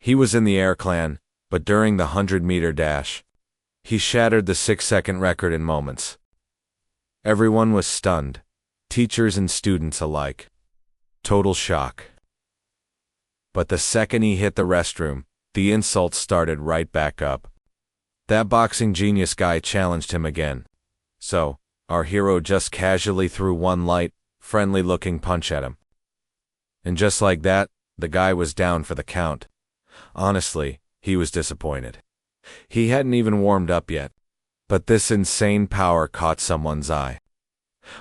He was in the Air Clan, but during the 100-meter dash, he shattered the 6-second record in moments. Everyone was stunned, teachers and students alike. Total shock. But the second he hit the restroom, the insults started right back up. That boxing genius guy challenged him again. So, our hero just casually threw one light, friendly-looking punch at him. And just like that, the guy was down for the count. Honestly, he was disappointed. He hadn't even warmed up yet. But this insane power caught someone's eye.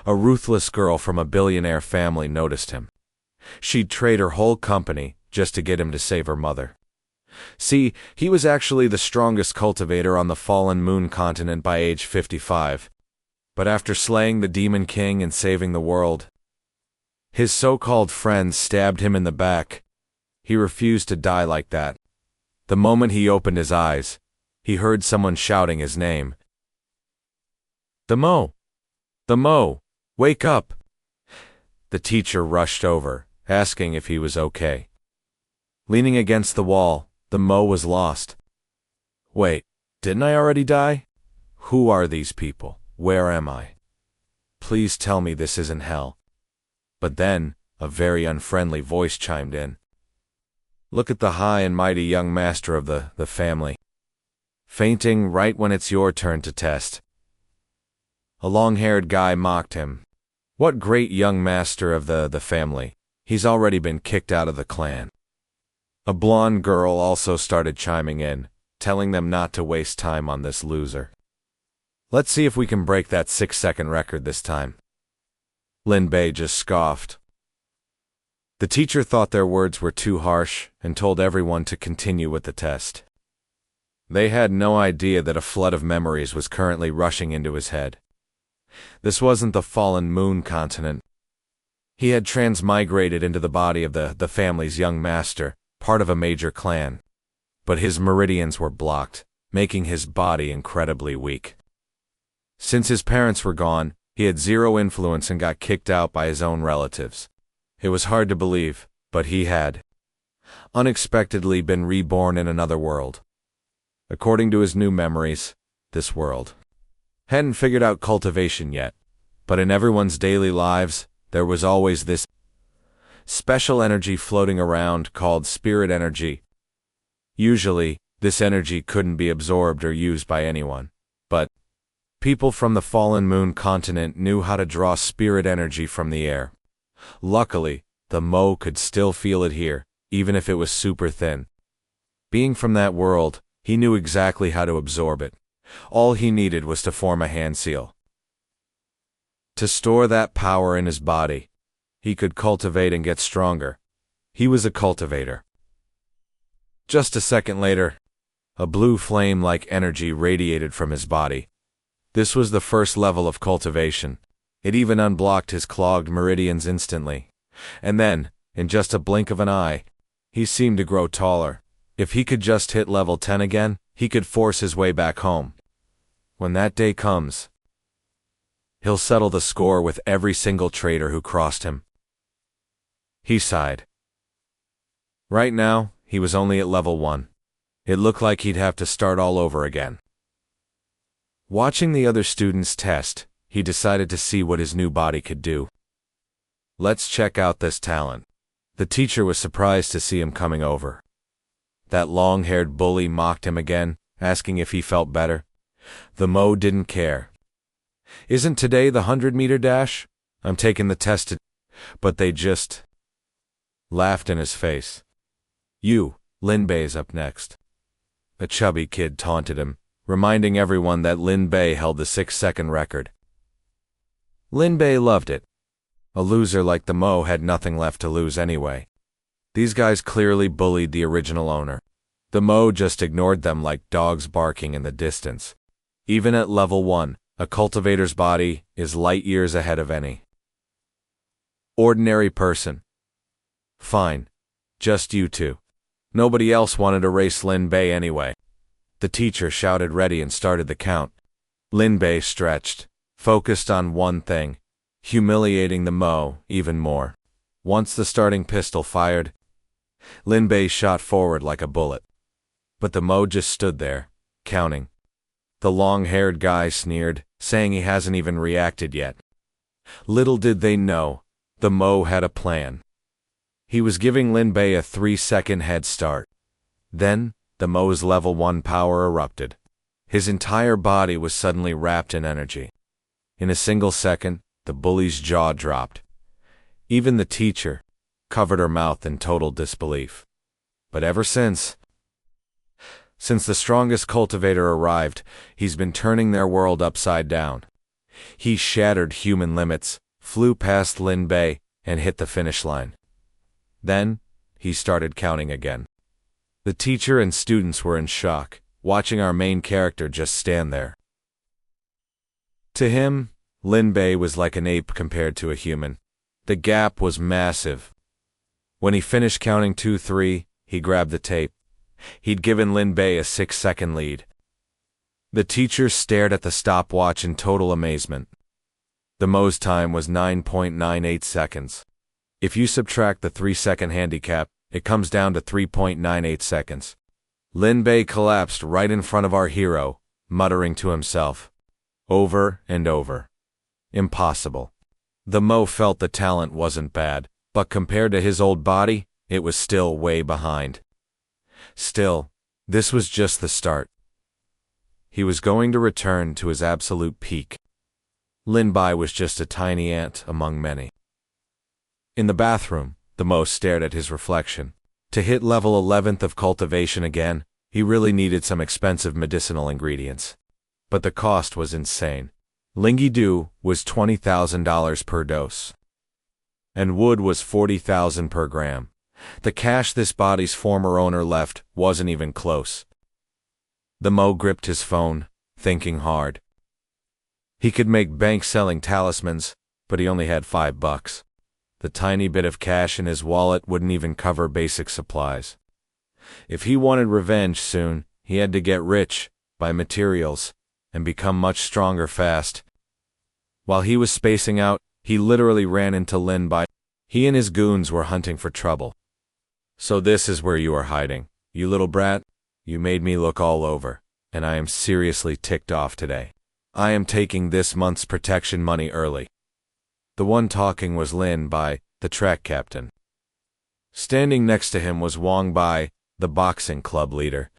A ruthless girl from a billionaire family noticed him. She'd trade her whole company just to get him to save her mother. See, he was actually the strongest cultivator on the fallen moon continent by age 55. But after slaying the Demon King and saving the world, his so-called friends stabbed him in the back. He refused to die like that. The moment he opened his eyes, he heard someone shouting his name. The Mo! The Mo! Wake up! The teacher rushed over, asking if he was okay. Leaning against the wall, the Mo was lost. Wait, didn't I already die? Who are these people? Where am I? Please tell me this isn't hell. But then, a very unfriendly voice chimed in. Look at the high and mighty young master of the family. Fainting right when it's your turn to test. A long-haired guy mocked him. What great young master of the family? He's already been kicked out of the clan. A blonde girl also started chiming in, telling them not to waste time on this loser. Let's see if we can break that 6-second record this time. Lin Bei just scoffed. The teacher thought their words were too harsh and told everyone to continue with the test. They had no idea that a flood of memories was currently rushing into his head. This wasn't the fallen moon continent. He had transmigrated into the body of the family's young master, part of a major clan. But his meridians were blocked, making his body incredibly weak. Since his parents were gone, he had zero influence and got kicked out by his own relatives. It was hard to believe, but he had unexpectedly been reborn in another world. According to his new memories, this world hadn't figured out cultivation yet, but in everyone's daily lives, there was always this special energy floating around called spirit energy. Usually, this energy couldn't be absorbed or used by anyone, but people from the fallen moon continent knew how to draw spirit energy from the air. Luckily, the Mo could still feel it here, even if it was super thin. Being from that world, he knew exactly how to absorb it. All he needed was to form a hand seal. To store that power in his body, he could cultivate and get stronger. He was a cultivator. Just a second later, a blue flame-like energy radiated from his body. This was the first level of cultivation. It even unblocked his clogged meridians instantly. And then, in just a blink of an eye, he seemed to grow taller. If he could just hit level 10 again, he could force his way back home. When that day comes, he'll settle the score with every single traitor who crossed him. He sighed. Right now, he was only at level 1. It looked like he'd have to start all over again. Watching the other students test, he decided to see what his new body could do. Let's check out this talent. The teacher was surprised to see him coming over. That long-haired bully mocked him again, asking if he felt better. The Mo didn't care. Isn't today the 100-meter dash? I'm taking the test But they just laughed in his face. You, Lin Bei's up next. A chubby kid taunted him, reminding everyone that Lin Bei held the 6-second record. Lin Bei loved it. A loser like the Mo had nothing left to lose anyway. These guys clearly bullied the original owner. The Mo just ignored them like dogs barking in the distance. Even at level 1, a cultivator's body is light years ahead of any ordinary person. Fine. Just you two. Nobody else wanted to race Lin Bei anyway. The teacher shouted ready and started the count. Lin Bei stretched, focused on one thing, humiliating the Mo even more. Once the starting pistol fired, Lin Bei shot forward like a bullet. But the Mo just stood there, counting. The long-haired guy sneered, saying he hasn't even reacted yet. Little did they know, the Mo had a plan. He was giving Lin Bei a 3-second head start. Then, the Mo's level 1 power erupted. His entire body was suddenly wrapped in energy. In a single second, the bully's jaw dropped. Even the teacher covered her mouth in total disbelief. But ever since the strongest cultivator arrived, he's been turning their world upside down. He shattered human limits, flew past Lin Bei, and hit the finish line. Then, he started counting again. The teacher and students were in shock, watching our main character just stand there. To him, Lin Bei was like an ape compared to a human. The gap was massive. When he finished counting 2-3, he grabbed the tape. He'd given Lin Bei a 6-second lead. The teacher stared at the stopwatch in total amazement. The Mo's time was 9.98 seconds. If you subtract the 3-second handicap, it comes down to 3.98 seconds. Lin Bei collapsed right in front of our hero, muttering to himself, over and over. Impossible. The Mo felt the talent wasn't bad, but compared to his old body, it was still way behind. Still, this was just the start. He was going to return to his absolute peak. Lin Bei was just a tiny ant among many. In the bathroom, the Mo stared at his reflection. To hit level 11th of cultivation again, he really needed some expensive medicinal ingredients. But the cost was insane. Lingidu was $20,000 per dose. And wood was $40,000 per gram. The cash this body's former owner left wasn't even close. The Mo gripped his phone, thinking hard. He could make bank selling talismans, but he only had $5. The tiny bit of cash in his wallet wouldn't even cover basic supplies. If he wanted revenge soon, he had to get rich, buy materials, and become much stronger fast. While he was spacing out, he literally ran into Lin Bei. He and his goons were hunting for trouble. So this is where you are hiding, you little brat? You made me look all over, and I am seriously ticked off today. I am taking this month's protection money early. The one talking was Lin Bei, the track captain. Standing next to him was Wang Bai, the boxing club leader.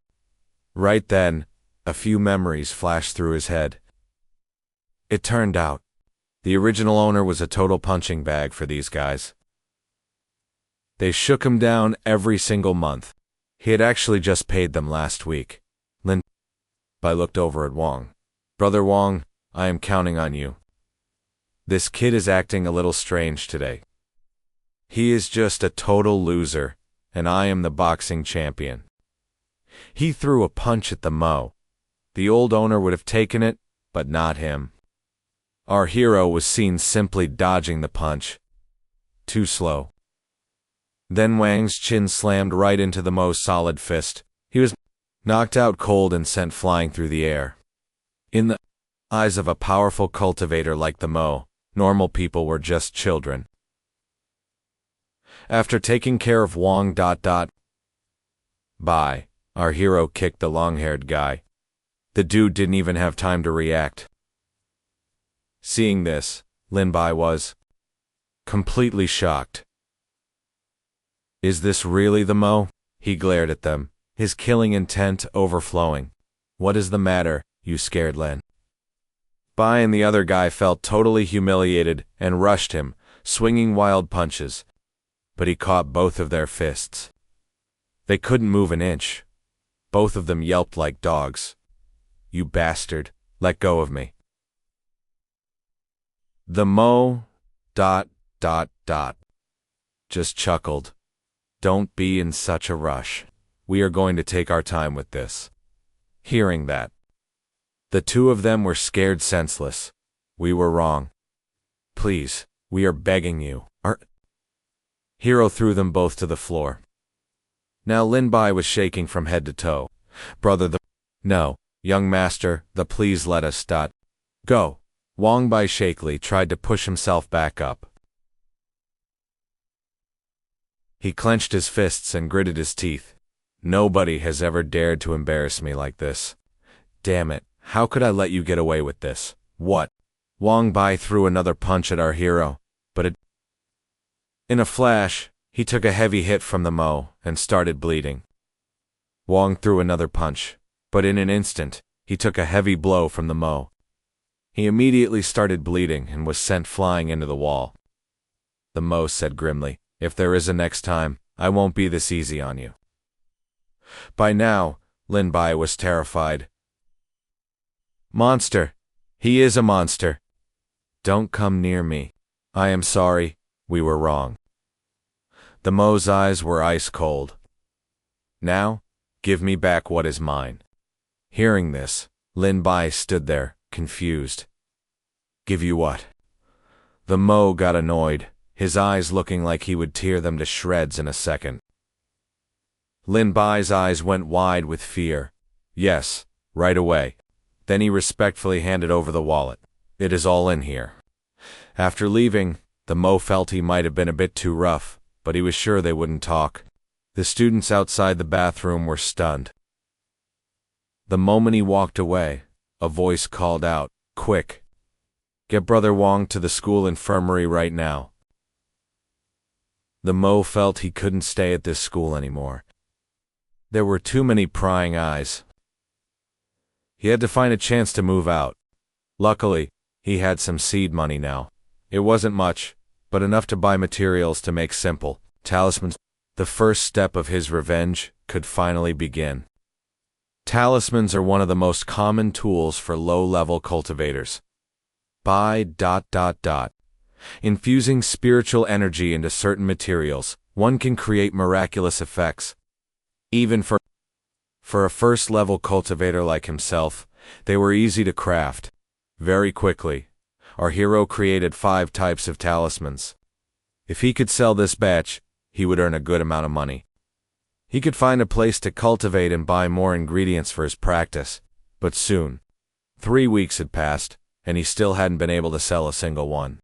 Right then, a few memories flashed through his head. It turned out, the original owner was a total punching bag for these guys. They shook him down every single month. He had actually just paid them last week. Lin Bei looked over at Wang. Brother Wang, I am counting on you. This kid is acting a little strange today. He is just a total loser, and I am the boxing champion. He threw a punch at the Mo. The old owner would have taken it, but not him. Our hero was seen simply dodging the punch. Too slow. Then Wang's chin slammed right into the Mo's solid fist. He was knocked out cold and sent flying through the air. In the eyes of a powerful cultivator like the Mo, normal people were just children. After taking care of Wang Bai, our hero kicked the long-haired guy. The dude didn't even have time to react. Seeing this, Lin Bei was completely shocked. Is this really the Mo? He glared at them, his killing intent overflowing. What is the matter, you scared Lin Bei? And the other guy felt totally humiliated and rushed him, swinging wild punches. But he caught both of their fists. They couldn't move an inch. Both of them yelped like dogs. You bastard, let go of me. The Mo just chuckled. Don't be in such a rush. We are going to take our time with this. Hearing that, the two of them were scared senseless. We were wrong. Please, we are begging you. Our hero threw them both to the floor. Now Lin Bei was shaking from head to toe. Brother, no, young master, please let us go. Wang Bai shakily tried to push himself back up. He clenched his fists and gritted his teeth. Nobody has ever dared to embarrass me like this. Damn it, how could I let you get away with this? What? Wang Bai threw another punch at our hero, but in a flash, he took a heavy hit from the Mo and started bleeding. Wang threw another punch, but in an instant, he took a heavy blow from the Mo. He immediately started bleeding and was sent flying into the wall. The Mo said grimly, "If there is a next time, I won't be this easy on you." By now, Lin Bai was terrified. "Monster! He is a monster! Don't come near me. I am sorry, we were wrong." The Mo's eyes were ice cold. "Now, give me back what is mine." Hearing this, Lin Bai stood there, confused. "Give you what?" The Mo got annoyed, his eyes looking like he would tear them to shreds in a second. Lin Bai's eyes went wide with fear. "Yes, right away." Then he respectfully handed over the wallet. "It is all in here." After leaving, the Mo felt he might have been a bit too rough, but he was sure they wouldn't talk. The students outside the bathroom were stunned. The moment he walked away, a voice called out, "Quick! Get Brother Wang to the school infirmary right now." The Mo felt he couldn't stay at this school anymore. There were too many prying eyes. He had to find a chance to move out. Luckily, he had some seed money now. It wasn't much, but enough to buy materials to make simple talismans. The first step of his revenge could finally begin. Talismans are one of the most common tools for low-level cultivators. By ... infusing spiritual energy into certain materials, one can create miraculous effects. Even for a first-level cultivator like himself, they were easy to craft. Very quickly, our hero created 5 types of talismans. If he could sell this batch, he would earn a good amount of money. He could find a place to cultivate and buy more ingredients for his practice, but soon, 3 weeks had passed, and he still hadn't been able to sell a single one.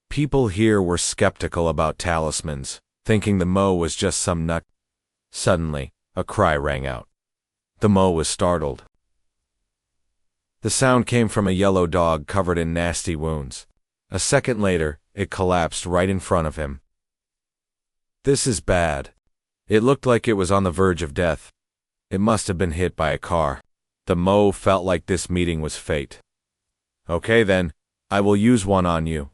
People here were skeptical about talismans, thinking the Mo was just some nut. Suddenly, a cry rang out. The Mo was startled. The sound came from a yellow dog covered in nasty wounds. A second later, it collapsed right in front of him. "This is bad." It looked like it was on the verge of death. It must have been hit by a car. The Mo felt like this meeting was fate. "Okay then, I will use one on you."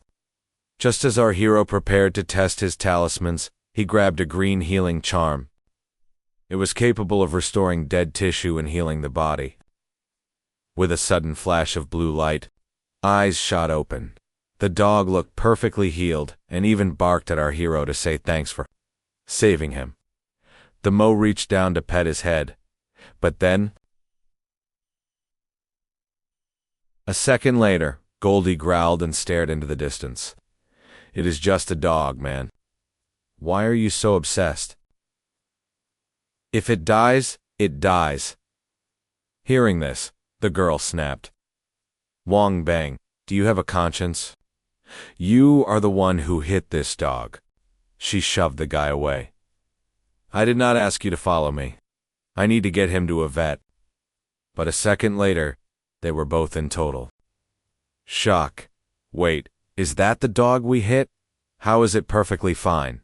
Just as our hero prepared to test his talismans, he grabbed a green healing charm. It was capable of restoring dead tissue and healing the body. With a sudden flash of blue light, eyes shot open. The dog looked perfectly healed and even barked at our hero to say thanks for saving him. The Mo reached down to pet his head, but then, a second later, Goldie growled and stared into the distance. "It is just a dog, man. Why are you so obsessed? If it dies, it dies." Hearing this, the girl snapped. "Wang Bang, do you have a conscience? You are the one who hit this dog." She shoved the guy away. "I did not ask you to follow me. I need to get him to a vet." But a second later, they were both in total shock. "Wait, is that the dog we hit? How is it perfectly fine?"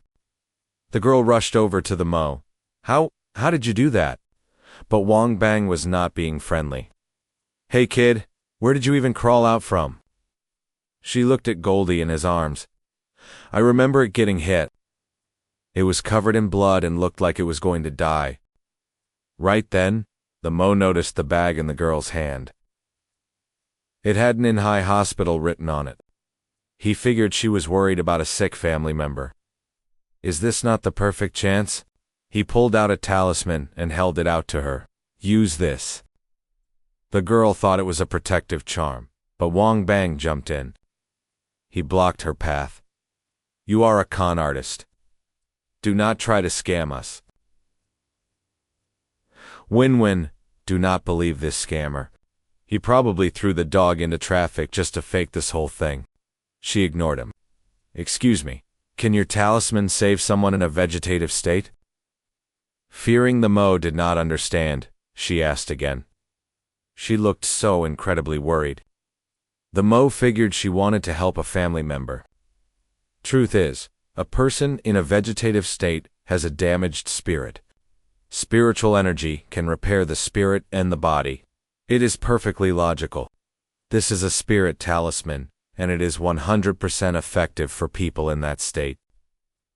The girl rushed over to the Mo. How did you do that?" But Wang Bang was not being friendly. "Hey kid, where did you even crawl out from?" She looked at Goldie in his arms. "I remember it getting hit. It was covered in blood and looked like it was going to die." Right then, the Mo noticed the bag in the girl's hand. It had an in-high hospital written on it. He figured she was worried about a sick family member. Is this not the perfect chance? He pulled out a talisman and held it out to her. "Use this." The girl thought it was a protective charm, but Wang Bang jumped in. He blocked her path. "You are a con artist. Do not try to scam us." Win-win, do not believe this scammer. He probably threw the dog into traffic just to fake this whole thing. She ignored him. "Excuse me, Can your talisman save someone in a vegetative state? Fearing the Mo did not understand, she asked again. She looked so incredibly worried. The Mo figured she wanted to help a family member. Truth is, a person in a vegetative state has a damaged spirit. Spiritual energy can repair the spirit and the body. It is perfectly logical. This is a spirit talisman, and it is 100% effective for people in that state.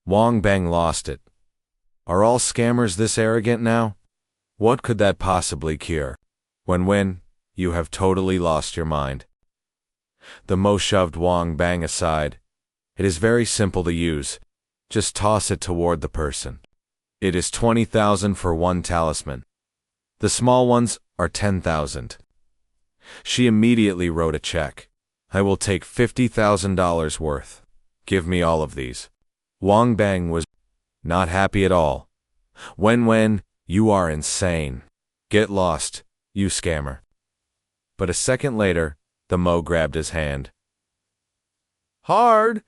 Wang Bang lost it. Are all scammers this arrogant now? What could that possibly cure? When you have totally lost your mind. The Mo shoved Wang Bang aside. It is very simple to use. Just toss it toward the person. It is 20,000 for one talisman. The small ones are 10,000. She immediately wrote a check. I will take $50,000 worth. Give me all of these. Wang Bang was not happy at all. When, you are insane. Get lost, you scammer. But a second later, the Mo grabbed his hand. Hard!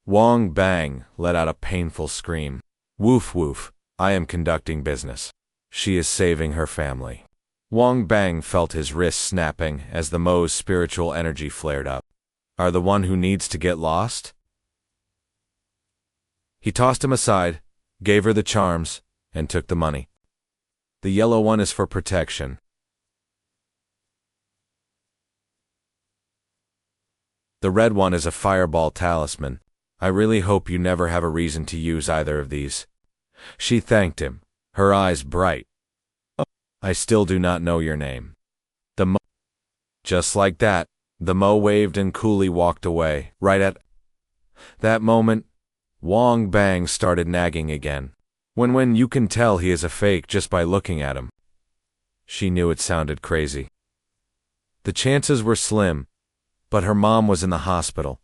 Wang Bang let out a painful scream. Woof woof, I am conducting business. She is saving her family. Wang Bang felt his wrist snapping as the Mo's spiritual energy flared up. Are the one who needs to get lost? He tossed him aside, gave her the charms, and took the money. The yellow one is for protection. The red one is a fireball talisman. I really hope you never have a reason to use either of these. She thanked him, her eyes bright. Oh, I still do not know your name. The Mo. Just like that, the Mo waved and coolly walked away. Right at that moment, Wang Bang started nagging again. When you can tell he is a fake just by looking at him. She knew it sounded crazy. The chances were slim, but her mom was in the hospital.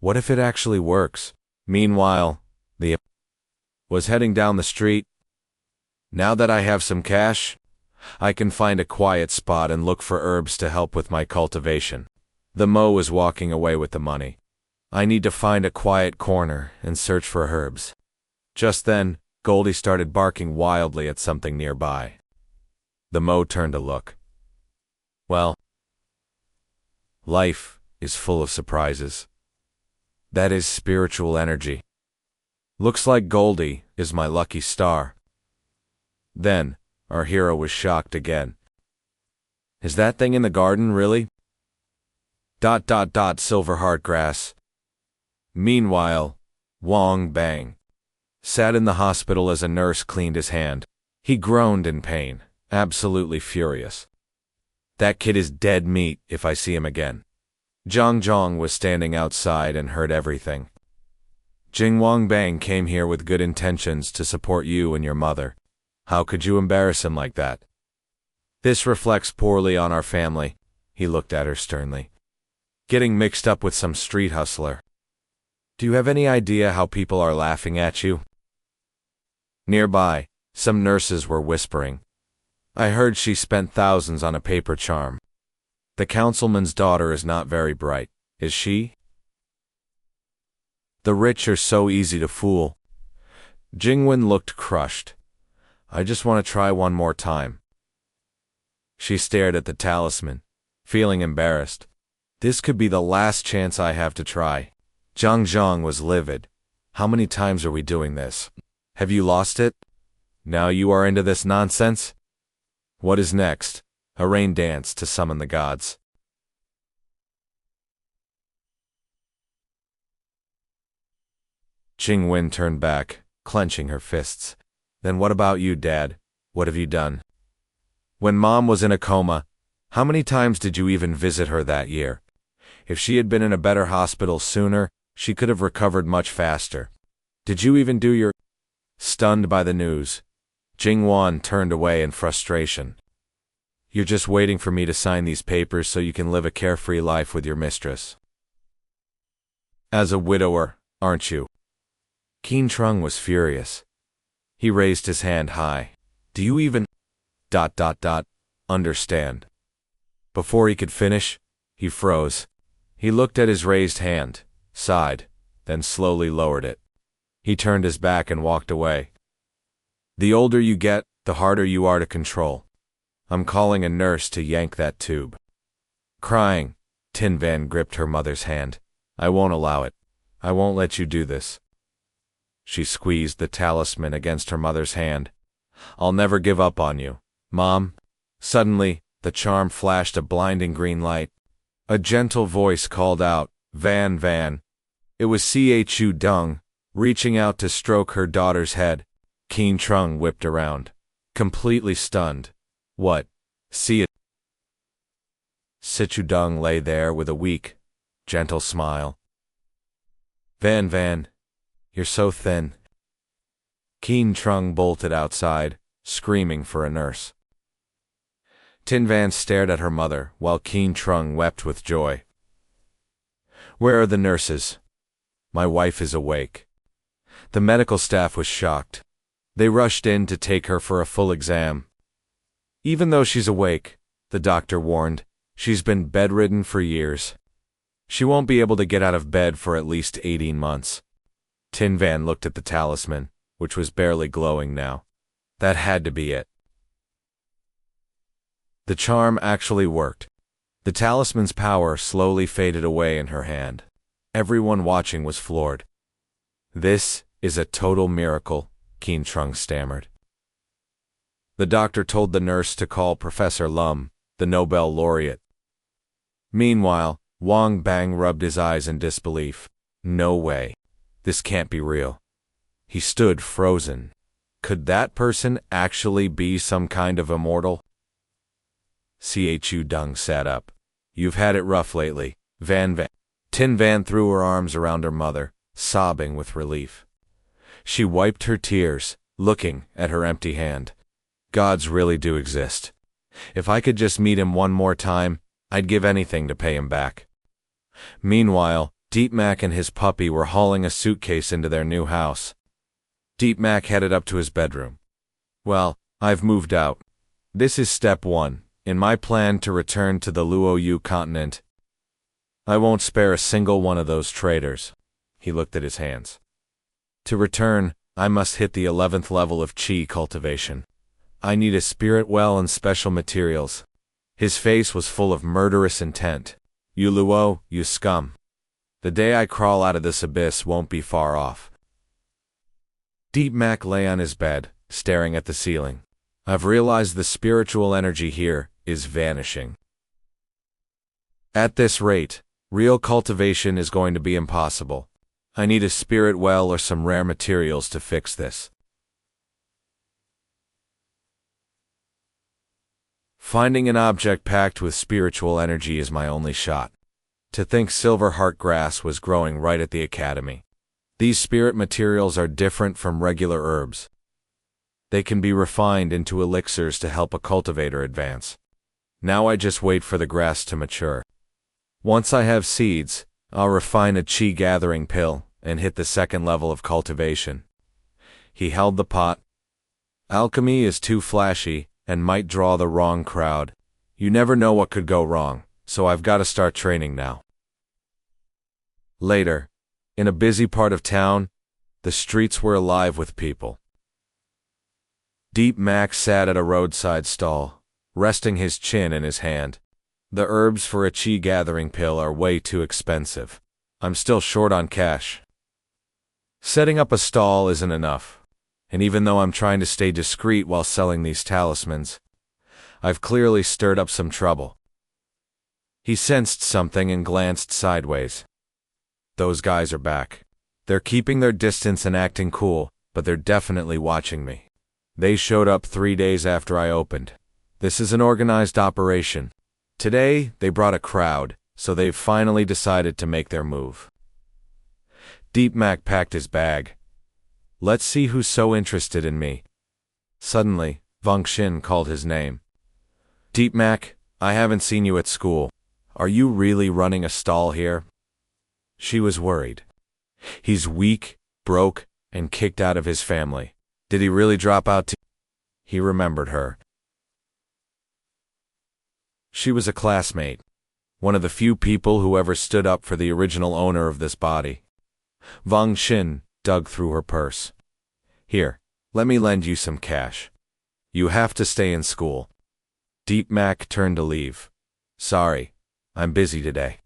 What if it actually works? Meanwhile, the was heading down the street. Now that I have some cash, I can find a quiet spot and look for herbs to help with my cultivation. The Mo was walking away with the money. I need to find a quiet corner and search for herbs. Just then, Goldie started barking wildly at something nearby. The Mo turned to look. Well, life is full of surprises. That is spiritual energy. Looks like Goldie is my lucky star. Then, our hero was shocked again. Is that thing in the garden, really? ... silver heart grass. Meanwhile, Wang Bang sat in the hospital as a nurse cleaned his hand. He groaned in pain, absolutely furious. That kid is dead meat if I see him again. Zhang was standing outside and heard everything. Wang Bang came here with good intentions to support you and your mother. How could you embarrass him like that? This reflects poorly on our family, he looked at her sternly. Getting mixed up with some street hustler. Do you have any idea how people are laughing at you? Nearby, some nurses were whispering. I heard she spent thousands on a paper charm. The councilman's daughter is not very bright, is she? The rich are so easy to fool. Jingwen looked crushed. I just want to try one more time. She stared at the talisman, feeling embarrassed. This could be the last chance I have to try. Zhang was livid. How many times are we doing this? Have you lost it? Now you are into this nonsense? What is next? A rain dance to summon the gods. Jingwen turned back, clenching her fists. Then what about you, Dad? What have you done? When Mom was in a coma, how many times did you even visit her that year? If she had been in a better hospital sooner, she could have recovered much faster. Did you even do your... Stunned by the news, Jingwan turned away in frustration. You're just waiting for me to sign these papers so you can live a carefree life with your mistress. As a widower, aren't you? Qin Trung was furious. He raised his hand high. Do you even... understand? Before he could finish, he froze. He looked at his raised hand, sighed, then slowly lowered it. He turned his back and walked away. The older you get, the harder you are to control. I'm calling a nurse to yank that tube. Crying, Tin Van gripped her mother's hand. I won't allow it. I won't let you do this. She squeezed the talisman against her mother's hand. I'll never give up on you, Mom. Suddenly, the charm flashed a blinding green light. A gentle voice called out, Van Van. It was Chu Dung, reaching out to stroke her daughter's head. Qing Trung whipped around, completely stunned. What? See it? Sichu Dung lay there with a weak, gentle smile. Van Van, you're so thin. Qing Trung bolted outside, screaming for a nurse. Tin Van stared at her mother, while Qing Trung wept with joy. Where are the nurses? My wife is awake. The medical staff was shocked. They rushed in to take her for a full exam. Even though she's awake, the doctor warned, she's been bedridden for years. She won't be able to get out of bed for at least 18 months. Tin Van looked at the talisman, which was barely glowing now. That had to be it. The charm actually worked. The talisman's power slowly faded away in her hand. Everyone watching was floored. This is a total miracle, Qing Trung stammered. The doctor told the nurse to call Professor Lum, the Nobel laureate. Meanwhile, Wang Bang rubbed his eyes in disbelief. No way. This can't be real. He stood frozen. Could that person actually be some kind of immortal? Chu Dung sat up. You've had it rough lately, Van Van. Tin Van threw her arms around her mother, sobbing with relief. She wiped her tears, looking at her empty hand. Gods really do exist. If I could just meet him one more time, I'd give anything to pay him back. Meanwhile, Deep Mac and his puppy were hauling a suitcase into their new house. Deep Mac headed up to his bedroom. Well, I've moved out. This is step 1, in my plan to return to the Luoyu continent. I won't spare a single one of those traitors. He looked at his hands. To return, I must hit the 11th level of Qi cultivation. I need a spirit well and special materials. His face was full of murderous intent. You Luo, you scum. The day I crawl out of this abyss won't be far off. Deep Mac lay on his bed, staring at the ceiling. I've realized the spiritual energy here is vanishing. At this rate, real cultivation is going to be impossible. I need a spirit well or some rare materials to fix this. Finding an object packed with spiritual energy is my only shot. To think silver heart grass was growing right at the academy. These spirit materials are different from regular herbs. They can be refined into elixirs to help a cultivator advance. Now I just wait for the grass to mature. Once I have seeds, I'll refine a Qi gathering pill and hit the 2nd level of cultivation. He held the pot. Alchemy is too flashy and might draw the wrong crowd. You never know what could go wrong, so I've got to start training now. Later, in a busy part of town, the streets were alive with people. Deep Mac sat at a roadside stall, resting his chin in his hand. The herbs for a Qi gathering pill are way too expensive. I'm still short on cash. Setting up a stall isn't enough, and even though I'm trying to stay discreet while selling these talismans, I've clearly stirred up some trouble. He sensed something and glanced sideways. Those guys are back. They're keeping their distance and acting cool, but they're definitely watching me. They showed up 3 days after I opened. This is an organized operation. Today, they brought a crowd, so they've finally decided to make their move. Deep Mac packed his bag. Let's see who's so interested in me. Suddenly, Vong Xin called his name. Deep Mac, I haven't seen you at school. Are you really running a stall here? She was worried. He's weak, broke, and kicked out of his family. Did he really drop out? He remembered her. She was a classmate, one of the few people who ever stood up for the original owner of this body. Wang Xin dug through her purse. Here, let me lend you some cash. You have to stay in school. Deep Mac turned to leave. Sorry, I'm busy today.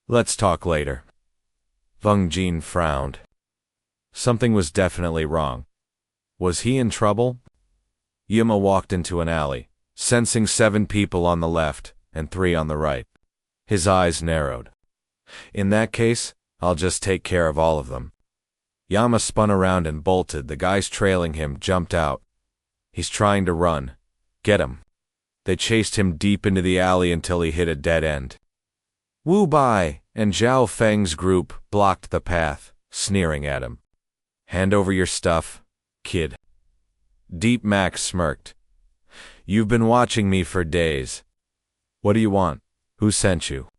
Let's talk later. Wang Jin frowned. Something was definitely wrong. Was he in trouble? Yima walked into an alley, sensing 7 people on the left and 3 on the right. His eyes narrowed. In that case, I'll just take care of all of them. Yama spun around and bolted. The guys trailing him jumped out. He's trying to run. Get him. They chased him deep into the alley until he hit a dead end. Wu Bai and Zhao Feng's group blocked the path, sneering at him. Hand over your stuff, kid. Deep Mac smirked. You've been watching me for days. What do you want? Who sent you?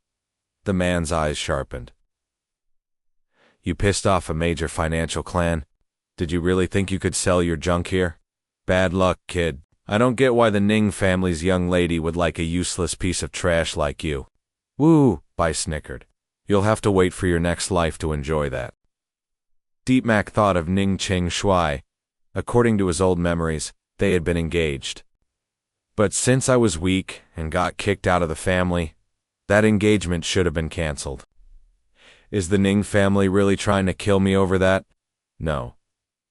The man's eyes sharpened. You pissed off a major financial clan? Did you really think you could sell your junk here? Bad luck, kid. I don't get why the Ning family's young lady would like a useless piece of trash like you. Woo, Bai snickered. You'll have to wait for your next life to enjoy that. Deep Mac thought of Ning Qingxue. According to his old memories, they had been engaged. But since I was weak and got kicked out of the family, that engagement should have been cancelled. Is the Ning family really trying to kill me over that? No.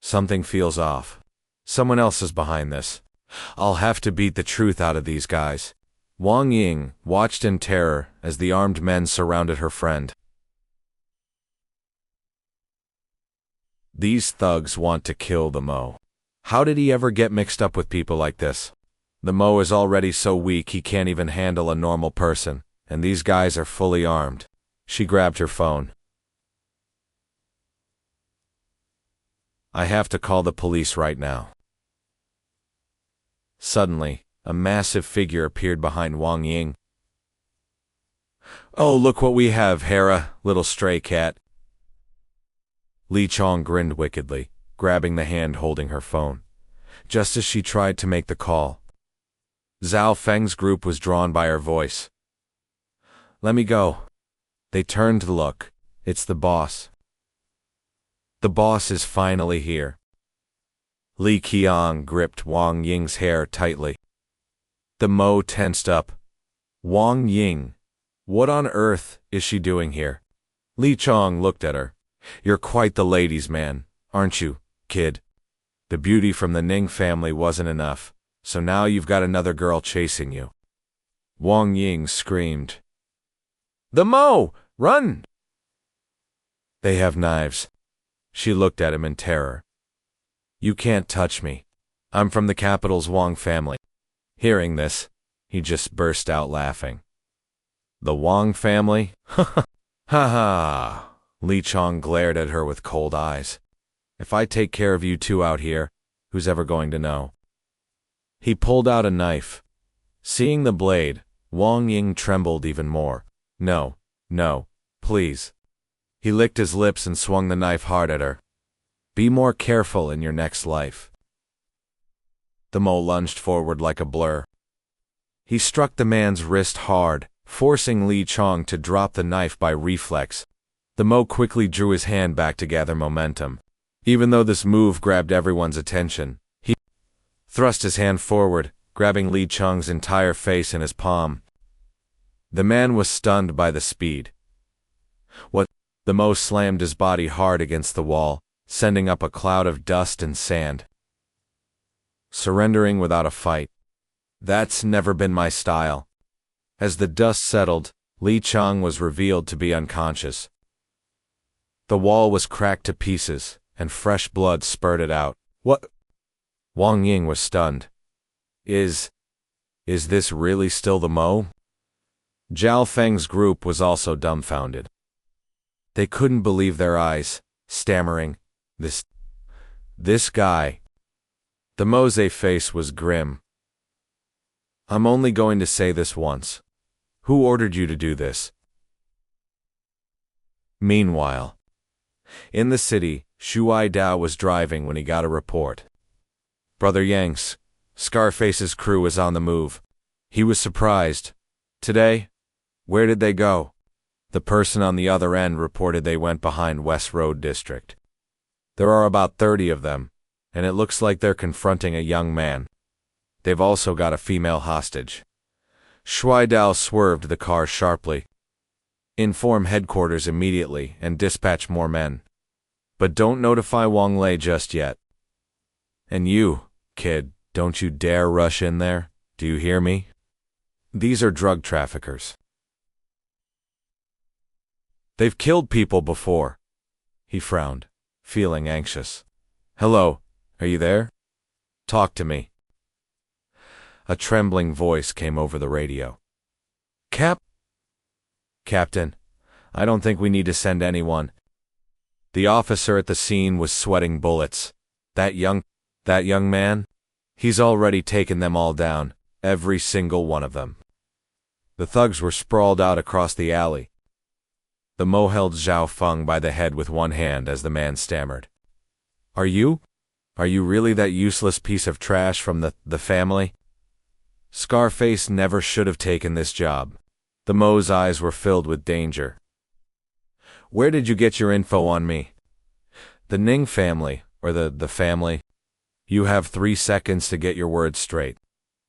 Something feels off. Someone else is behind this. I'll have to beat the truth out of these guys. Wang Ying watched in terror as the armed men surrounded her friend. These thugs want to kill the Mo. How did he ever get mixed up with people like this? The Mo is already so weak he can't even handle a normal person, and these guys are fully armed. She grabbed her phone. I have to call the police right now. Suddenly, a massive figure appeared behind Wang Ying. Oh, look what we have, Hera, little stray cat. Li Chong grinned wickedly, grabbing the hand holding her phone. Just as she tried to make the call, Zhao Feng's group was drawn by her voice. Let me go. They turned to look. It's the boss. The boss is finally here. Li Qiang gripped Wang Ying's hair tightly. The Mo tensed up. Wang Ying, what on earth is she doing here? Li Chong looked at her. You're quite the ladies' man, aren't you, kid? The beauty from the Ning family wasn't enough, so now you've got another girl chasing you. Wang Ying screamed. The Mo! Run! They have knives. She looked at him in terror. You can't touch me. I'm from the capital's Wang family. Hearing this, he just burst out laughing. The Wang family? Ha ha! Li Chong glared at her with cold eyes. If I take care of you two out here, who's ever going to know? He pulled out a knife. Seeing the blade, Wang Ying trembled even more. No, no, please. He licked his lips and swung the knife hard at her. Be more careful in your next life. The Mo lunged forward like a blur. He struck the man's wrist hard, forcing Li Chong to drop the knife by reflex. The Mo quickly drew his hand back to gather momentum. Even though this move grabbed everyone's attention, he thrust his hand forward, grabbing Li Chong's entire face in his palm. The man was stunned by the speed. What? The Mo slammed his body hard against the wall, sending up a cloud of dust and sand. Surrendering without a fight. That's never been my style. As the dust settled, Li Chong was revealed to be unconscious. The wall was cracked to pieces, and fresh blood spurted out. What? Wang Ying was stunned. Is this really still the Mo? Zhao Feng's group was also dumbfounded. They couldn't believe their eyes, stammering, This guy. The Mo's face was grim. I'm only going to say this once. Who ordered you to do this? Meanwhile, in the city, Shuai Dao was driving when he got a report. Brother Yang's, Scarface's crew is on the move. He was surprised. Today? Where did they go? The person on the other end reported they went behind West Road District. There are about 30 of them, and it looks like they're confronting a young man. They've also got a female hostage. Shui Dao swerved the car sharply. Inform headquarters immediately and dispatch more men. But don't notify Wang Lei just yet. And you, kid, don't you dare rush in there, do you hear me? These are drug traffickers. They've killed people before. He frowned, feeling anxious. Hello, are you there? Talk to me. A trembling voice came over the radio. Captain, I don't think we need to send anyone. The officer at the scene was sweating bullets. That young man? He's already taken them all down, every single one of them. The thugs were sprawled out across the alley. The Mo held Zhao Feng by the head with one hand as the man stammered. Are you really that useless piece of trash from the family? Scarface never should have taken this job. The Mo's eyes were filled with danger. Where did you get your info on me? The Ning family, or the family? You have 3 seconds to get your words straight.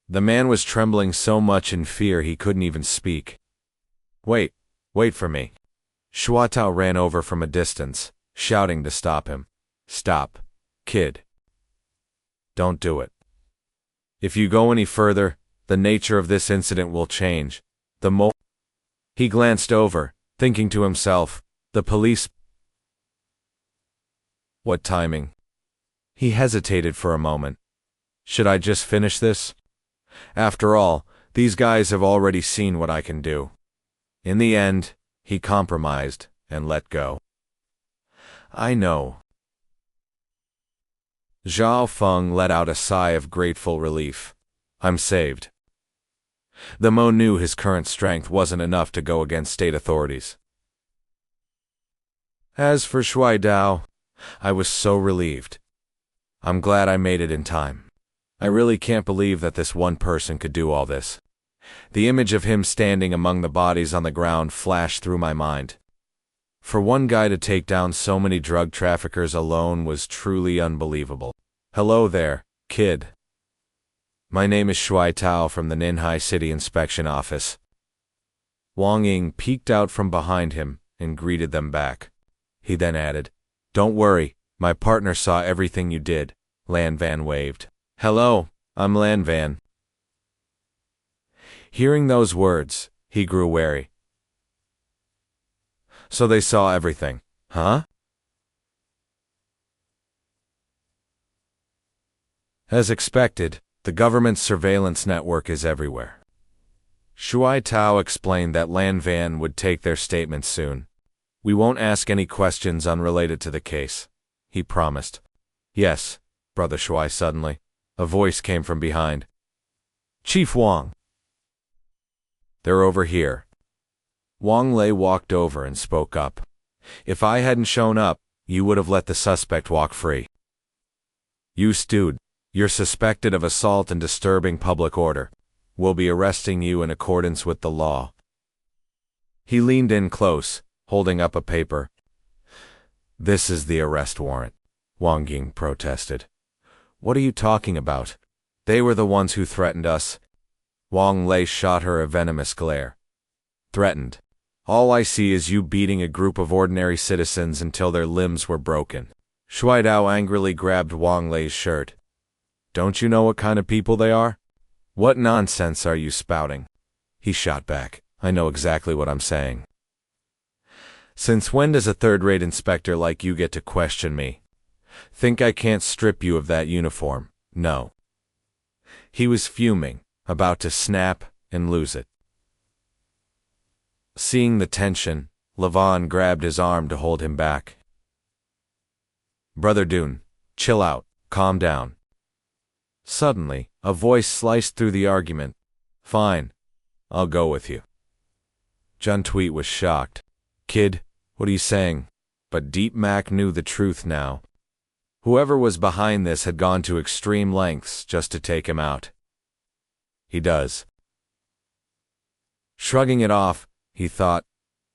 The man was trembling so much in fear he couldn't even speak. Wait for me. Shuai Tao ran over from a distance, shouting to stop him. Stop, kid. Don't do it. If you go any further, the nature of this incident will change. He glanced over, thinking to himself, the police. What timing? He hesitated for a moment. Should I just finish this? After all, these guys have already seen what I can do. In the end, he compromised and let go. I know. Zhao Feng let out a sigh of grateful relief. I'm saved. The Mo knew his current strength wasn't enough to go against state authorities. As for Shuai Dao, I was so relieved. I'm glad I made it in time. I really can't believe that this one person could do all this. The image of him standing among the bodies on the ground flashed through my mind. For one guy to take down so many drug traffickers alone was truly unbelievable. Hello there, kid. My name is Shuai Tao from the Ninhai City Inspection Office. Wang Ying peeked out from behind him and greeted them back. He then added, Don't worry, my partner saw everything you did. Lan Van waved. Hello, I'm Lan Van. Hearing those words, he grew wary. So they saw everything, huh? As expected, the government's surveillance network is everywhere. Shuai Tao explained that Lan Van would take their statements soon. We won't ask any questions unrelated to the case, he promised. Yes, Brother Shuai suddenly. A voice came from behind. Chief Wang. They're over here. Wang Lei walked over and spoke up. If I hadn't shown up, you would have let the suspect walk free. You stewed. You're suspected of assault and disturbing public order. We'll be arresting you in accordance with the law. He leaned in close, holding up a paper. This is the arrest warrant, Wang Ying protested. What are you talking about? They were the ones who threatened us. Wang Lei shot her a venomous glare. Threatened. All I see is you beating a group of ordinary citizens until their limbs were broken. Shuai Dao angrily grabbed Wang Lei's shirt. Don't you know what kind of people they are? What nonsense are you spouting? He shot back. I know exactly what I'm saying. Since when does a third-rate inspector like you get to question me? Think I can't strip you of that uniform? No. He was fuming, about to snap and lose it. Seeing the tension, Levon grabbed his arm to hold him back. Brother Dune, chill out, calm down. Suddenly, a voice sliced through the argument. Fine. I'll go with you. Jun Tweet was shocked. Kid, what are you saying? But Deep Mac knew the truth now. Whoever was behind this had gone to extreme lengths just to take him out. He does. Shrugging it off, he thought,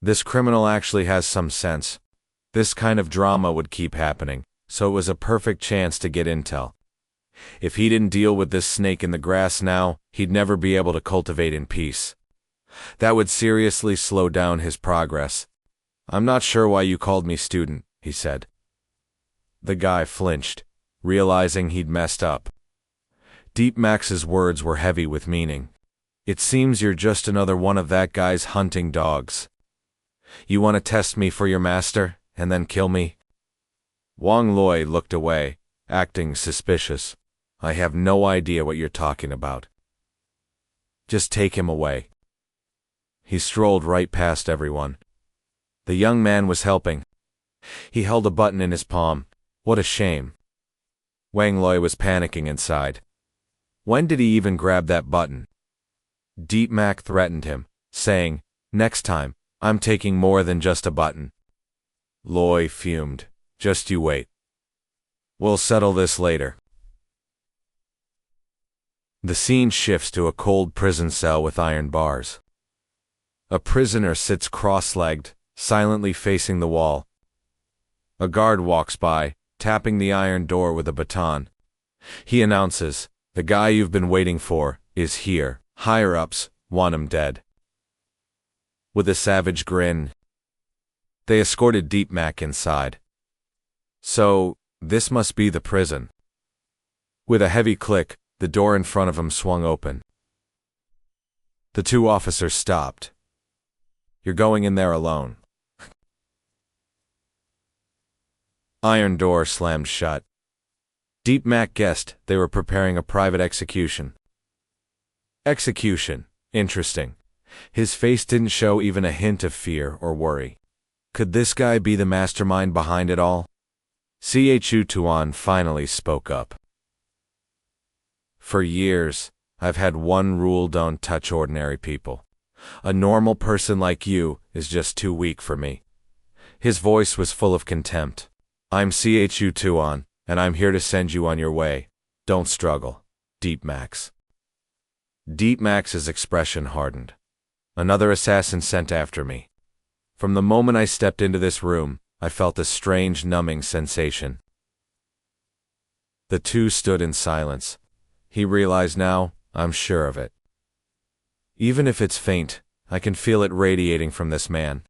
This criminal actually has some sense. This kind of drama would keep happening, so it was a perfect chance to get intel. If he didn't deal with this snake in the grass now, he'd never be able to cultivate in peace. That would seriously slow down his progress. "I'm not sure why you called me student," he said. The guy flinched, realizing he'd messed up. Deep Max's words were heavy with meaning. "It seems you're just another one of that guy's hunting dogs. You want to test me for your master, and then kill me?" Wang Loi looked away, acting suspicious. "I have no idea what you're talking about. Just take him away." He strolled right past everyone. The young man was helping. He held a button in his palm. What a shame. Wang Loi was panicking inside. When did he even grab that button? Deep Mac threatened him, saying, "Next time, I'm taking more than just a button." Loi fumed. "Just you wait. We'll settle this later." The scene shifts to a cold prison cell with iron bars. A prisoner sits cross-legged, silently facing the wall. A guard walks by, tapping the iron door with a baton. He announces, "The guy you've been waiting for is here. Higher-ups want him dead." With a savage grin, they escorted Deep Mac inside. So, this must be the prison. With a heavy click, the door in front of him swung open. The two officers stopped. "You're going in there alone." Iron door slammed shut. Deep Mac guessed they were preparing a private execution. Execution. Interesting. His face didn't show even a hint of fear or worry. Could this guy be the mastermind behind it all? Chu Tuan finally spoke up. "For years, I've had one rule: don't touch ordinary people. A normal person like you is just too weak for me." His voice was full of contempt. "I'm Chu Tuan, and I'm here to send you on your way. Don't struggle, Deep Max." Deep Max's expression hardened. "Another assassin sent after me. From the moment I stepped into this room, I felt a strange numbing sensation." The two stood in silence. He realized now, "I'm sure of it. Even if it's faint, I can feel it radiating from this man."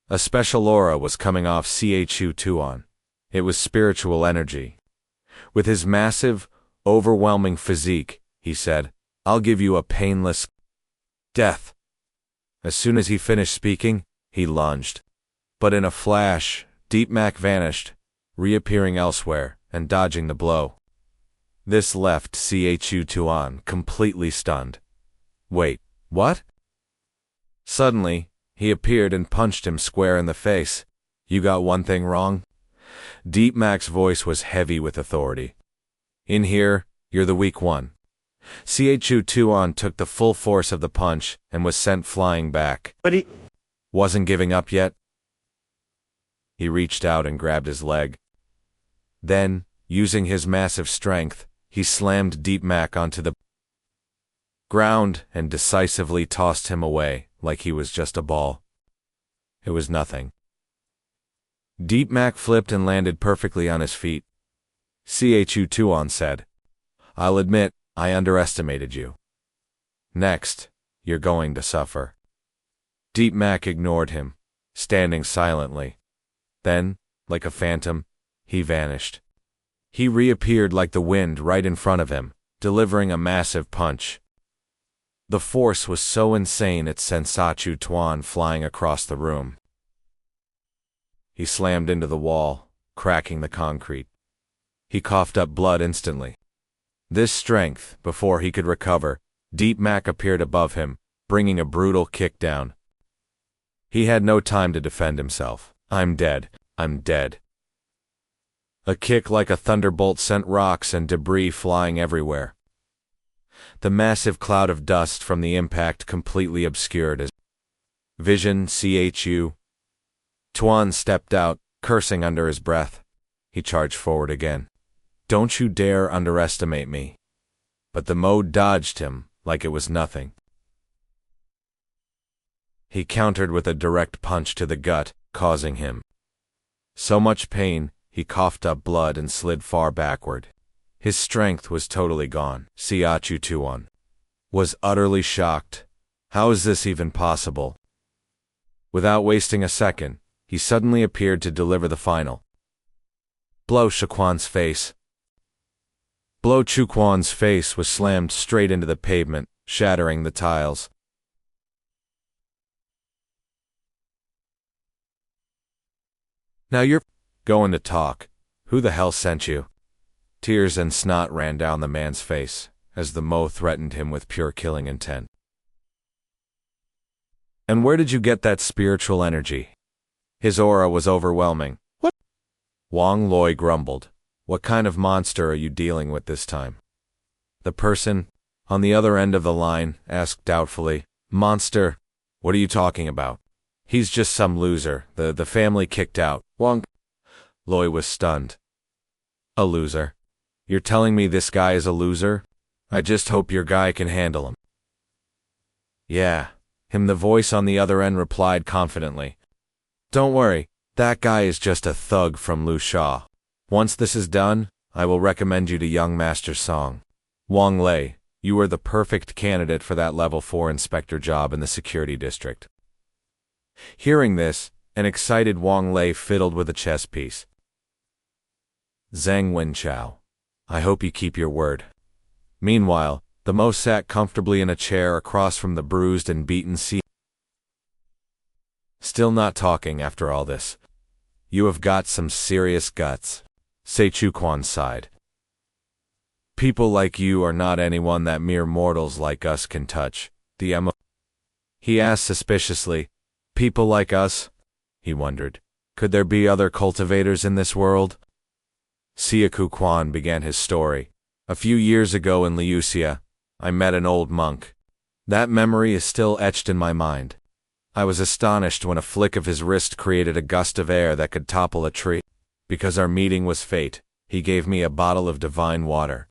A special aura was coming off Chu Tuan. It was spiritual energy. With his massive, overwhelming physique, he said, "I'll give you a painless death." As soon as he finished speaking, he lunged. But in a flash, Deep Mac vanished, reappearing elsewhere and dodging the blow. This left Chu Tuan completely stunned. "Wait, what?" Suddenly, he appeared and punched him square in the face. "You got one thing wrong." Deep Mac's voice was heavy with authority. "In here, you're the weak one." Chu Tuan took the full force of the punch and was sent flying back. But he wasn't giving up yet. He reached out and grabbed his leg. Then, using his massive strength, he slammed Deep Mac onto the ground and decisively tossed him away like he was just a ball. It was nothing. Deep Mac flipped and landed perfectly on his feet. Chu Tuan said, "I'll admit, I underestimated you. Next, you're going to suffer." Deep Mac ignored him, standing silently. Then, like a phantom, he vanished. He reappeared like the wind right in front of him, delivering a massive punch. The force was so insane it sent Chu Tuan flying across the room. He slammed into the wall, cracking the concrete. He coughed up blood instantly. This strength, before he could recover, Deep Mac appeared above him, bringing a brutal kick down. He had no time to defend himself. "I'm dead. I'm dead." A kick like a thunderbolt sent rocks and debris flying everywhere. The massive cloud of dust from the impact completely obscured his vision. Chu Tuan stepped out, cursing under his breath. He charged forward again. "Don't you dare underestimate me." But the mode dodged him like it was nothing. He countered with a direct punch to the gut, causing him so much pain, he coughed up blood and slid far backward. His strength was totally gone. Siachu Tuan was utterly shocked. How is this even possible? Without wasting a second, he suddenly appeared to deliver the final blow. Shaquan's face. Blow Chuquan's face was slammed straight into the pavement, shattering the tiles. Now you're going to talk. Who the hell sent you? Tears and snot ran down the man's face, as the Mo threatened him with pure killing intent. And where did you get that spiritual energy? His aura was overwhelming. What? Wang Loi grumbled. What kind of monster are you dealing with this time? The person on the other end of the line asked doubtfully. Monster? What are you talking about? He's just some loser the family kicked out. Wang Loi was stunned. A loser? You're telling me this guy is a loser? I just hope your guy can handle him. Yeah, him. The voice on the other end replied confidently. Don't worry, that guy is just a thug from Liusha. Once this is done, I will recommend you to young Master Song. Wang Lei, you are the perfect candidate for that level 4 inspector job in the security district. Hearing this, an excited Wang Lei fiddled with a chess piece. Zhang Wenchao, I hope you keep your word. Meanwhile, the Mo sat comfortably in a chair across from the bruised and beaten Xi. Still not talking after all this. You have got some serious guts. Sei Chuquan sighed. People like you are not anyone that mere mortals like us can touch. The Mo. He asked suspiciously. People like us? He wondered. Could there be other cultivators in this world? Siaku Quan began his story. A few years ago in Liusha, I met an old monk. That memory is still etched in my mind. I was astonished when a flick of his wrist created a gust of air that could topple a tree. Because our meeting was fate, he gave me a bottle of divine water.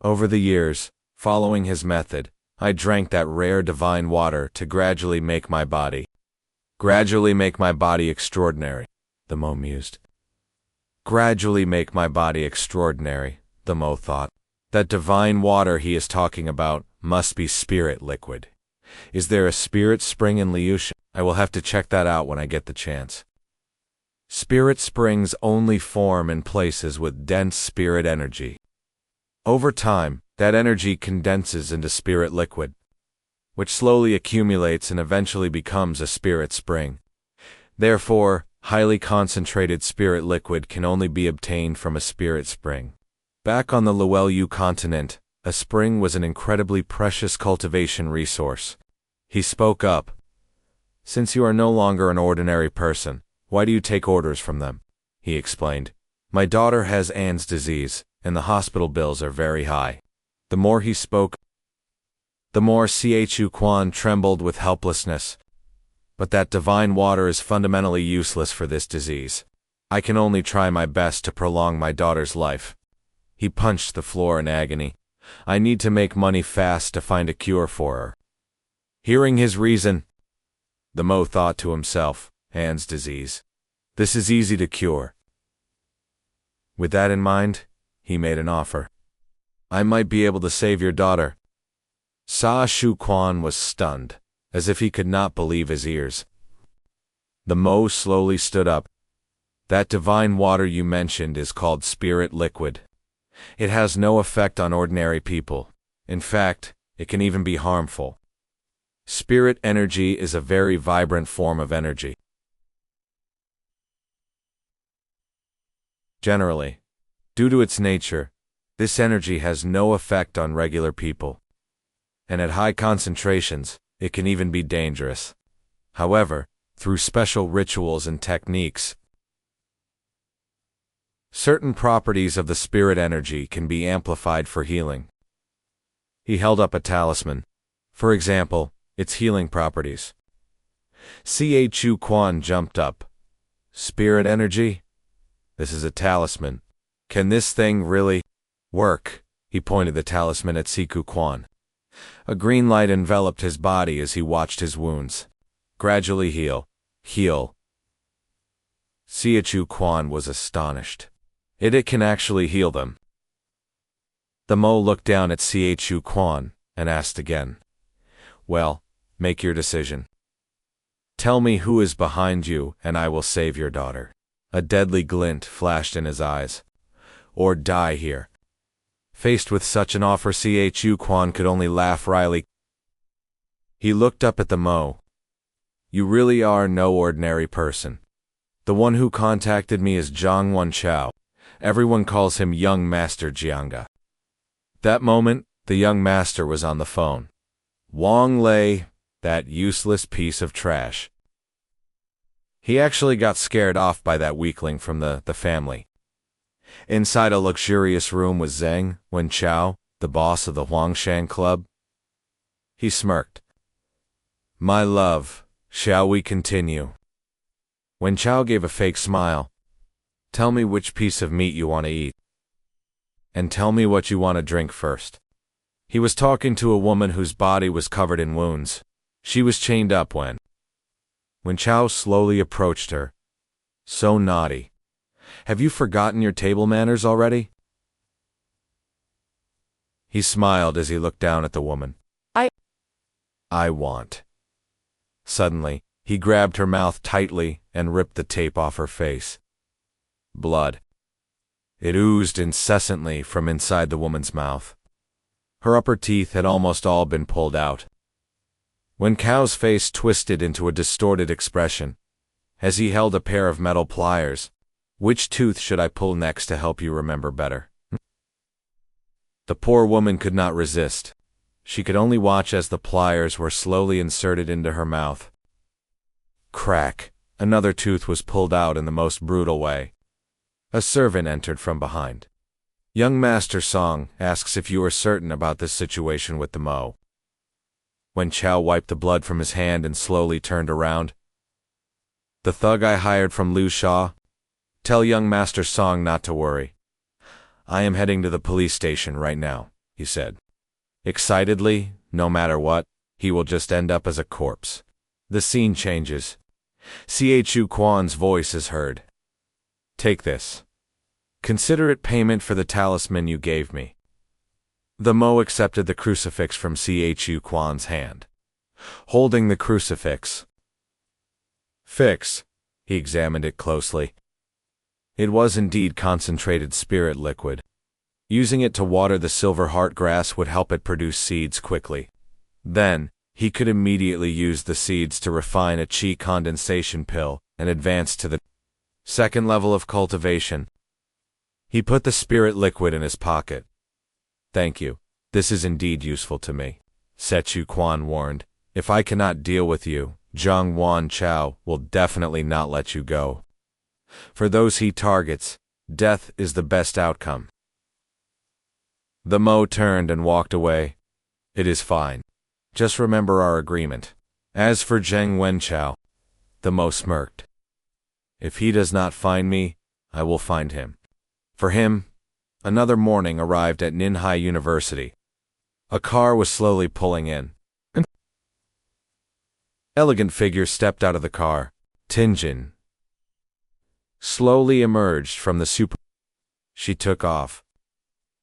Over the years, following his method, I drank that rare divine water to gradually make my body extraordinary, the Mo mused. Gradually make my body extraordinary, the Mo thought. That divine water he is talking about must be spirit liquid. Is there a spirit spring in Liusha? I will have to check that out when I get the chance. Spirit springs only form in places with dense spirit energy. Over time, that energy condenses into spirit liquid, which slowly accumulates and eventually becomes a spirit spring. Therefore, highly concentrated spirit liquid can only be obtained from a spirit spring. Back on the Luelu continent, a spring was an incredibly precious cultivation resource. He spoke up. Since you are no longer an ordinary person, why do you take orders from them? He explained. My daughter has Anne's disease, and the hospital bills are very high. The more he spoke, the more Chu Quan trembled with helplessness. But that divine water is fundamentally useless for this disease. I can only try my best to prolong my daughter's life. He punched the floor in agony. I need to make money fast to find a cure for her. Hearing his reason, the Mo thought to himself, Anne's disease. This is easy to cure. With that in mind, he made an offer. I might be able to save your daughter. Sa Shu Quan was stunned, as if he could not believe his ears. The Mo slowly stood up. That divine water you mentioned is called spirit liquid. It has no effect on ordinary people. In fact, it can even be harmful. Spirit energy is a very vibrant form of energy. Generally, due to its nature, this energy has no effect on regular people. And at high concentrations, it can even be dangerous. However, through special rituals and techniques, certain properties of the spirit energy can be amplified for healing. He held up a talisman. For example, its healing properties. Chu Quan jumped up. Spirit energy? This is a talisman. Can this thing really work? He pointed the talisman at Siku Quan. A green light enveloped his body as he watched his wounds. Gradually heal. Siachu Quan was astonished. It can actually heal them. The Mo looked down at Siachu Quan and asked again. Well, make your decision. Tell me who is behind you and I will save your daughter. A deadly glint flashed in his eyes. Or die here. Faced with such an offer, Chu Quan could only laugh wryly. He looked up at the Mo. You really are no ordinary person. The one who contacted me is Zhang Wenchao. Everyone calls him Young Master Jianga. That moment, the young master was on the phone. Wang Lei, that useless piece of trash. He actually got scared off by that weakling from the family. Inside a luxurious room was Zhang Wenchao, the boss of the Huangshan Club. He smirked. My love, shall we continue? Wenchao gave a fake smile. Tell me which piece of meat you want to eat. And tell me what you want to drink first. He was talking to a woman whose body was covered in wounds. She was chained up when Chao slowly approached her. So naughty. Have you forgotten your table manners already? He smiled as he looked down at the woman. I want. Suddenly, he grabbed her mouth tightly and ripped the tape off her face. Blood. It oozed incessantly from inside the woman's mouth. Her upper teeth had almost all been pulled out. When Cao's face twisted into a distorted expression, as he held a pair of metal pliers. Which tooth should I pull next to help you remember better? The poor woman could not resist. She could only watch as the pliers were slowly inserted into her mouth. Crack! Another tooth was pulled out in the most brutal way. A servant entered from behind. Young Master Song asks if you are certain about this situation with the Mo. When Chao wiped the blood from his hand and slowly turned around. The thug I hired from Liusha. Tell young Master Song not to worry. I am heading to the police station right now, he said. Excitedly, no matter what, he will just end up as a corpse. The scene changes. Chu Quan's voice is heard. Take this. Consider it payment for the talisman you gave me. The Mo accepted the crucifix from Chu Quan's hand. Holding the crucifix. Fix. He examined it closely. It was indeed concentrated spirit liquid. Using it to water the silver heart grass would help it produce seeds quickly. Then, he could immediately use the seeds to refine a qi condensation pill and advance to the second level of cultivation. He put the spirit liquid in his pocket. Thank you. This is indeed useful to me, Chu Quan warned. If I cannot deal with you, Zhang Wenchao will definitely not let you go. For those he targets, death is the best outcome. The Mo turned and walked away. It is fine. Just remember our agreement. As for Zhang Wenchao, the Mo smirked. If he does not find me, I will find him. For him, another morning arrived at Ninhai University. A car was slowly pulling in. An elegant figure stepped out of the car. Tinjin slowly emerged from the super. She took off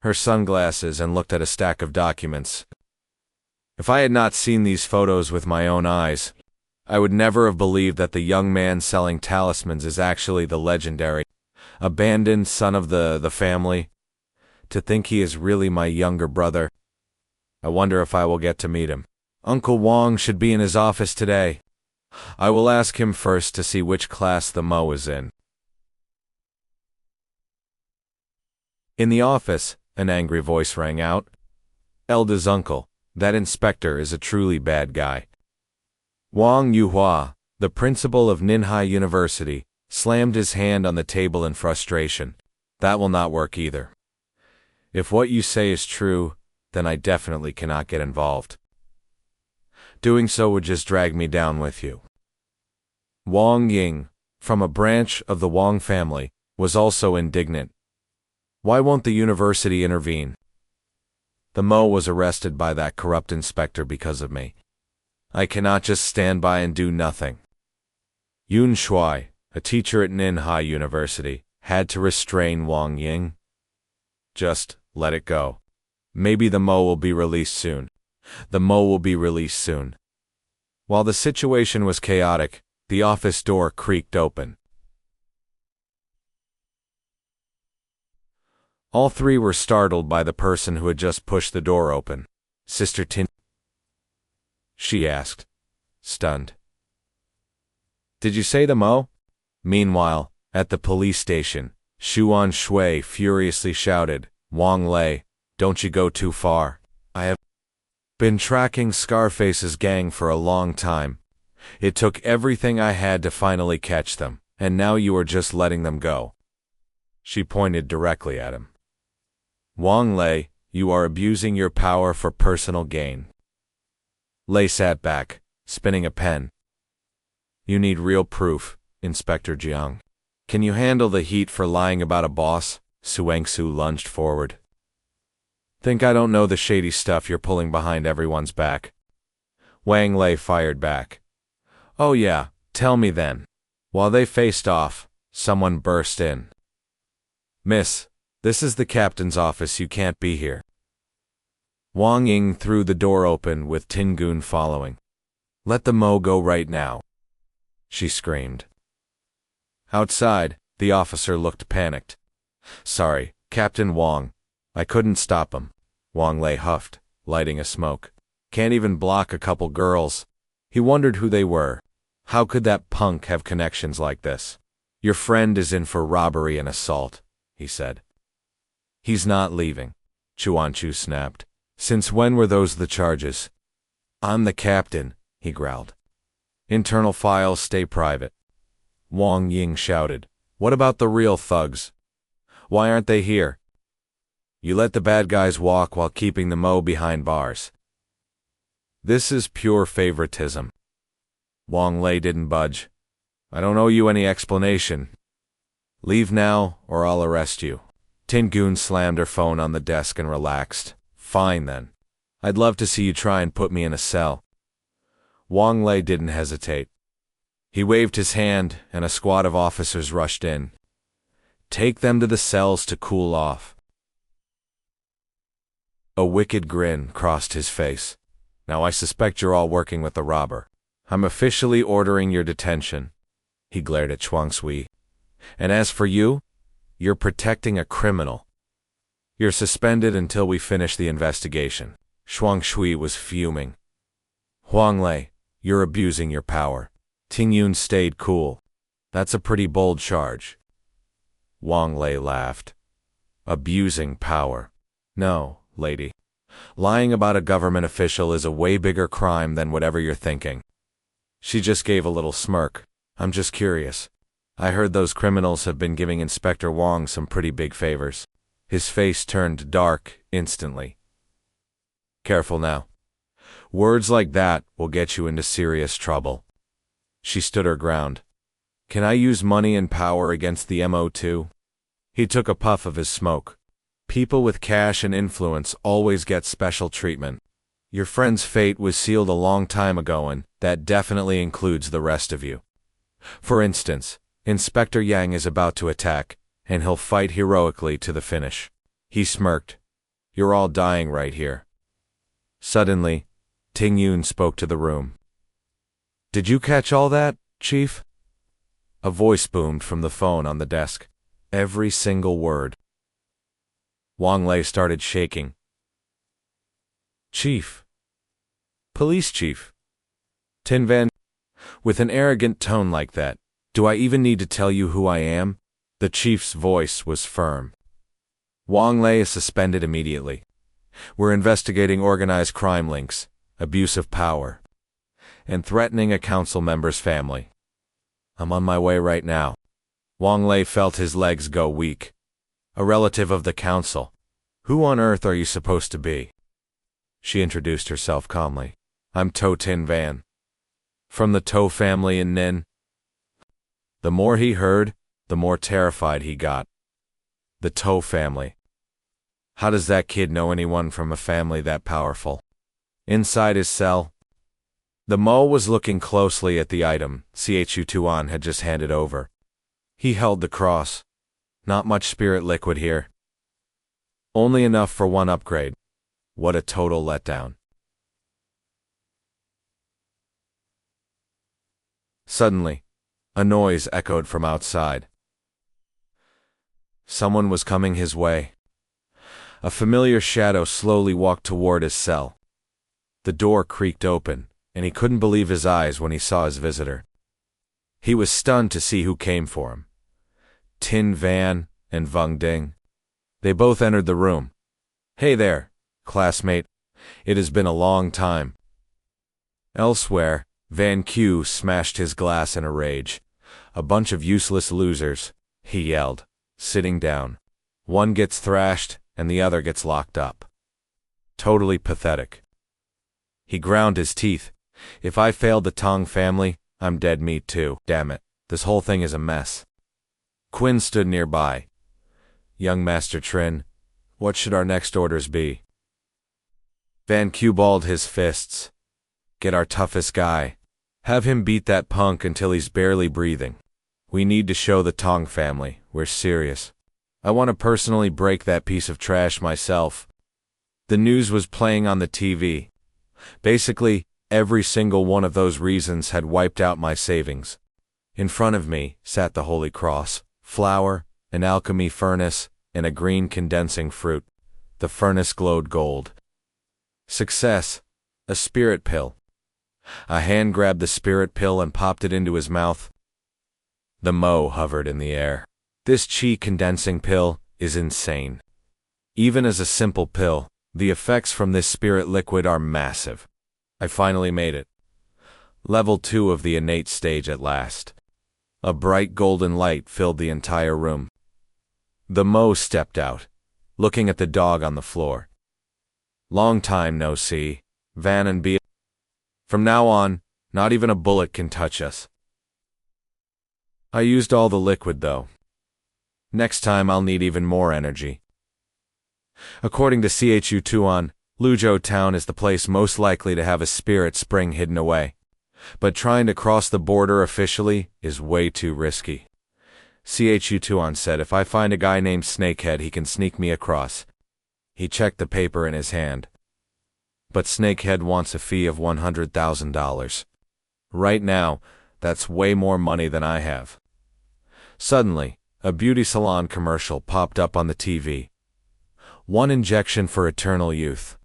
her sunglasses and looked at a stack of documents. If I had not seen these photos with my own eyes, I would never have believed that the young man selling talismans is actually the legendary, abandoned son of the family. To think he is really my younger brother. I wonder if I will get to meet him. Uncle Wang should be in his office today. I will ask him first to see which class the Mo is in. In the office, an angry voice rang out. Elda's uncle, that inspector is a truly bad guy. Wang Yuhua, the principal of Ninhai University, slammed his hand on the table in frustration. That will not work either. If what you say is true, then I definitely cannot get involved. Doing so would just drag me down with you. Wang Ying, from a branch of the Wang family, was also indignant. Why won't the university intervene? The Mo was arrested by that corrupt inspector because of me. I cannot just stand by and do nothing. Yun Shui, a teacher at Nin High University, had to restrain Wang Ying. Just let it go. Maybe the Mo will be released soon. The Mo will be released soon. While the situation was chaotic, the office door creaked open. All three were startled by the person who had just pushed the door open. Sister Tin, she asked, stunned. Did you say the Mo? Meanwhile, at the police station, Xuan Shui furiously shouted, Wang Lei, don't you go too far. I have been tracking Scarface's gang for a long time. It took everything I had to finally catch them, and now you are just letting them go. She pointed directly at him. Wang Lei, you are abusing your power for personal gain. Lei sat back, spinning a pen. You need real proof, Inspector Jiang. Can you handle the heat for lying about a boss? Suangsu lunged forward. Think I don't know the shady stuff you're pulling behind everyone's back? Wang Lei fired back. Oh yeah, tell me then. While they faced off, someone burst in. Miss, this is the captain's office, you can't be here. Wang Ying threw the door open with Tingun following. Let the Mo go right now, she screamed. Outside, the officer looked panicked. Sorry, Captain Wang. I couldn't stop him. Wang Lei huffed, lighting a smoke. Can't even block a couple girls. He wondered who they were. How could that punk have connections like this? Your friend is in for robbery and assault, he said. He's not leaving, Chuanchu snapped. Since when were those the charges? I'm the captain, he growled. Internal files stay private. Wang Ying shouted. What about the real thugs? Why aren't they here? You let the bad guys walk while keeping the Mo behind bars. This is pure favoritism. Wang Lei didn't budge. I don't owe you any explanation. Leave now, or I'll arrest you. Tingun slammed her phone on the desk and relaxed. Fine then. I'd love to see you try and put me in a cell. Wang Lei didn't hesitate. He waved his hand, and a squad of officers rushed in. Take them to the cells to cool off. A wicked grin crossed his face. Now I suspect you're all working with the robber. I'm officially ordering your detention. He glared at Chuangsui. And as for you, you're protecting a criminal. You're suspended until we finish the investigation. Shuangshui was fuming. Huang Lei, you're abusing your power. Tingyun stayed cool. That's a pretty bold charge. Wang Lei laughed. Abusing power. No, lady. Lying about a government official is a way bigger crime than whatever you're thinking. She just gave a little smirk. I'm just curious. I heard those criminals have been giving Inspector Wang some pretty big favors. His face turned dark instantly. Careful now. Words like that will get you into serious trouble. She stood her ground. Can I use money and power against the MO too? He took a puff of his smoke. People with cash and influence always get special treatment. Your friend's fate was sealed a long time ago, and that definitely includes the rest of you. For instance, Inspector Yang is about to attack, and he'll fight heroically to the finish. He smirked. You're all dying right here. Suddenly, Ting Yun spoke to the room. Did you catch all that, Chief? A voice boomed from the phone on the desk. Every single word. Wang Lei started shaking. Chief. Police chief. Tin Van. With an arrogant tone like that, do I even need to tell you who I am? The chief's voice was firm. Wang Lei is suspended immediately. We're investigating organized crime links, abuse of power, and threatening a council member's family. I'm on my way right now. Wang Lei felt his legs go weak. A relative of the council. Who on earth are you supposed to be? She introduced herself calmly. I'm To Tin Van. From the To family in Nin. The more he heard, the more terrified he got. The To family. How does that kid know anyone from a family that powerful? Inside his cell, The Mo was looking closely at the item Chu Tuan had just handed over. He held the cross. Not much spirit liquid here. Only enough for one upgrade. What a total letdown. Suddenly, a noise echoed from outside. Someone was coming his way. A familiar shadow slowly walked toward his cell. The door creaked open, and he couldn't believe his eyes when he saw his visitor. He was stunned to see who came for him. Tin Van and Vung Ding. They both entered the room. "Hey there, classmate. It has been a long time." Elsewhere, Van Q smashed his glass in a rage. "A bunch of useless losers," he yelled, sitting down. "One gets thrashed, and the other gets locked up. Totally pathetic." He ground his teeth. "If I failed the Tong family, I'm dead meat too. Damn it, this whole thing is a mess." Quinn stood nearby. "Young Master Trin, what should our next orders be?" Van Q balled his fists. "Get our toughest guy. Have him beat that punk until he's barely breathing. We need to show the Tong family we're serious. I want to personally break that piece of trash myself." The news was playing on the TV. Basically, every single one of those reasons had wiped out my savings. In front of me sat the Holy Cross, flour, an alchemy furnace, and a green condensing fruit. The furnace glowed gold. Success. A spirit pill. A hand grabbed the spirit pill and popped it into his mouth. The Mo hovered in the air. This chi condensing pill is insane. Even as a simple pill, the effects from this spirit liquid are massive. I finally made it. Level 2 of the innate stage at last. A bright golden light filled the entire room. The Mo stepped out, looking at the dog on the floor. "Long time no see, Van and B. From now on, not even a bullet can touch us." I used all the liquid though. Next time I'll need even more energy. According to Chu Tuan, Luzhou Town is the place most likely to have a spirit spring hidden away. But trying to cross the border officially is way too risky. Chu Tuan said if I find a guy named Snakehead he can sneak me across. He checked the paper in his hand. But Snakehead wants a fee of $100,000. Right now, that's way more money than I have. Suddenly, a beauty salon commercial popped up on the TV. One injection for eternal youth.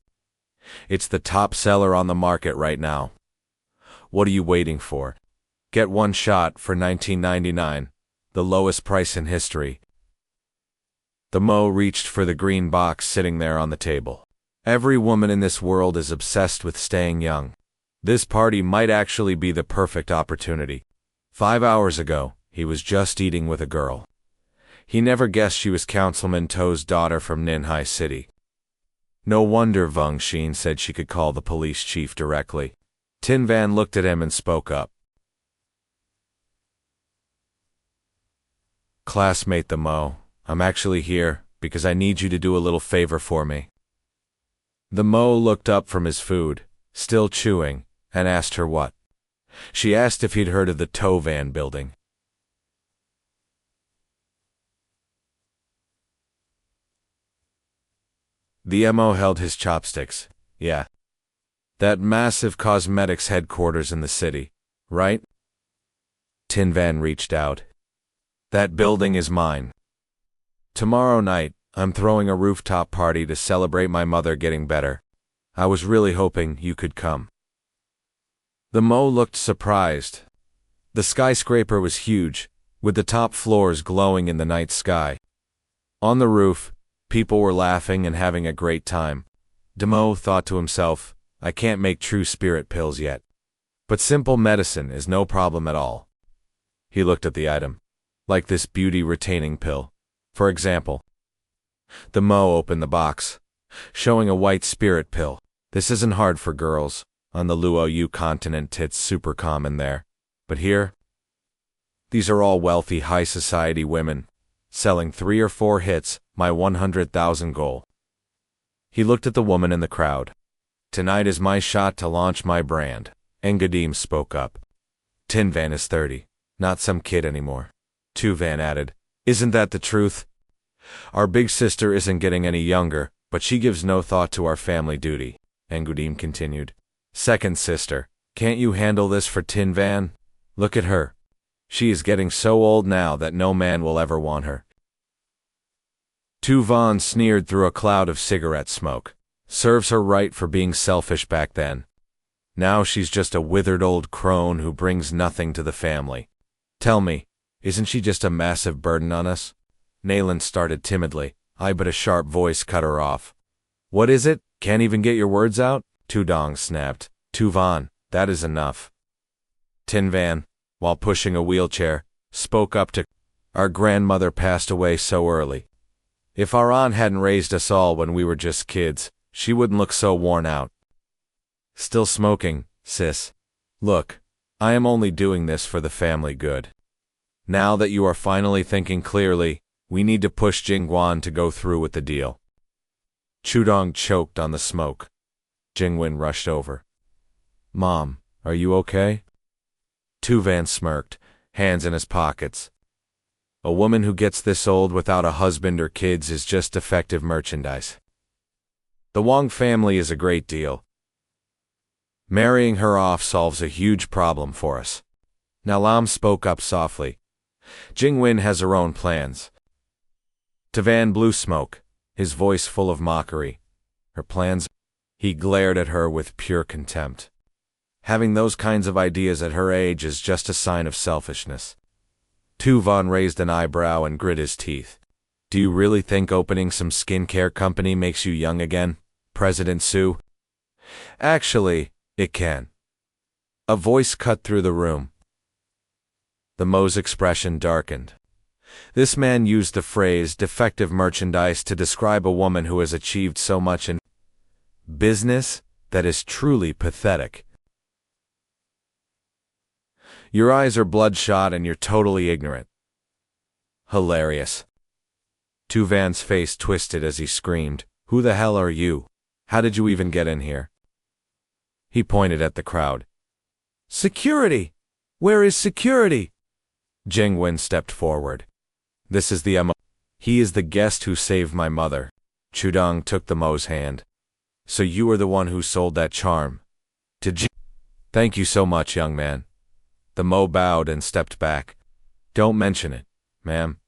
It's the top seller on the market right now. What are you waiting for? Get one shot for $19.99, the lowest price in history. The Mo reached for the green box sitting there on the table. Every woman in this world is obsessed with staying young. This party might actually be the perfect opportunity. 5 hours ago, he was just eating with a girl. He never guessed she was Councilman Toe's daughter from Ninhai City. No wonder Vung Xin said she could call the police chief directly. Tin Van looked at him and spoke up. "Classmate the Mo, I'm actually here because I need you to do a little favor for me." The Mo looked up from his food, still chewing, and asked her what. She asked if he'd heard of the Toe Van building. The Mo held his chopsticks. "Yeah. That massive cosmetics headquarters in the city, right?" Tin Van reached out. "That building is mine. Tomorrow night, I'm throwing a rooftop party to celebrate my mother getting better. I was really hoping you could come." The Mo looked surprised. The skyscraper was huge, with the top floors glowing in the night sky. On the roof, people were laughing and having a great time. Mo thought to himself, I can't make true spirit pills yet. But simple medicine is no problem at all. He looked at the item. Like this beauty-retaining pill, for example. The Mo opened the box, showing a white spirit pill. This isn't hard for girls. On the Luoyu continent it's super common there. But here? These are all wealthy high society women, selling 3 or 4 hits, my 100,000 goal. He looked at the woman in the crowd. Tonight is my shot to launch my brand. Engadim spoke up. Tin Van is 30, not some kid anymore. Tu Van added. Isn't that the truth? Our big sister isn't getting any younger, but she gives no thought to our family duty, Engadim continued. Second sister, can't you handle this for Tin Van? Look at her. She is getting so old now that no man will ever want her. Tu Van sneered through a cloud of cigarette smoke. Serves her right for being selfish back then. Now she's just a withered old crone who brings nothing to the family. Tell me, isn't she just a massive burden on us? Nayland started timidly, but a sharp voice cut her off. What is it? Can't even get your words out? Tu Dong snapped. Tu Van, that is enough. Tin Van, while pushing a wheelchair, spoke up to, Our grandmother passed away so early. If our aunt hadn't raised us all when we were just kids, she wouldn't look so worn out. Still smoking, sis. Look, I am only doing this for the family good. Now that you are finally thinking clearly, we need to push Jingguan to go through with the deal. Chudong choked on the smoke. Jingwen rushed over. Mom, are you okay? Tu Van smirked, hands in his pockets. A woman who gets this old without a husband or kids is just defective merchandise. The Wong family is a great deal. Marrying her off solves a huge problem for us. Nalam spoke up softly. Jingwen has her own plans. Tavan blew smoke, his voice full of mockery. Her plans? He glared at her with pure contempt. Having those kinds of ideas at her age is just a sign of selfishness. Tu Van raised an eyebrow and grit his teeth. Do you really think opening some skincare company makes you young again, President Su? Actually, it can. A voice cut through the room. The Mo's expression darkened. This man used the phrase defective merchandise to describe a woman who has achieved so much in business that is truly pathetic. Your eyes are bloodshot and you're totally ignorant. Hilarious. Tu Van's face twisted as he screamed, Who the hell are you? How did you even get in here? He pointed at the crowd. Security! Where is security? Jingwen stepped forward. This is the Mo. He is the guest who saved my mother. Chudong took the Mo's hand. So you are the one who sold that charm. To Jing. Thank you so much, young man. The Mo bowed and stepped back. Don't mention it, ma'am.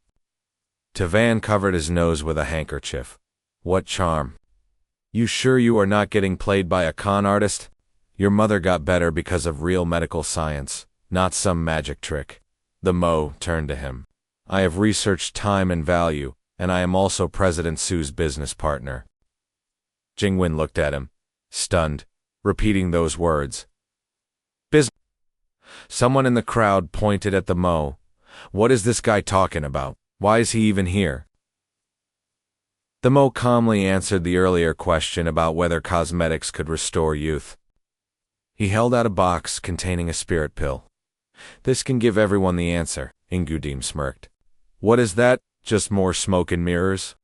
Tavan covered his nose with a handkerchief. What charm? You sure you are not getting played by a con artist? Your mother got better because of real medical science, not some magic trick. The Mo turned to him. I have researched time and value, and I am also President Su's business partner. Jingwen looked at him, stunned, repeating those words. Someone in the crowd pointed at the Mo. What is this guy talking about? Why is he even here? The Mo calmly answered the earlier question about whether cosmetics could restore youth. He held out a box containing a spirit pill. This can give everyone the answer, Engadim smirked. What is that? Just more smoke and mirrors?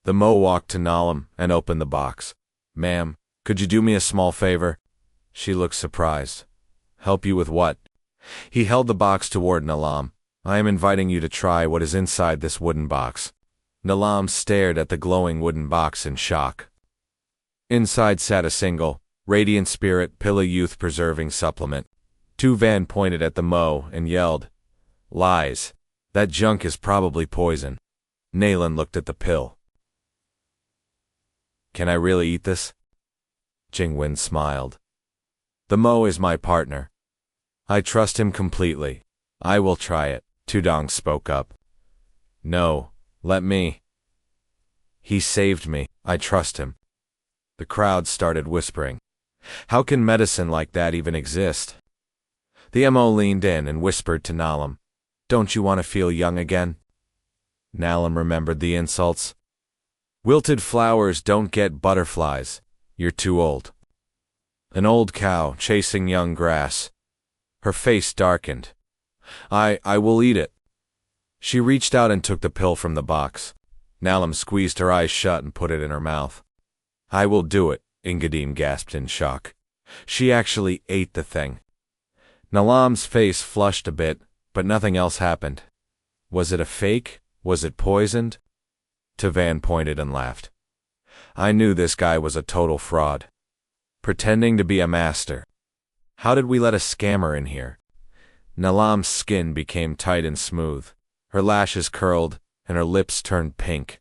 The Mo walked to Nalam and opened the box. Ma'am, could you do me a small favor? She looked surprised. Help you with what? He held the box toward Nalam. I am inviting you to try what is inside this wooden box. Nalam stared at the glowing wooden box in shock. Inside sat a single, radiant spirit pill youth-preserving supplement. Tu Van pointed at the Mo and yelled, Lies. That junk is probably poison. Nayland looked at the pill. Can I really eat this? Jingwen smiled. The Mo is my partner. I trust him completely. I will try it, Tudong spoke up. No, let me. He saved me. I trust him. The crowd started whispering. How can medicine like that even exist? The Mo leaned in and whispered to Nalam. Don't you want to feel young again? Nalam remembered the insults. Wilted flowers don't get butterflies. You're too old. An old cow chasing young grass. Her face darkened. I will eat it. She reached out and took the pill from the box. Nalam squeezed her eyes shut and put it in her mouth. I will do it, Engadim gasped in shock. She actually ate the thing. Nalam's face flushed a bit, but nothing else happened. Was it a fake? Was it poisoned? Tavan pointed and laughed. I knew this guy was a total fraud. Pretending to be a master. How did we let a scammer in here? Nalam's skin became tight and smooth. Her lashes curled, and her lips turned pink.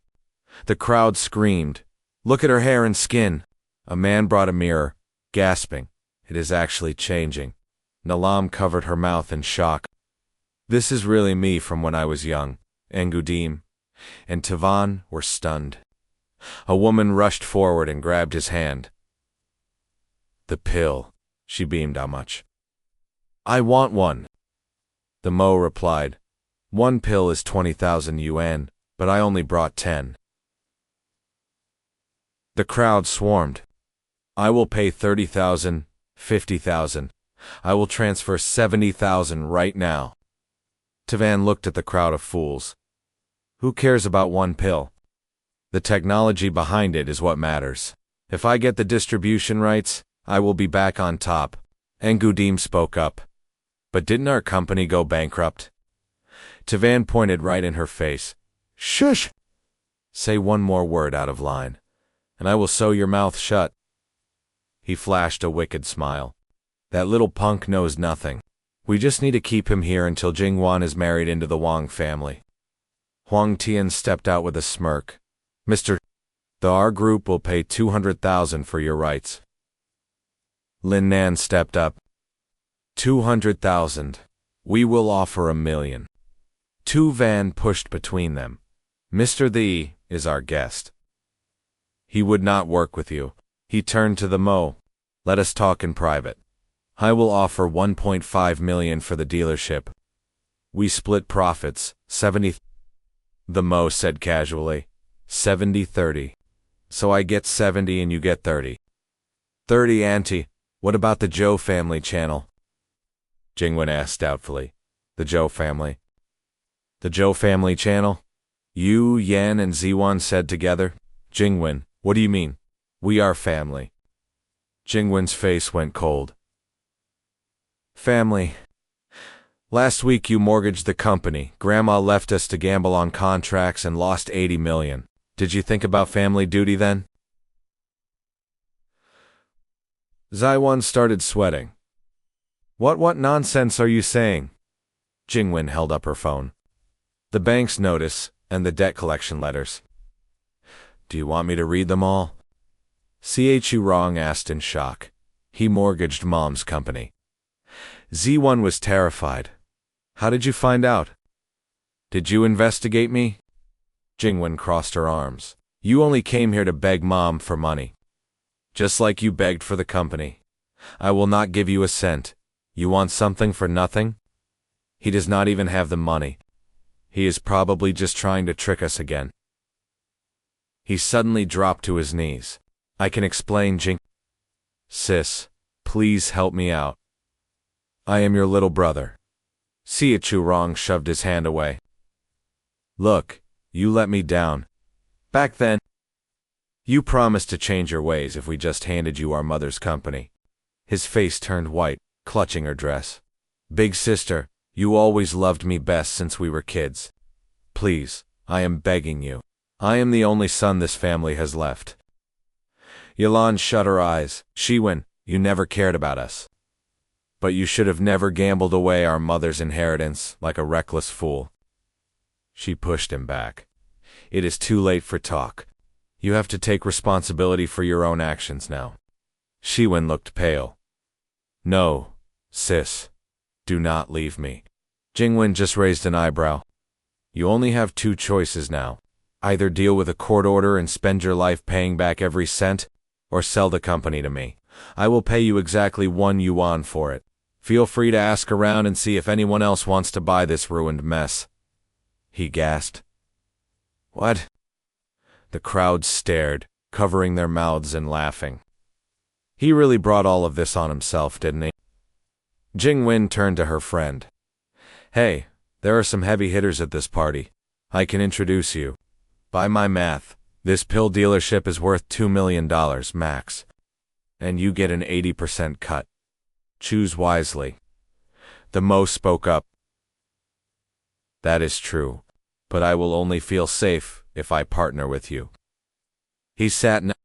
The crowd screamed, "Look at her hair and skin!" A man brought a mirror, gasping, "It is actually changing." Nalam covered her mouth in shock. This is really me from when I was young. Engudim and Tavan were stunned. A woman rushed forward and grabbed his hand. The pill, she beamed. How much? I want one. The Mo replied, 1 pill is 20,000 yuan, but I only brought 10. The crowd swarmed. I will pay 30,000, 50,000. I will transfer 70,000 right now. Tavan looked at the crowd of fools. Who cares about 1 pill? The technology behind it is what matters. If I get the distribution rights, I will be back on top. Engudim spoke up. But didn't our company go bankrupt? Tavan pointed right in her face. Shush! Say one more word out of line, and I will sew your mouth shut. He flashed a wicked smile. That little punk knows nothing. We just need to keep him here until Jingwan is married into the Wang family. Huang Tian stepped out with a smirk. Mr. Our group will pay 200,000 for your rights. Lin Nan stepped up. 200,000. We will offer 1,000,000. Tu Van pushed between them. Mr. The is our guest. He would not work with you. He turned to the Mo. Let us talk in private. I will offer 1.5 million for the dealership. We split profits, 70. The Mo said casually. 70-30. So I get 70 and you get 30. 30 auntie. What about the Zhou family channel? Jingwen asked doubtfully. The Zhou family? The Zhou family channel? Yu, Yan, and Ziwan said together. Jingwen, what do you mean? We are family. Jingwen's face went cold. Family. Last week you mortgaged the company. Grandma left us to gamble on contracts and lost 80 million. Did you think about family duty then? Ziwan started sweating. What nonsense are you saying? Jingwen held up her phone. The bank's notice and the debt collection letters. Do you want me to read them all? Chu Rong asked in shock. He mortgaged Mom's company. Z1 was terrified. How did you find out? Did you investigate me? Jingwen crossed her arms. You only came here to beg Mom for money. Just like you begged for the company. I will not give you a cent. You want something for nothing? He does not even have the money. He is probably just trying to trick us again. He suddenly dropped to his knees. I can explain, Jing. Sis, please help me out. I am your little brother. Chu Rong shoved his hand away. Look, you let me down. Back then, you promised to change your ways if we just handed you our mother's company. His face turned white, clutching her dress. Big sister, you always loved me best since we were kids. Please, I am begging you. I am the only son this family has left. Yalan shut her eyes. Shiwen, you never cared about us. But you should have never gambled away our mother's inheritance like a reckless fool. She pushed him back. It is too late for talk. You have to take responsibility for your own actions now. Shiwen looked pale. No, sis. Do not leave me. Jingwen just raised an eyebrow. You only have 2 choices now. Either deal with a court order and spend your life paying back every cent, or sell the company to me. I will pay you exactly 1 yuan for it. Feel free to ask around and see if anyone else wants to buy this ruined mess. He gasped. What? The crowd stared, covering their mouths and laughing. He really brought all of this on himself, didn't he? Jingwen turned to her friend. Hey, there are some heavy hitters at this party. I can introduce you. By my math, this pill dealership is worth $2 million max. And you get an 80% cut. Choose wisely. The Mo spoke up. That is true, but I will only feel safe if I partner with you. He sat in a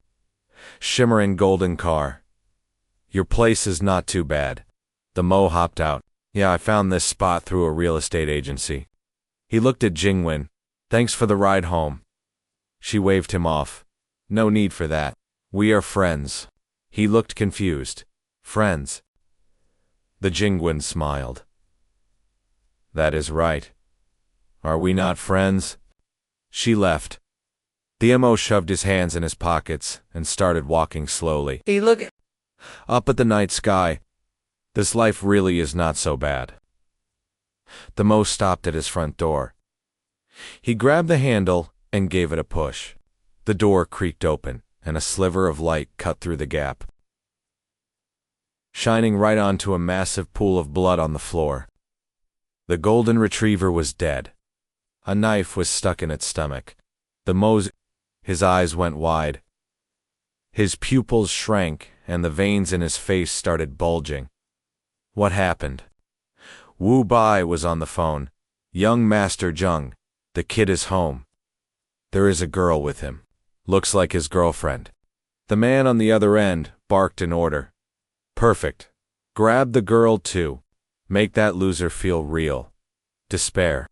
shimmering golden car. Your place is not too bad. The Mo hopped out. Yeah, I found this spot through a real estate agency. He looked at Jingwen. Thanks for the ride home. She waved him off. No need for that. We are friends. He looked confused. Friends? The Jingwen smiled. That is right. Are we not friends? She left. The Mo shoved his hands in his pockets and started walking slowly. Hey, look up at the night sky. This life really is not so bad. The Mo stopped at his front door. He grabbed the handle and gave it a push. The door creaked open, and a sliver of light cut through the gap, shining right onto a massive pool of blood on the floor. The golden retriever was dead. A knife was stuck in its stomach. His eyes went wide. His pupils shrank, and the veins in his face started bulging. What happened? Wu Bai was on the phone. Young Master Zheng, the kid is home. There is a girl with him. Looks like his girlfriend. The man on the other end barked an order. Perfect. Grab the girl too. Make that loser feel real. Despair.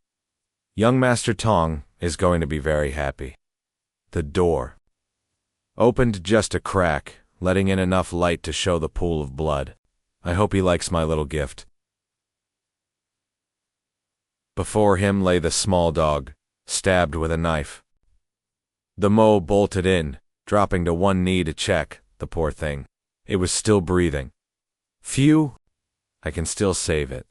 Young Master Tong is going to be very happy. The door opened just a crack, letting in enough light to show the pool of blood. I hope he likes my little gift. Before him lay the small dog, stabbed with a knife. The Mo bolted in, dropping to one knee to check, the poor thing. It was still breathing. Phew! I can still save it.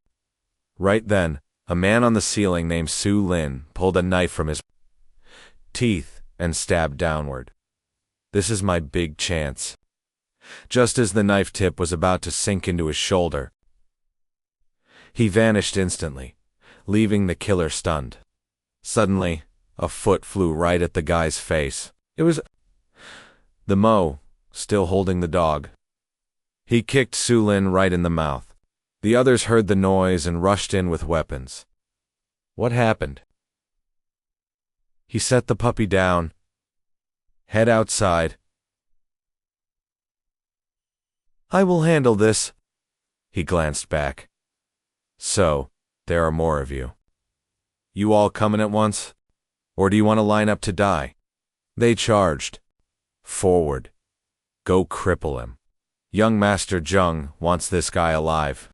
Right then, a man on the ceiling named Su Lin pulled a knife from his teeth and stabbed downward. This is my big chance. Just as the knife tip was about to sink into his shoulder, he vanished instantly, leaving the killer stunned. Suddenly, a foot flew right at the guy's face. It was the Mo, still holding the dog. He kicked Su Lin right in the mouth. The others heard the noise and rushed in with weapons. What happened? He set the puppy down. Head outside. I will handle this. He glanced back. So, there are more of you. You all coming at once? Or do you want to line up to die? They charged. Forward. Go cripple him. Young Master Zheng wants this guy alive.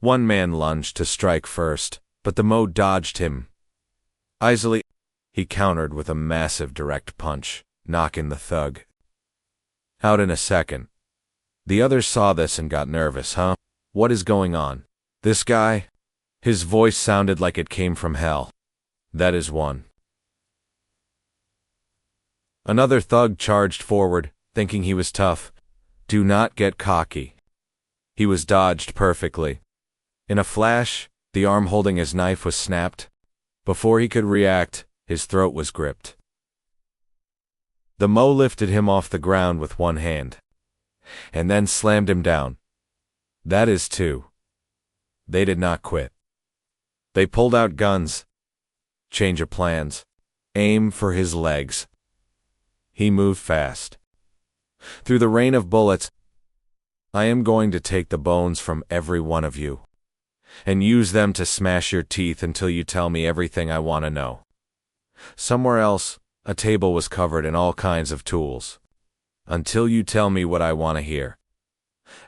One man lunged to strike first, but the Mo dodged him. Easily, he countered with a massive direct punch, knocking the thug out in a second. The others saw this and got nervous, huh? What is going on? This guy? His voice sounded like it came from hell. That is one. Another thug charged forward, thinking he was tough. Do not get cocky. He was dodged perfectly. In a flash, the arm holding his knife was snapped. Before he could react, his throat was gripped. The Mo lifted him off the ground with one hand, and then slammed him down. That is two. They did not quit. They pulled out guns. Change of plans. Aim for his legs. He moved fast. Through the rain of bullets, I am going to take the bones from every one of you and use them to smash your teeth until you tell me everything I want to know. Somewhere else, a table was covered in all kinds of tools. Until you tell me what I want to hear.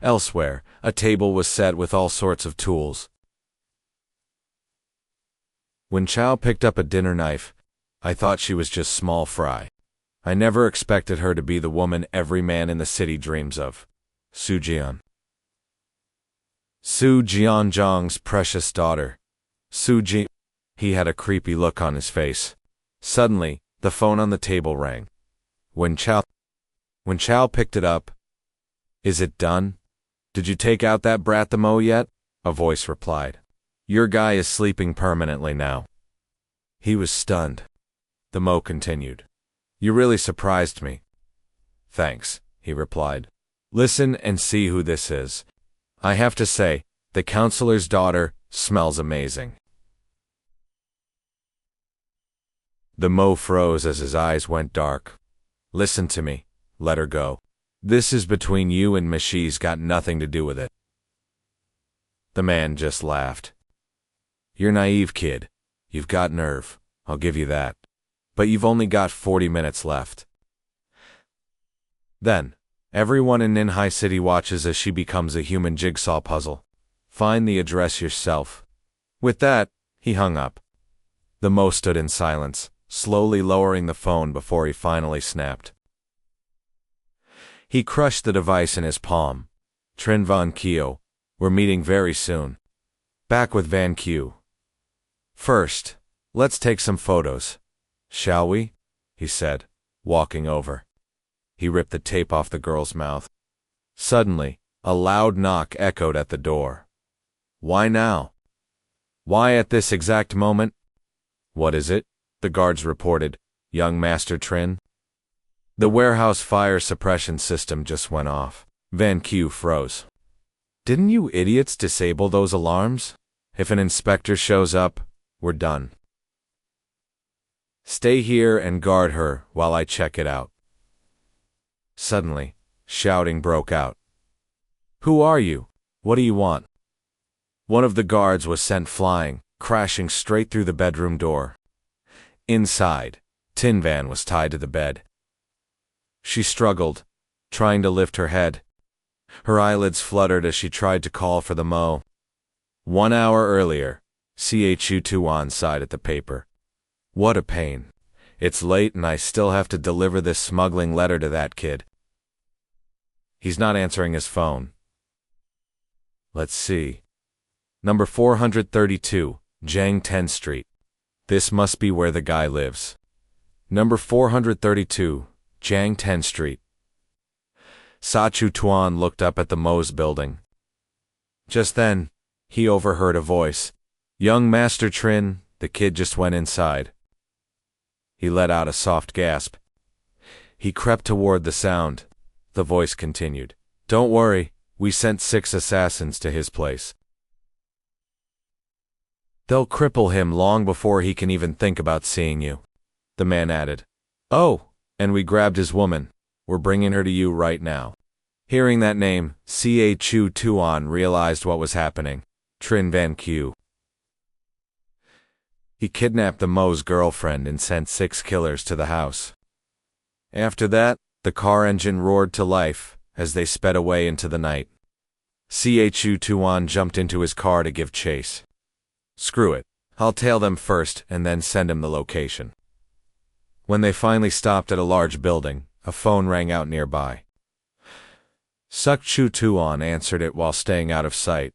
Elsewhere, a table was set with all sorts of tools. When Chow picked up a dinner knife, I thought she was just small fry. I never expected her to be the woman every man in the city dreams of. Su Jian. Su Jianzhang's precious daughter. Su Ji. He had a creepy look on his face. Suddenly, the phone on the table rang. When Chow picked it up, "Is it done? Did you take out that brat the Mo yet?" a voice replied. "Your guy is sleeping permanently now." He was stunned. The Mo continued. "You really surprised me." "Thanks," he replied. "Listen and see who this is. I have to say, the counselor's daughter Smells amazing. The Mo froze as his eyes went dark. Listen to me. Let her go. This is between you and me. She's got nothing to do with it. The man just laughed. You're naive, kid. You've got nerve. I'll give you that. But you've only got 40 minutes left. Then, everyone in Ninhai City watches as she becomes a human jigsaw puzzle. Find the address yourself. With that, he hung up. The Mo stood in silence, slowly lowering the phone before he finally snapped. He crushed the device in his palm. Trin Van Q, we're meeting very soon. Back with Van Q. First, let's take some photos. Shall we? He said, walking over. He ripped the tape off the girl's mouth. Suddenly, a loud knock echoed at the door. Why now? Why at this exact moment? What is it? The guards reported. Young Master Trin? The warehouse fire suppression system just went off. Van Q froze. Didn't you idiots disable those alarms? If an inspector shows up, we're done. Stay here and guard her while I check it out. Suddenly, shouting broke out. Who are you? What do you want? One of the guards was sent flying, crashing straight through the bedroom door. Inside, Tin Van was tied to the bed. She struggled, trying to lift her head. Her eyelids fluttered as she tried to call for the Mo. 1 hour earlier, Chu Tuan sighed at the paper. What a pain. It's late and I still have to deliver this smuggling letter to that kid. He's not answering his phone. Let's see. Number 432, Jiang 10 Street. This must be where the guy lives. Number 432, Jiang 10 Street. Chu Tuan looked up at the Mo's building. Just then, he overheard a voice. Young Master Trin, the kid just went inside. He let out a soft gasp. He crept toward the sound. The voice continued. Don't worry, we sent 6 assassins to his place. They'll cripple him long before he can even think about seeing you. The man added. Oh, and we grabbed his woman. We're bringing her to you right now. Hearing that name, Chu Tuan realized what was happening. Trin Van Q. He kidnapped the Mo's girlfriend and sent 6 killers to the house. After that, the car engine roared to life as they sped away into the night. Chu Tuan jumped into his car to give chase. Screw it. I'll tail them first and then send him the location. When they finally stopped at a large building, a phone rang out nearby. Chu Tuan answered it while staying out of sight.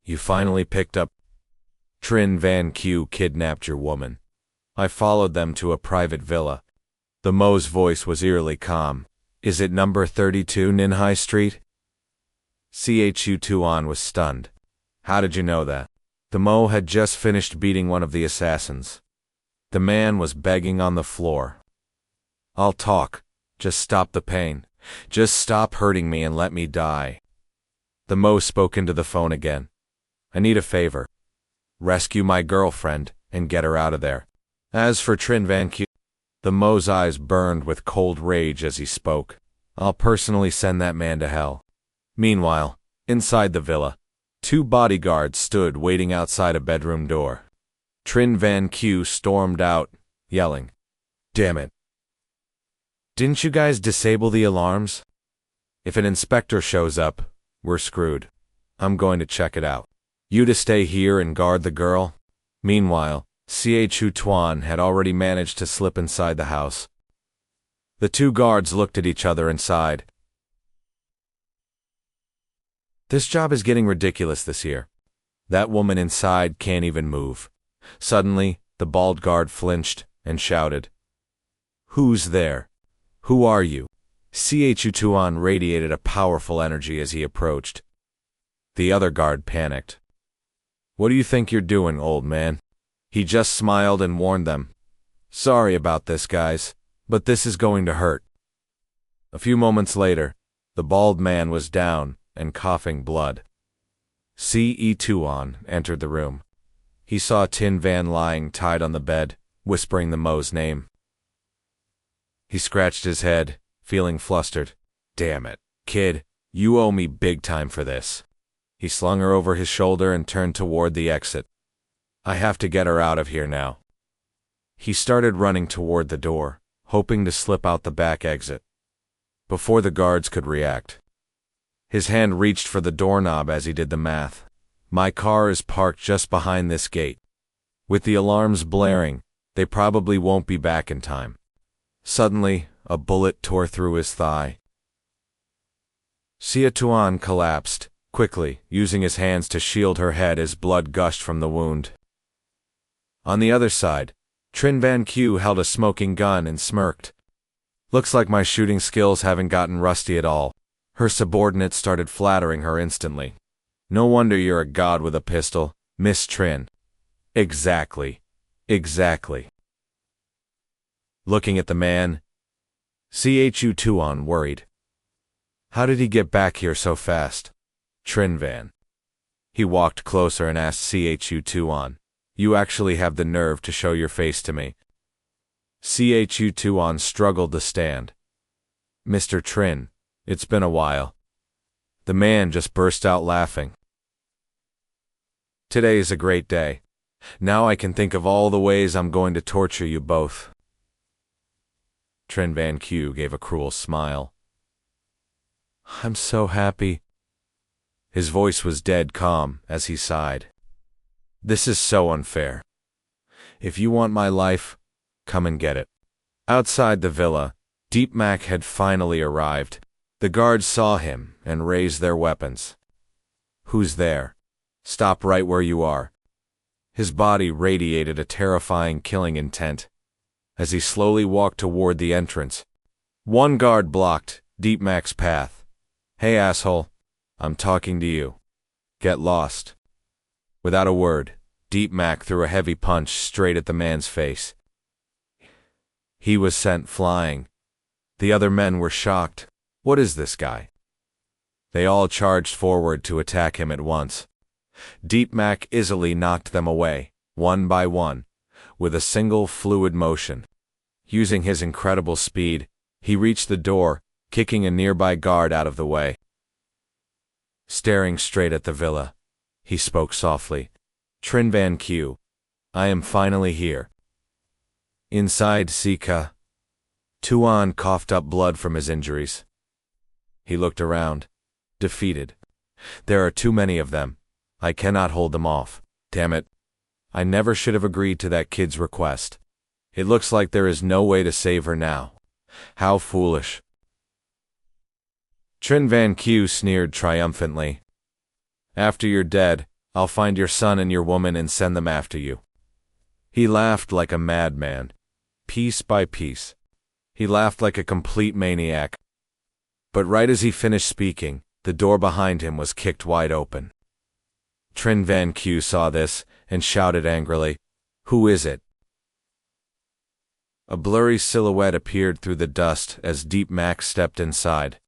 You finally picked up. Trin Van Q kidnapped your woman. I followed them to a private villa. The Mo's voice was eerily calm. Is it number 32 Ninhai Street? Chu Tuan was stunned. How did you know that? The Mo had just finished beating one of the assassins. The man was begging on the floor. I'll talk. Just stop the pain. Just stop hurting me and let me die. The Mo spoke into the phone again. I need a favor. Rescue my girlfriend and get her out of there. As for Trin Van Q, the Mo's eyes burned with cold rage as he spoke. I'll personally send that man to hell. Meanwhile, inside the villa, 2 bodyguards stood waiting outside a bedroom door. Trin Van Q stormed out, yelling, Damn it. Didn't you guys disable the alarms? If an inspector shows up, we're screwed. I'm going to check it out. You to stay here and guard the girl? Meanwhile, Chu Tuan had already managed to slip inside the house. The 2 guards looked at each other and sighed. This job is getting ridiculous this year. That woman inside can't even move. Suddenly, the bald guard flinched and shouted. Who's there? Who are you? Chu Tuan radiated a powerful energy as he approached. The other guard panicked. What do you think you're doing, old man? He just smiled and warned them. Sorry about this, guys, but this is going to hurt. A few moments later, the bald man was down and coughing blood. Ce Tuan entered the room. He saw Tin Van lying tied on the bed, whispering the Mo's name. He scratched his head, feeling flustered. Damn it, kid, you owe me big time for this. He slung her over his shoulder and turned toward the exit. I have to get her out of here now. He started running toward the door, hoping to slip out the back exit. Before the guards could react, his hand reached for the doorknob as he did the math. My car is parked just behind this gate. With the alarms blaring, they probably won't be back in time. Suddenly, a bullet tore through his thigh. Ce Tuan collapsed, quickly, using his hands to shield her head as blood gushed from the wound. On the other side, Trin Van Q held a smoking gun and smirked. Looks like my shooting skills haven't gotten rusty at all. Her subordinates started flattering her instantly. No wonder you're a god with a pistol, Miss Trin. Exactly. Looking at the man, Chu Tuan worried. How did he get back here so fast? Trin Van. He walked closer and asked Chu Tuan, you actually have the nerve to show your face to me? Chu Tuan struggled to stand. Mr. Trin, it's been a while. The man just burst out laughing. Today is a great day. Now I can think of all the ways I'm going to torture you both. Trin Van Q gave a cruel smile. I'm so happy. His voice was dead calm as he sighed. This is so unfair. If you want my life, come and get it. Outside the villa, Deep Mac had finally arrived. The guards saw him and raised their weapons. Who's there? Stop right where you are. His body radiated a terrifying killing intent. As he slowly walked toward the entrance, one guard blocked Deep Mac's path. Hey asshole, I'm talking to you. Get lost. Without a word, Deep Mac threw a heavy punch straight at the man's face. He was sent flying. The other men were shocked. What is this guy? They all charged forward to attack him at once. Deep Mac easily knocked them away, one by one, with a single fluid motion. Using his incredible speed, he reached the door, kicking a nearby guard out of the way. Staring straight at the villa, he spoke softly. Trin Van Q, I am finally here. Inside Sika, Tuan coughed up blood from his injuries. He looked around, defeated. There are too many of them. I cannot hold them off. Damn it. I never should have agreed to that kid's request. It looks like there is no way to save her now. How foolish. Trin Van Q sneered triumphantly. After you're dead, I'll find your son and your woman and send them after you. He laughed like a madman, piece by piece. He laughed like a complete maniac. But right as he finished speaking, the door behind him was kicked wide open. Trin Van Q saw this and shouted angrily, Who is it? A blurry silhouette appeared through the dust as Deep Mac stepped inside.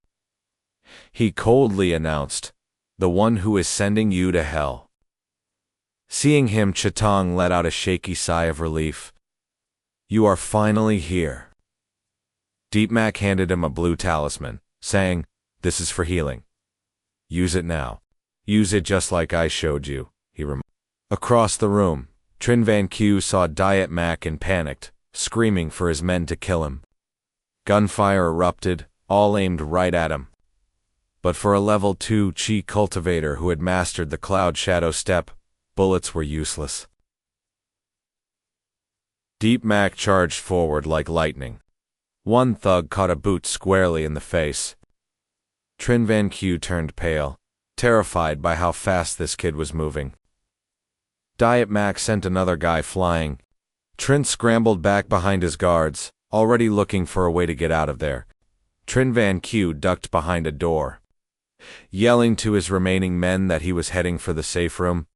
He coldly announced, The one who is sending you to hell. Seeing him, Chatong let out a shaky sigh of relief. You are finally here. Deep Mac handed him a blue talisman, saying, This is for healing. Use it now. Use it just like I showed you, he remarked. Across the room, Trin Van Q saw Diet Mac and panicked, screaming for his men to kill him. Gunfire erupted, all aimed right at him. But for a level 2 Chi cultivator who had mastered the Cloud Shadow step, bullets were useless. Deep Mac charged forward like lightning. One thug caught a boot squarely in the face. Trin Van Q turned pale, terrified by how fast this kid was moving. Diet Mac sent another guy flying. Trin scrambled back behind his guards, already looking for a way to get out of there. Trin Van Q ducked behind a door. Yelling to his remaining men that he was heading for the safe room,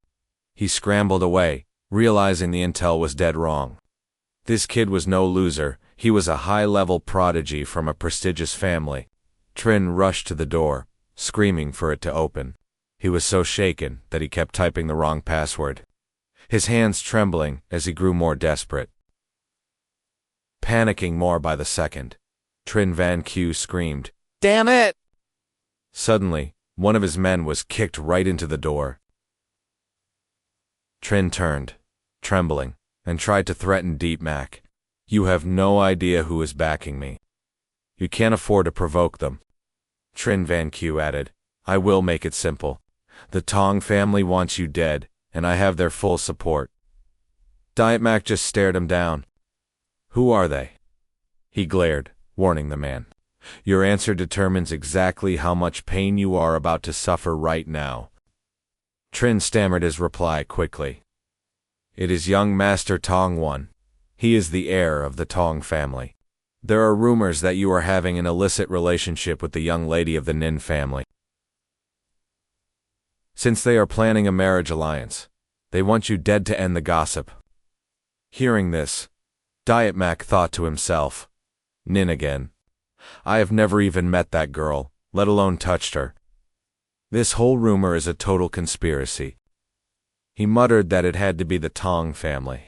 he scrambled away, realizing the intel was dead wrong. This kid was no loser, he was a high-level prodigy from a prestigious family. Trin rushed to the door, screaming for it to open. He was so shaken that he kept typing the wrong password, his hands trembling as he grew more desperate. Panicking more by the second, Trin Van Q screamed, "Damn it!" Suddenly, one of his men was kicked right into the door. Trin turned, trembling, and tried to threaten Deep Mac. "You have no idea who is backing me. You can't afford to provoke them." Trin Van Q added, "I will make it simple. The Tong family wants you dead, and I have their full support." Diet Mac just stared him down. "Who are they?" He glared, warning the man. "Your answer determines exactly how much pain you are about to suffer right now." Trin stammered his reply quickly. "It is young Master Tong 1. He is the heir of the Tong family. There are rumors that you are having an illicit relationship with the young lady of the Nin family. Since they are planning a marriage alliance, they want you dead to end the gossip." Hearing this, Diet Mac thought to himself, "Nin again. I have never even met that girl, let alone touched her. This whole rumor is a total conspiracy." He muttered that it had to be the Tong family.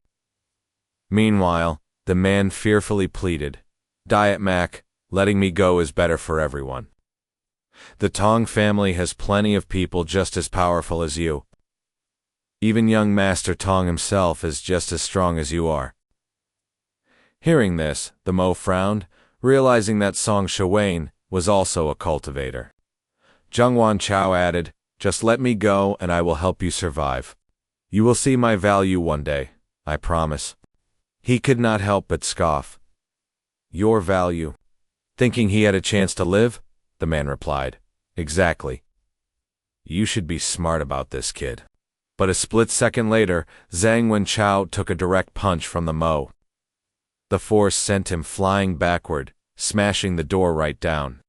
Meanwhile, the man fearfully pleaded, "Diet Mac, letting me go is better for everyone. The Tong family has plenty of people just as powerful as you. Even young Master Tong himself is just as strong as you are." Hearing this, the Mo frowned, realizing that Song Shaowen was also a cultivator. Zhengwan Chao added, "Just let me go and I will help you survive. You will see my value one day, I promise." He could not help but scoff. "Your value?" Thinking he had a chance to live, the man replied, "Exactly. You should be smart about this, kid." But a split second later, Zhang Wenchao took a direct punch from the Mo. The force sent him flying backward, smashing the door right down.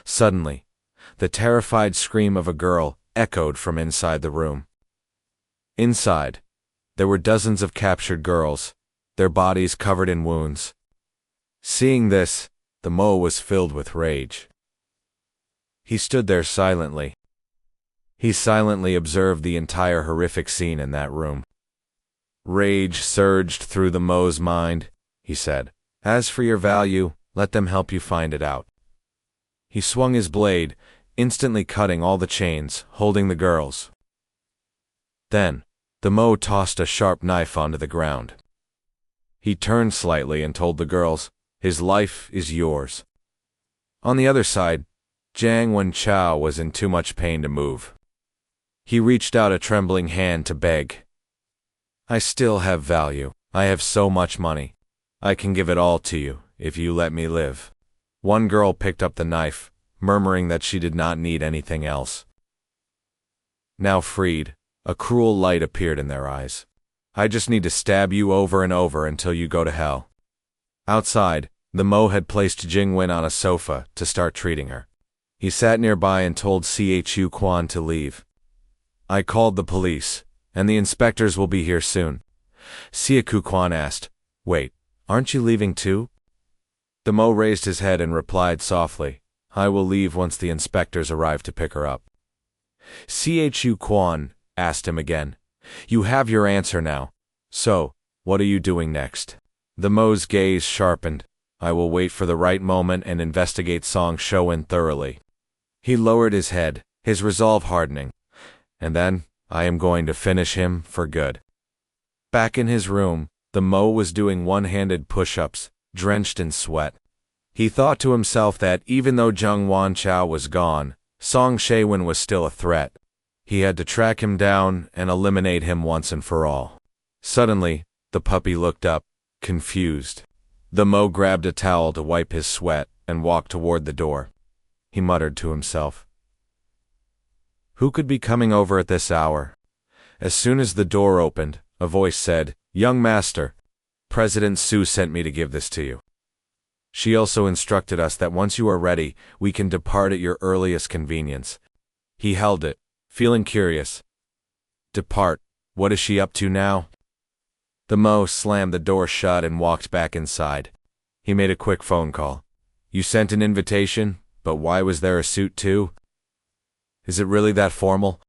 Suddenly, the terrified scream of a girl echoed from inside the room. Inside, there were dozens of captured girls, their bodies covered in wounds. Seeing this, the Mo was filled with rage. He stood there silently. He silently observed the entire horrific scene in that room. Rage surged through the Mo's mind. He said, "As for your value, let them help you find it out." He swung his blade, instantly cutting all the chains, holding the girls. Then, the Mo tossed a sharp knife onto the ground. He turned slightly and told the girls, "His life is yours." On the other side, Zhang Wenchao was in too much pain to move. He reached out a trembling hand to beg. "I still have value. I have so much money. I can give it all to you, if you let me live." One girl picked up the knife, murmuring that she did not need anything else. Now freed, a cruel light appeared in their eyes. "I just need to stab you over and over until you go to hell." Outside, the Mo had placed Jingwen on a sofa to start treating her. He sat nearby and told Chu Quan to leave. "I called the police, and the inspectors will be here soon." Chu Quan asked, "Wait, aren't you leaving too?" The Mo raised his head and replied softly, "I will leave once the inspectors arrive to pick her up." Chu Quan asked him again, "You have your answer now. So, what are you doing next?" The Mo's gaze sharpened. "I will wait for the right moment and investigate Song Shaowen thoroughly." He lowered his head, his resolve hardening. "And then, I am going to finish him for good." Back in his room, the Mo was doing one-handed push-ups, drenched in sweat. He thought to himself that even though Zheng Wanchao was gone, Song Shaowen was still a threat. He had to track him down and eliminate him once and for all. Suddenly, the puppy looked up, confused. The Mo grabbed a towel to wipe his sweat and walked toward the door. He muttered to himself, "Who could be coming over at this hour?" As soon as the door opened, a voice said, "Young master, President Su sent me to give this to you. She also instructed us that once you are ready, we can depart at your earliest convenience." He held it, feeling curious. "Depart? What is she up to now?" The Mo slammed the door shut and walked back inside. He made a quick phone call. "You sent an invitation, but why was there a suit too? Is it really that formal?"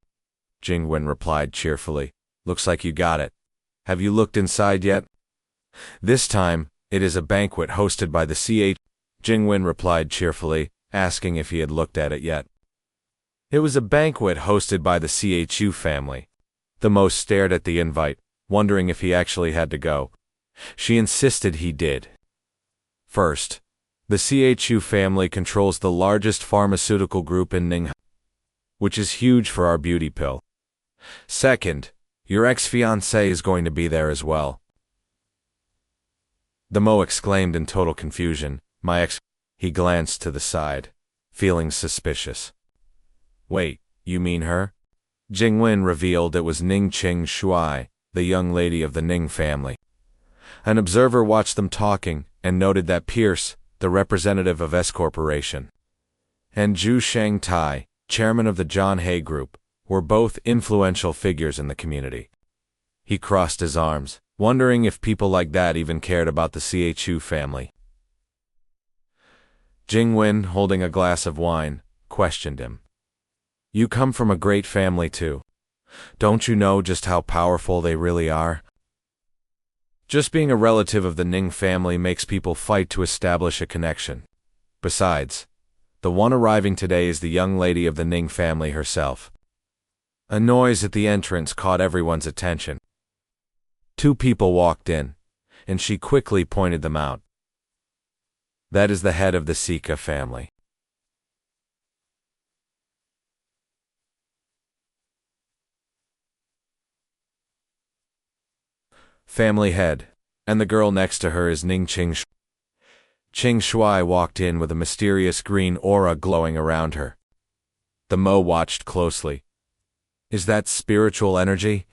Jingwen replied cheerfully. Looks like you got it. Have you looked inside yet? This time, it is a banquet hosted by the Jingwen replied cheerfully, asking if he had looked at it yet. It was a banquet hosted by the Chu family. The Mo stared at the invite, wondering if he actually had to go. She insisted he did. First, the Chu family controls the largest pharmaceutical group in Ning, which is huge for our beauty pill. Second, your ex-fiancée is going to be there as well. The Mo exclaimed in total confusion. My ex... He glanced to the side, feeling suspicious. Wait, you mean her? Jingwen revealed it was Ning Qingxue, the young lady of the Ning family. An observer watched them talking and noted that Pierce, the representative of S Corporation, and Zhu Shangtai, chairman of the John Hay Group, were both influential figures in the community. He crossed his arms, wondering if people like that even cared about the Chu family. Jingwen, holding a glass of wine, questioned him. You come from a great family too. Don't you know just how powerful they really are? Just being a relative of the Ning family makes people fight to establish a connection. Besides, the one arriving today is the young lady of the Ning family herself. A noise at the entrance caught everyone's attention. Two people walked in, and she quickly pointed them out. That is the head of the Sika family. Family head, and the girl next to her is Ning Qingxue. Qingxue walked in with a mysterious green aura glowing around her. The Mo watched closely. Is that spiritual energy?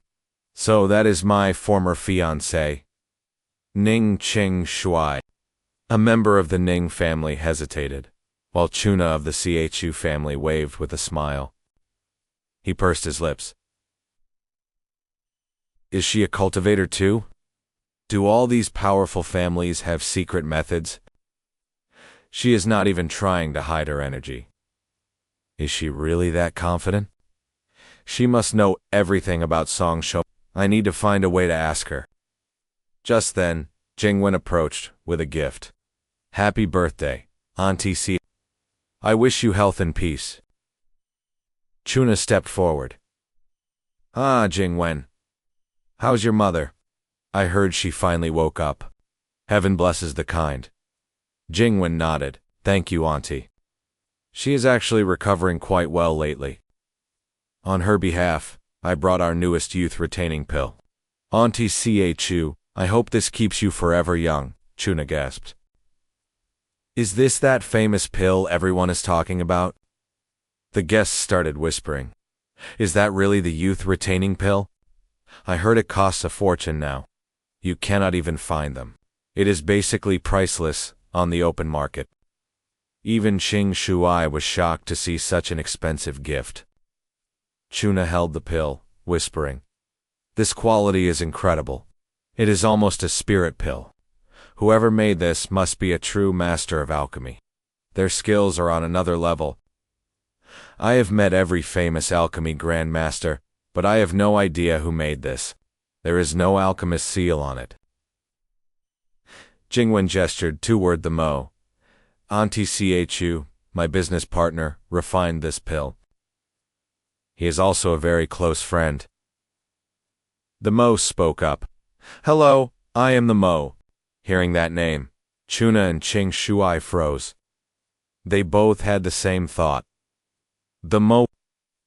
So that is my former fiancée, Ning Qingxue. A member of the Ning family hesitated, while Chuna of the Chu family waved with a smile. He pursed his lips. Is she a cultivator too? Do all these powerful families have secret methods? She is not even trying to hide her energy. Is she really that confident? She must know everything about Song Shaowen. I need to find a way to ask her. Just then, Jingwen approached with a gift. Happy birthday, Auntie C. I wish you health and peace. Chuna stepped forward. Ah, Jingwen. How's your mother? I heard she finally woke up. Heaven blesses the kind. Jingwen nodded. Thank you, Auntie. She is actually recovering quite well lately. On her behalf, I brought our newest youth-retaining pill. Auntie Chu, I hope this keeps you forever young, Chuna gasped. Is this that famous pill everyone is talking about? The guests started whispering. Is that really the youth-retaining pill? I heard it costs a fortune now. You cannot even find them. It is basically priceless on the open market. Even Qingxue was shocked to see such an expensive gift. Chuna held the pill, whispering. This quality is incredible. It is almost a spirit pill. Whoever made this must be a true master of alchemy. Their skills are on another level. I have met every famous alchemy grandmaster, but I have no idea who made this. There is no alchemist seal on it. Jingwen gestured toward the Mo. Auntie Chu, my business partner, refined this pill. He is also a very close friend. The Mo spoke up. Hello, I am the Mo. Hearing that name, Chuna and Qingxue froze. They both had the same thought. The Mo.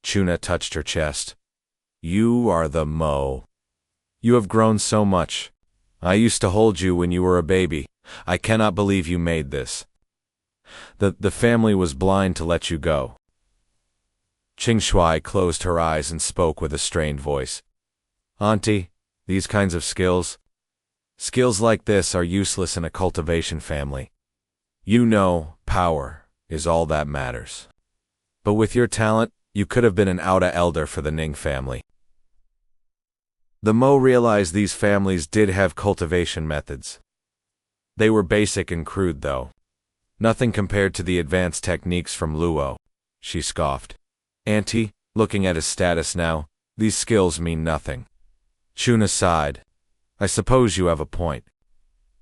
Chuna touched her chest. You are the Mo. You have grown so much. I used to hold you when you were a baby. I cannot believe you made this. The family was blind to let you go. Qingxue closed her eyes and spoke with a strained voice. Auntie, these kinds of skills like this are useless in a cultivation family. You know, power is all that matters. But with your talent, you could have been an Outa elder for the Ning family. The Mo realized these families did have cultivation methods. They were basic and crude though. Nothing compared to the advanced techniques from Luo. She scoffed. Auntie, looking at his status now, These skills mean nothing. Chuna sighed. I suppose you have a point.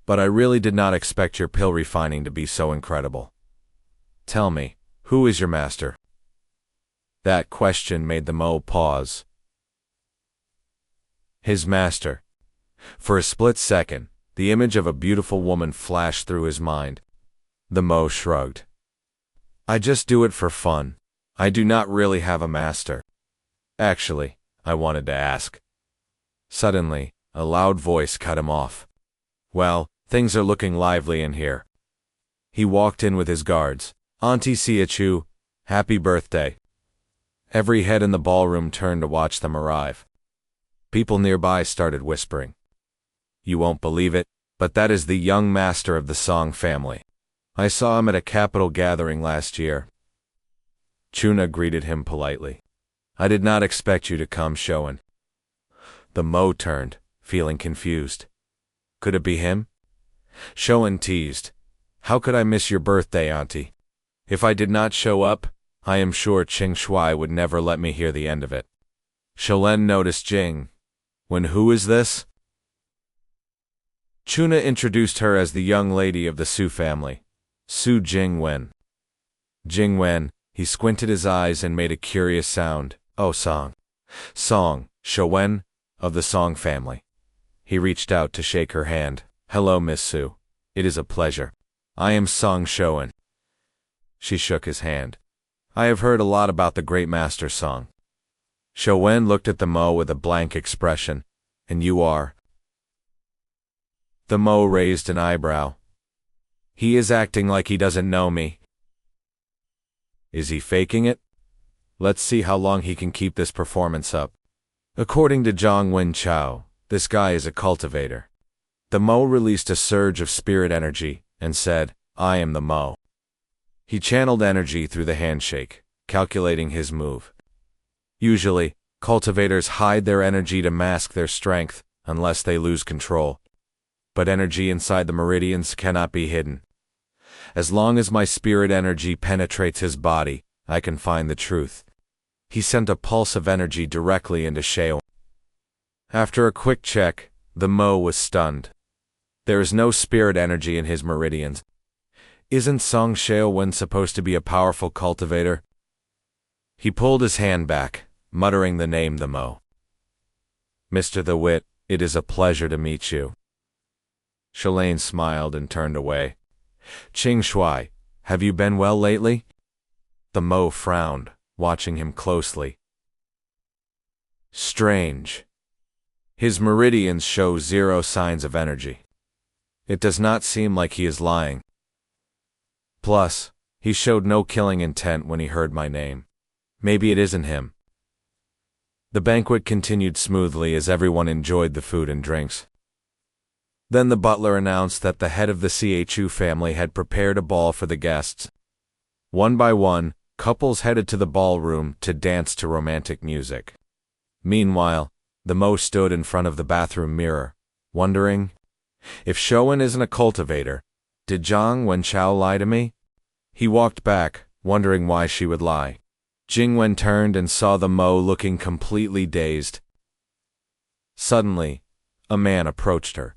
But I really did not expect your pill refining to be so incredible. Tell me, who is your master? That question made the Mo pause. His master. For a split second, the image of a beautiful woman flashed through his mind. The Mo shrugged. I just do it for fun. I do not really have a master. Actually, I wanted to ask. Suddenly, a loud voice cut him off. Well, things are looking lively in here. He walked in with his guards. Auntie Siachu, happy birthday. Every head in the ballroom turned to watch them arrive. People nearby started whispering. You won't believe it, but that is the young master of the Song family. I saw him at a capital gathering last year. Chuna greeted him politely. I did not expect you to come, Shaowen. The Mo turned, feeling confused. Could it be him? Shaowen teased. How could I miss your birthday, Auntie? If I did not show up, I am sure Qingxue would never let me hear the end of it. Shaowen noticed Jing. When who is this? Chuna introduced her as the young lady of the Su family, Su Jingwen. Jingwen, he squinted his eyes and made a curious sound. Oh, Song. Song, Shaowen, of the Song family. He reached out to shake her hand. Hello, Miss Su. It is a pleasure. I am Song Shaowen. She shook his hand. I have heard a lot about the great master Song. Shaowen looked at the Mo with a blank expression. And you are? The Mo raised an eyebrow. He is acting like he doesn't know me. Is he faking it? Let's see how long he can keep this performance up. According to Zhang Wenchao, this guy is a cultivator. The Mo released a surge of spirit energy and said, I am the Mo. He channeled energy through the handshake, calculating his move. Usually, cultivators hide their energy to mask their strength unless they lose control. But energy inside the meridians cannot be hidden. As long as my spirit energy penetrates his body, I can find the truth. He sent a pulse of energy directly into Shaowen. After a quick check, the Mo was stunned. There is no spirit energy in his meridians. Isn't Song Shaowen supposed to be a powerful cultivator? He pulled his hand back, muttering the name the Mo. Mr. the Wit, it is a pleasure to meet you. Shalane smiled and turned away. Qingxue, have you been well lately? The Mo frowned, watching him closely. Strange. His meridians show 0 signs of energy. It does not seem like he is lying. Plus, he showed no killing intent when he heard my name. Maybe it isn't him. The banquet continued smoothly as everyone enjoyed the food and drinks. Then the butler announced that the head of the Chu family had prepared a ball for the guests. One by one, couples headed to the ballroom to dance to romantic music. Meanwhile, the Mo stood in front of the bathroom mirror, wondering, if Shaowen isn't a cultivator, did Zhang Wenchao lie to me? He walked back, wondering why she would lie. Jingwen turned and saw the Mo looking completely dazed. Suddenly, a man approached her.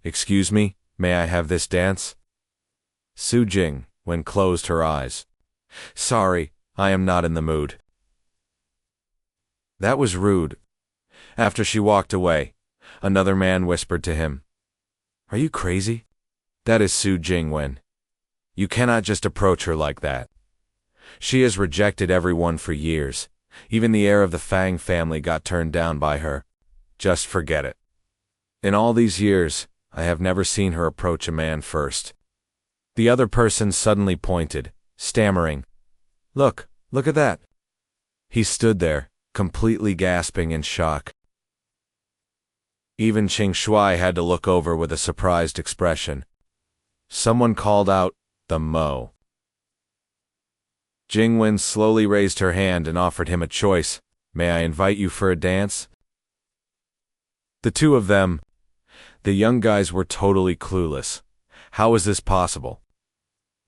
Excuse me, may I have this dance? Su Jingwen closed her eyes. Sorry, I am not in the mood. That was rude. After she walked away, another man whispered to him. Are you crazy? That is Su Jingwen. You cannot just approach her like that. She has rejected everyone for years. Even the heir of the Fang family got turned down by her. Just forget it. In all these years, I have never seen her approach a man first. The other person suddenly pointed, stammering. Look at that. He stood there, completely gasping in shock. Even Qingxue had to look over with a surprised expression. Someone called out, the Mo. Jingwen slowly raised her hand and offered him a choice. May I invite you for a dance? The two of them, the young guys, were totally clueless. How was this possible?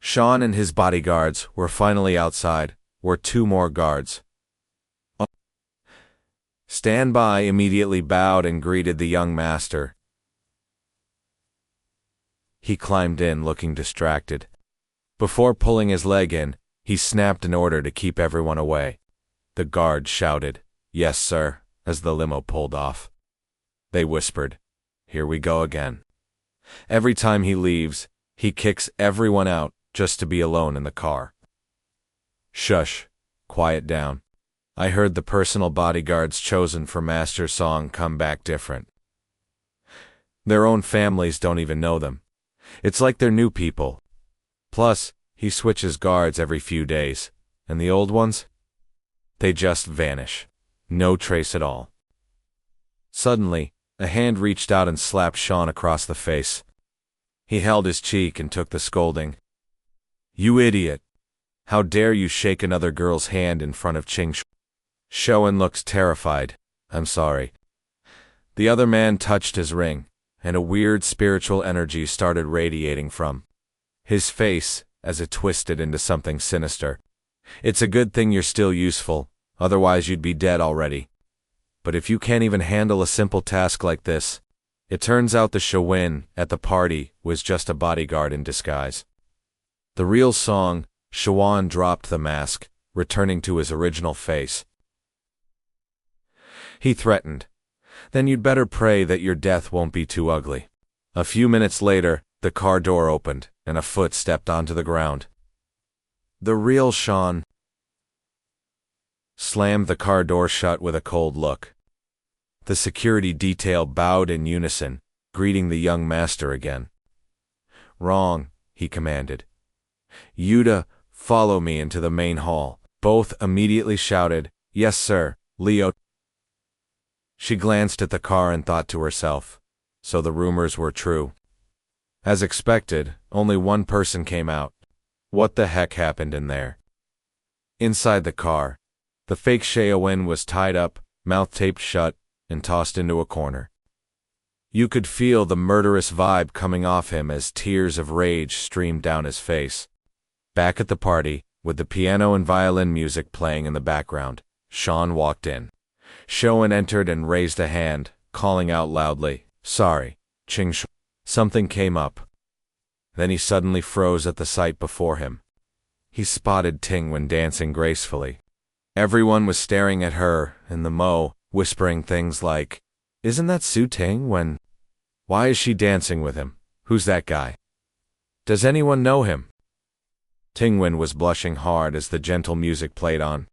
Sean and his bodyguards were finally outside, were 2 more guards. Stand by immediately bowed and greeted the young master. He climbed in, looking distracted. Before pulling his leg in, he snapped an order to keep everyone away. The guard shouted, "Yes, sir," as the limo pulled off. They whispered, "Here we go again." Every time he leaves, he kicks everyone out just to be alone in the car. Shush, quiet down. I heard the personal bodyguards chosen for Master Song come back different. Their own families don't even know them. It's like they're new people. Plus, he switches guards every few days, and the old ones? They just vanish. No trace at all. Suddenly, a hand reached out and slapped Sean across the face. He held his cheek and took the scolding. "You idiot! How dare you shake another girl's hand in front of Qingxue?" Shaowen looked terrified. "I'm sorry." The other man touched his ring, and a weird spiritual energy started radiating from his face as it twisted into something sinister. "It's a good thing you're still useful, otherwise you'd be dead already. But if you can't even handle a simple task like this..." It turns out the Shaowen at the party was just a bodyguard in disguise. The real Song Shaowen dropped the mask, returning to his original face. He threatened, "Then you'd better pray that your death won't be too ugly." A few minutes later, the car door opened, and a foot stepped onto the ground. The real Sean slammed the car door shut with a cold look. The security detail bowed in unison, greeting the young master again. "Wrong," he commanded. "Yuta, follow me into the main hall." Both immediately shouted, "Yes, sir, Leo." She glanced at the car and thought to herself, so the rumors were true. As expected, only one person came out. What the heck happened in there? Inside the car, the fake Shaowen was tied up, mouth taped shut, and tossed into a corner. You could feel the murderous vibe coming off him as tears of rage streamed down his face. Back at the party, with the piano and violin music playing in the background, Sean walked in. Shaowen entered and raised a hand, calling out loudly, "Sorry, Qingxue." Something came up. Then he suddenly froze at the sight before him. He spotted Tingwen dancing gracefully. Everyone was staring at her and the Mo, whispering things like, "Isn't that Su Tingwen? Why is she dancing with him? Who's that guy? Does anyone know him?" Tingwen was blushing hard as the gentle music played on.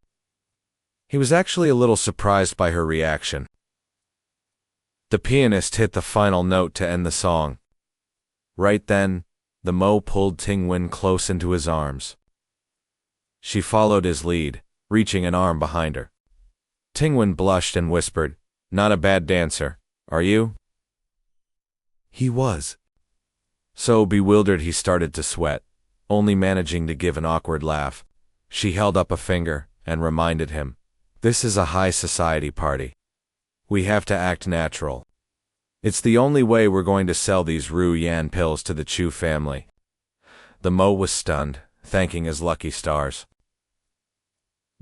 He was actually a little surprised by her reaction. The pianist hit the final note to end the song. Right then, the Mo pulled Tingwen close into his arms. She followed his lead, reaching an arm behind her. Tingwen blushed and whispered, "Not a bad dancer, are you?" He was. So bewildered he started to sweat, only managing to give an awkward laugh. She held up a finger and reminded him, "This is a high society party. We have to act natural. It's the only way we're going to sell these Ru Yan pills to the Chu family." The Mo was stunned, thanking his lucky stars.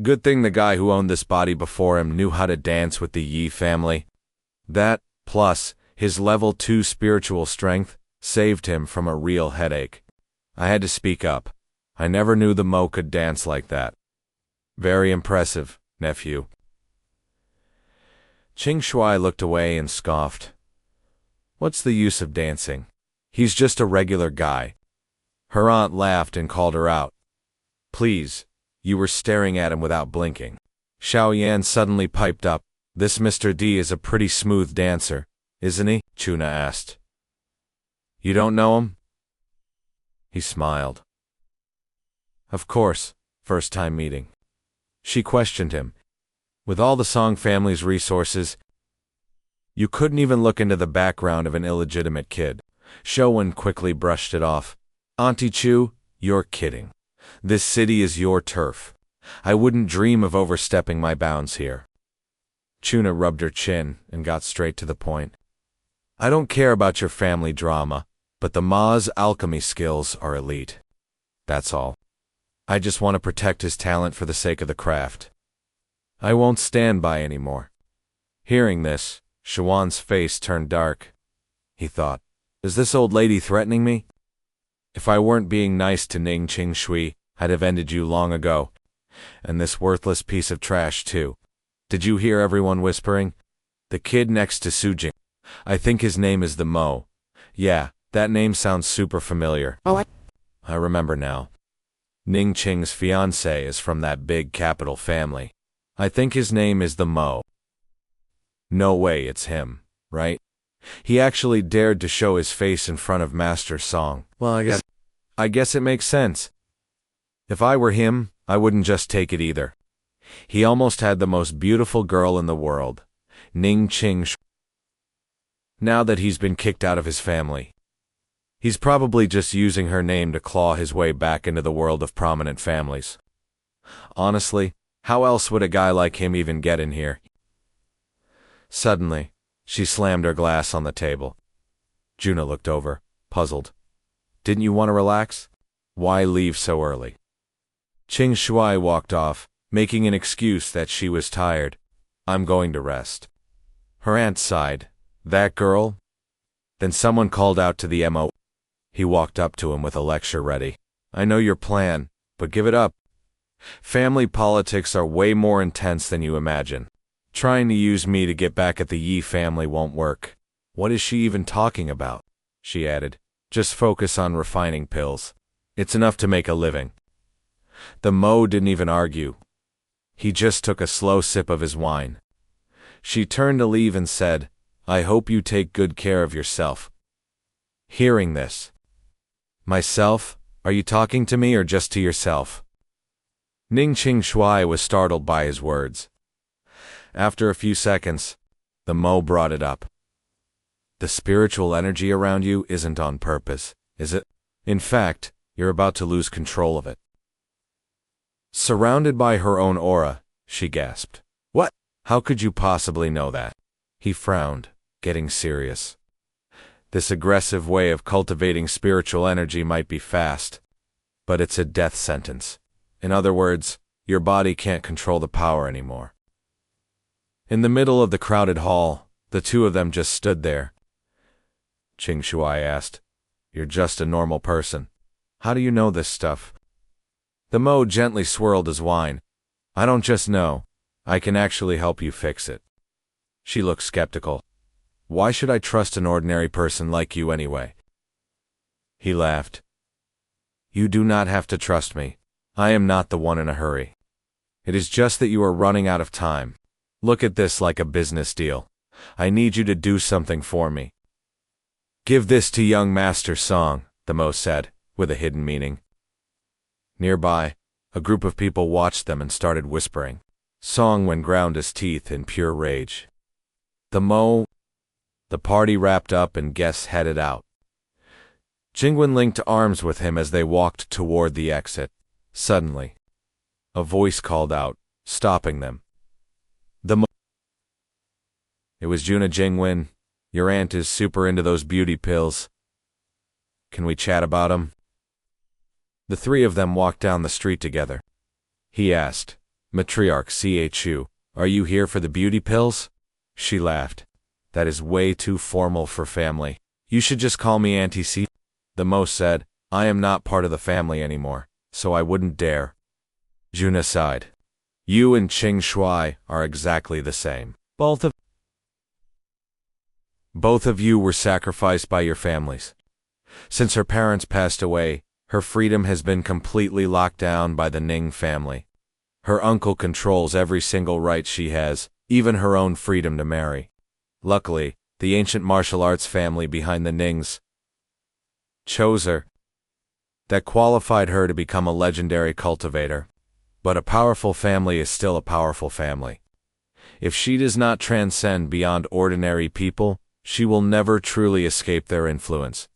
Good thing the guy who owned this body before him knew how to dance with the Yi family. That, plus his level 2 spiritual strength, saved him from a real headache. I had to speak up. I never knew the Mo could dance like that. Very impressive, nephew. Qingxue looked away and scoffed. What's the use of dancing? He's just a regular guy. Her aunt laughed and called her out. Please, you were staring at him without blinking. Xiaoyan suddenly piped up. This Mr. D is a pretty smooth dancer, isn't he? Chuna asked. You don't know him? He smiled. Of course, first time meeting. She questioned him. With all the Song family's resources, you couldn't even look into the background of an illegitimate kid. Shaowen quickly brushed it off. Auntie Chu, you're kidding. This city is your turf. I wouldn't dream of overstepping my bounds here. Chuna rubbed her chin and got straight to the point. I don't care about your family drama, but the Ma's alchemy skills are elite. That's all. I just want to protect his talent for the sake of the craft. I won't stand by anymore. Hearing this, Shaowen's face turned dark. He thought, is this old lady threatening me? If I weren't being nice to Ning Qingxue, I'd have ended you long ago. And this worthless piece of trash too. Did you hear everyone whispering? The kid next to Sujing. I think his name is the Mo. Yeah, that name sounds super familiar. Oh, I remember now. Ning Qing's fiancé is from that big capital family. I think his name is the Mo. No way it's him, right? He actually dared to show his face in front of Master Song. Well, I guess it makes sense. If I were him, I wouldn't just take it either. He almost had the most beautiful girl in the world, Ning Qingxue. Now that he's been kicked out of his family, he's probably just using her name to claw his way back into the world of prominent families. Honestly, how else would a guy like him even get in here? Suddenly, she slammed her glass on the table. Juna looked over, puzzled. Didn't you want to relax? Why leave so early? Qingxue walked off, making an excuse that she was tired. I'm going to rest. Her aunt sighed. That girl? Then someone called out to the MO. He walked up to him with a lecture ready. I know your plan, but give it up. Family politics are way more intense than you imagine. Trying to use me to get back at the Yi family won't work. What is she even talking about? She added. Just focus on refining pills. It's enough to make a living. The Mo didn't even argue. He just took a slow sip of his wine. She turned to leave and said, I hope you take good care of yourself. Hearing this. Myself? Are you talking to me or just to yourself? Ning Qingxue was startled by his words. After a few seconds, the Mo brought it up. The spiritual energy around you isn't on purpose, is it? In fact, you're about to lose control of it. Surrounded by her own aura, she gasped. What? How could you possibly know that? He frowned, getting serious. This aggressive way of cultivating spiritual energy might be fast, but it's a death sentence. In other words, your body can't control the power anymore. In the middle of the crowded hall, the two of them just stood there. Qingxue asked, You're just a normal person. How do you know this stuff? The Mo gently swirled his wine. I don't just know. I can actually help you fix it. She looked skeptical. Why should I trust an ordinary person like you anyway? He laughed. You do not have to trust me. I am not the one in a hurry. It is just that you are running out of time. Look at this like a business deal. I need you to do something for me. Give this to young Master Song, the Mo said, with a hidden meaning. Nearby, a group of people watched them and started whispering. Song ground his teeth in pure rage. The party wrapped up and guests headed out. Jingwen linked arms with him as they walked toward the exit. Suddenly, a voice called out, stopping them. It was Juna. Jingwen. Your aunt is super into those beauty pills. Can we chat about them? The three of them walked down the street together. He asked, Matriarch Chu, are you here for the beauty pills? She laughed. That is way too formal for family. You should just call me Auntie C. The Mo said, I am not part of the family anymore, so I wouldn't dare. Juna sighed. You and Qingxue are exactly the same. Both of you were sacrificed by your families. Since her parents passed away, her freedom has been completely locked down by the Ning family. Her uncle controls every single right she has, even her own freedom to marry. Luckily, the ancient martial arts family behind the Nings chose her. That qualified her to become a legendary cultivator. But a powerful family is still a powerful family. If she does not transcend beyond ordinary people, she will never truly escape their influence.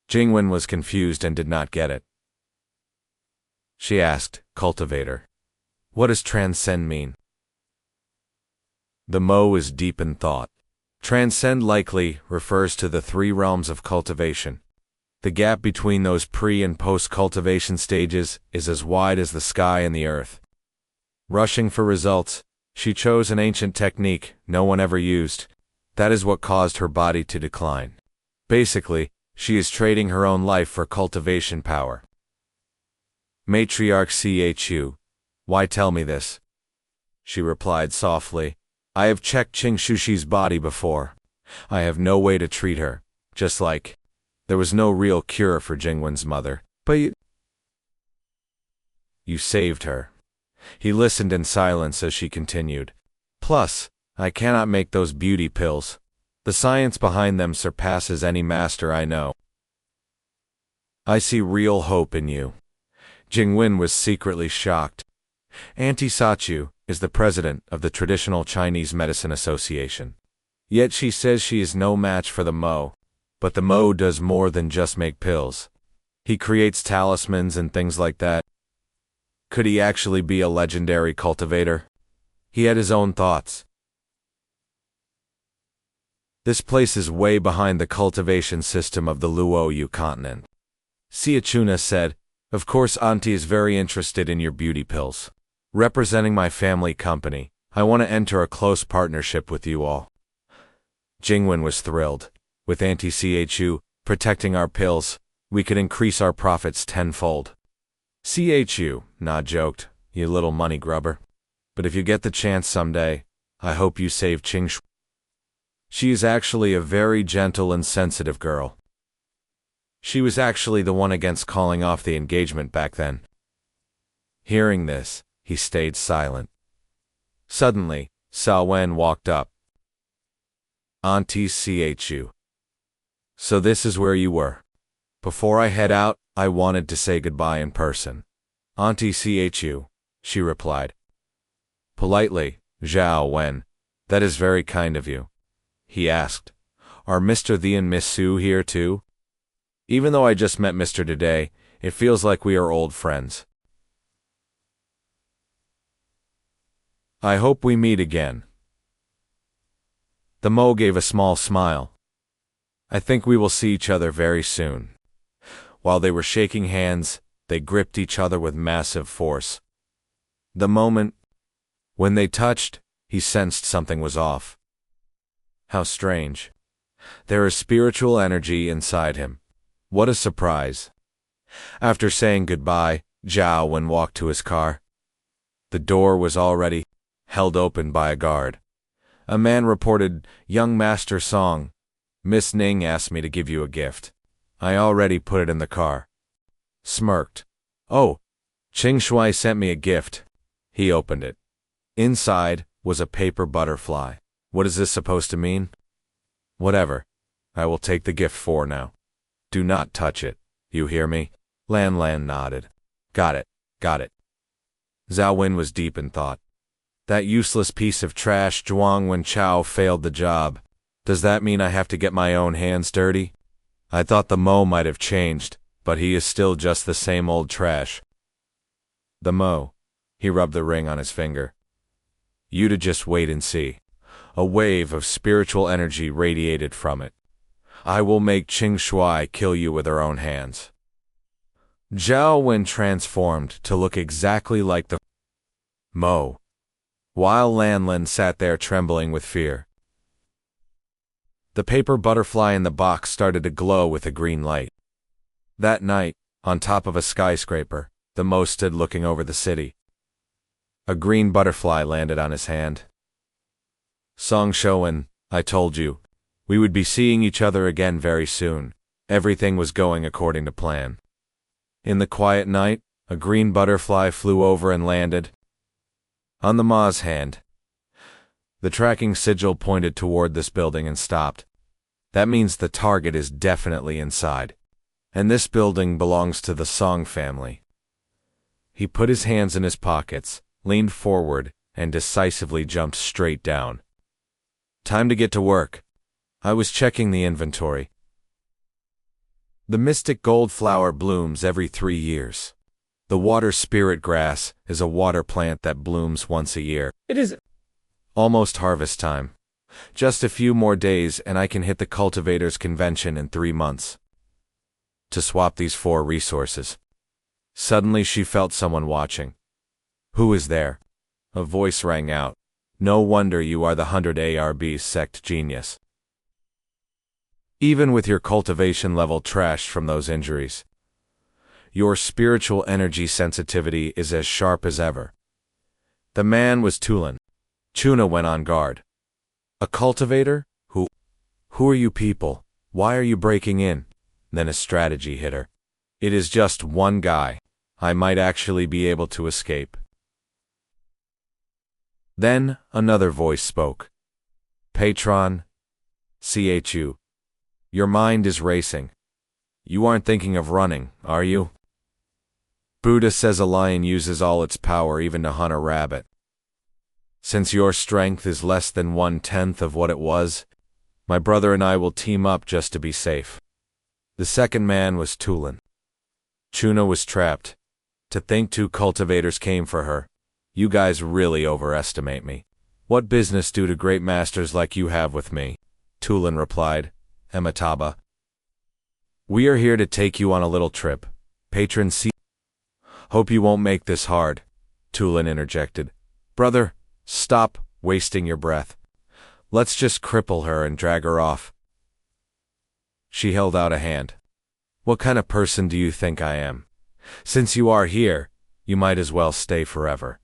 Jingwen was confused and did not get it. She asked, Cultivator, what does transcend mean? The Mo is deep in thought. Transcend likely refers to the three realms of cultivation. The gap between those pre- and post-cultivation stages is as wide as the sky and the earth. Rushing for results, She chose an ancient technique no one ever used. That is what caused her body to decline. Basically, she is trading her own life for cultivation power. Matriarch Chu, why tell me this? She replied softly. I have checked Qingxue's body before. I have no way to treat her, just like there was no real cure for Jingwen's mother. But you saved her. He listened in silence as she continued. Plus, I cannot make those beauty pills. The science behind them surpasses any master I know. I see real hope in you. Jingwen was secretly shocked. Auntie Sachu is the president of the Traditional Chinese Medicine Association. Yet she says she is no match for the Mo. But the Mo does more than just make pills. He creates talismans and things like that. Could he actually be a legendary cultivator? He had his own thoughts. This place is way behind the cultivation system of the Luoyu continent. Siachuna said, of course Auntie is very interested in your beauty pills. Representing my family company, I want to enter a close partnership with you all. Jingwen was thrilled. With Auntie Chu protecting our pills, we could increase our profits tenfold. Chu, Na joked, you little money grubber. But if you get the chance someday, I hope you save Qingxue. She is actually a very gentle and sensitive girl. She was actually the one against calling off the engagement back then. Hearing this, he stayed silent. Suddenly, Shaowen walked up. Auntie Chu. So this is where you were. Before I head out, I wanted to say goodbye in person. Auntie Chu, she replied. Politely, Zhao Wen, that is very kind of you. He asked, are Mr. Thea and Miss Su here too? Even though I just met Mr. today, it feels like we are old friends. I hope we meet again. The Mo gave a small smile. I think we will see each other very soon. While they were shaking hands, they gripped each other with massive force. The moment when they touched, he sensed something was off. How strange. There is spiritual energy inside him. What a surprise. After saying goodbye, Zhao Wen walked to his car. The door was already held open by a guard. A man reported, Young Master Song, Miss Ning asked me to give you a gift. I already put it in the car. Smirked. Oh, Qingxue sent me a gift. He opened it. Inside was a paper butterfly. What is this supposed to mean? Whatever. I will take the gift for now. Do not touch it. You hear me? Lan nodded. Got it. Zhao Wen was deep in thought. That useless piece of trash Zhuang Wen Chao failed the job. Does that mean I have to get my own hands dirty? I thought the Mo might have changed, but he is still just the same old trash. The Mo. He rubbed the ring on his finger. You to just wait and see. A wave of spiritual energy radiated from it. I will make Qingxue kill you with her own hands. Zhao Wen transformed to look exactly like the Mo, while Lan sat there trembling with fear. The paper butterfly in the box started to glow with a green light. That night, on top of a skyscraper, the Mo stood looking over the city. A green butterfly landed on his hand. Song Shaowen, I told you, we would be seeing each other again very soon. Everything was going according to plan. In the quiet night, a green butterfly flew over and landed on the Ma's hand. The tracking sigil pointed toward this building and stopped. That means the target is definitely inside. And this building belongs to the Song family. He put his hands in his pockets, leaned forward, and decisively jumped straight down. Time to get to work. I was checking the inventory. The mystic gold flower blooms every 3 years. The water spirit grass is a water plant that blooms once a year. It is almost harvest time. Just a few more days and I can hit the cultivators convention in 3 months. To swap these 4 resources. Suddenly she felt someone watching. Who is there? A voice rang out. No wonder you are the 100 ARB's sect genius. Even with your cultivation level trashed from those injuries, your spiritual energy sensitivity is as sharp as ever. The man was Tulin. Chuna went on guard. A cultivator? Who are you people? Why are you breaking in? Then a strategy hit her. It is just one guy. I might actually be able to escape. Then another voice spoke. Patron, Chu. Your mind is racing. You aren't thinking of running, are you? Buddha says a lion uses all its power even to hunt a rabbit. Since your strength is less than 1/10 of what it was, my brother and I will team up just to be safe. The second man was Tulin. Chuna was trapped. To think 2 cultivators came for her. You guys really overestimate me. What business do great masters like you have with me? Tulin replied. Amitabha. We are here to take you on a little trip. Patron C. Hope you won't make this hard, Tulin interjected. Brother, stop wasting your breath. Let's just cripple her and drag her off. She held out a hand. What kind of person do you think I am? Since you are here, you might as well stay forever.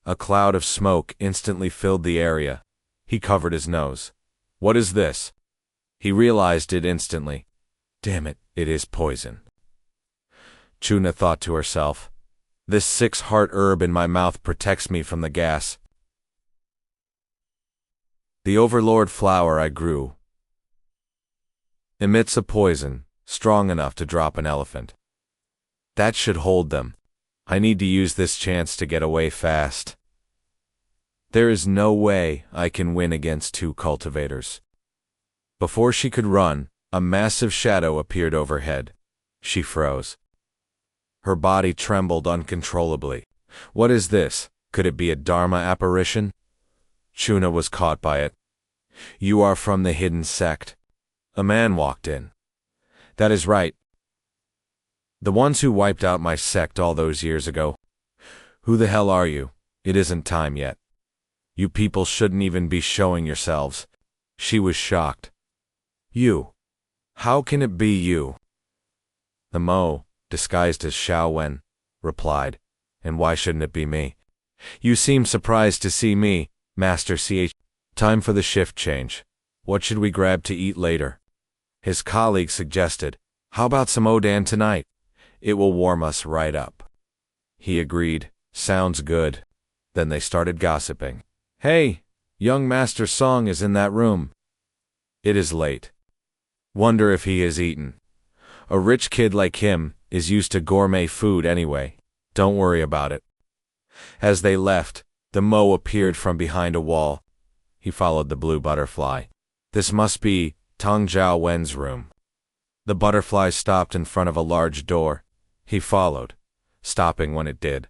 A cloud of smoke instantly filled the area. He covered his nose. What is this? He realized it instantly. Damn it, it is poison. Chuna thought to herself. This 6-heart herb in my mouth protects me from the gas. The overlord flower I grew emits a poison strong enough to drop an elephant. That should hold them. I need to use this chance to get away fast. There is no way I can win against 2 cultivators. Before she could run, a massive shadow appeared overhead. She froze. Her body trembled uncontrollably. What is this? Could it be a Dharma apparition? Chuna was caught by it. You are from the hidden sect. A man walked in. That is right. The ones who wiped out my sect all those years ago. Who the hell are you? It isn't time yet. You people shouldn't even be showing yourselves. She was shocked. You. How can it be you? The Mo, disguised as Shaowen, replied. And why shouldn't it be me? You seem surprised to see me, Master Ch. Time for the shift change. What should we grab to eat later? His colleague suggested. How about some Odan tonight? It will warm us right up. He agreed. Sounds good. Then they started gossiping. Hey, young Master Song is in that room. It is late. Wonder if he has eaten. A rich kid like him is used to gourmet food anyway. Don't worry about it. As they left, the Mo appeared from behind a wall. He followed the blue butterfly. This must be Tong Jiao Wen's room. The butterfly stopped in front of a large door. He followed, stopping when it did.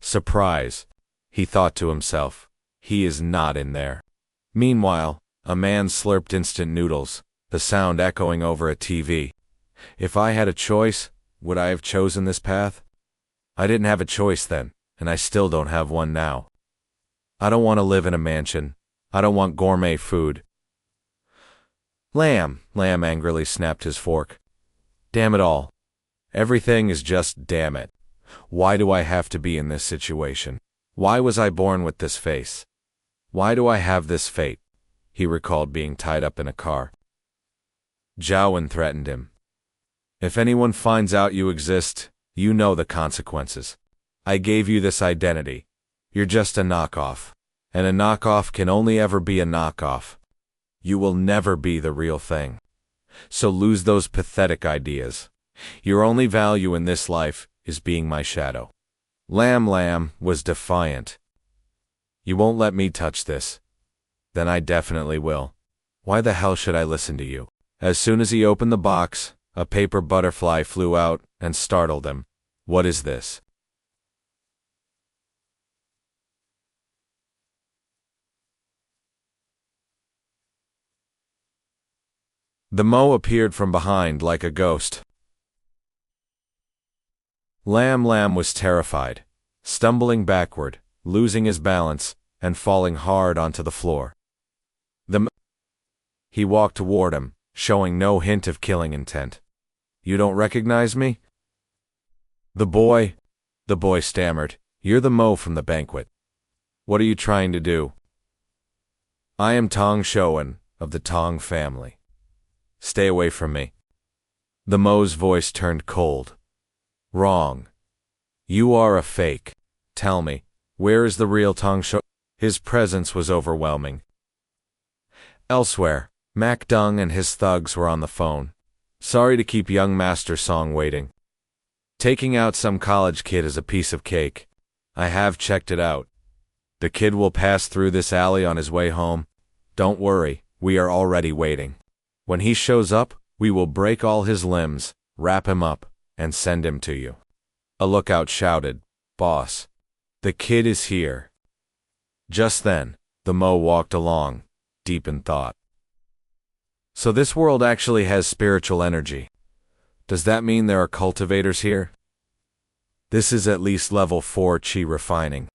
Surprise, he thought to himself. He is not in there. Meanwhile, a man slurped instant noodles, the sound echoing over a TV. If I had a choice, would I have chosen this path? I didn't have a choice then, and I still don't have one now. I don't want to live in a mansion. I don't want gourmet food. Lamb angrily snapped his fork. Damn it all. Everything is just damn it. Why do I have to be in this situation? Why was I born with this face? Why do I have this fate? He recalled being tied up in a car. Zhaowen threatened him. If anyone finds out you exist, you know the consequences. I gave you this identity. You're just a knockoff. And a knockoff can only ever be a knockoff. You will never be the real thing. So lose those pathetic ideas. Your only value in this life is being my shadow. Lamb was defiant. You won't let me touch this. Then I definitely will. Why the hell should I listen to you? As soon as he opened the box, a paper butterfly flew out and startled him. What is this? The Mo appeared from behind like a ghost. Lamb was terrified. Stumbling backward, losing his balance, and falling hard onto the floor. He walked toward him, showing no hint of killing intent. "You don't recognize me?" The boy stammered. "You're the Mo from the banquet. What are you trying to do?" "I am Song Shaowen, of the Tong family. Stay away from me." The Mo's voice turned cold. "Wrong. You are a fake. Tell me, where is the real Song Shaowen?" His presence was overwhelming. Elsewhere, Mac Dung and his thugs were on the phone. "Sorry to keep young Master Song waiting. Taking out some college kid is a piece of cake. I have checked it out. The kid will pass through this alley on his way home. Don't worry, we are already waiting. When he shows up, we will break all his limbs, wrap him up, and send him to you." A lookout shouted, "Boss, the kid is here." Just then, the Mo walked along, deep in thought. "So this world actually has spiritual energy. Does that mean there are cultivators here?" This is at least level 4 chi refining.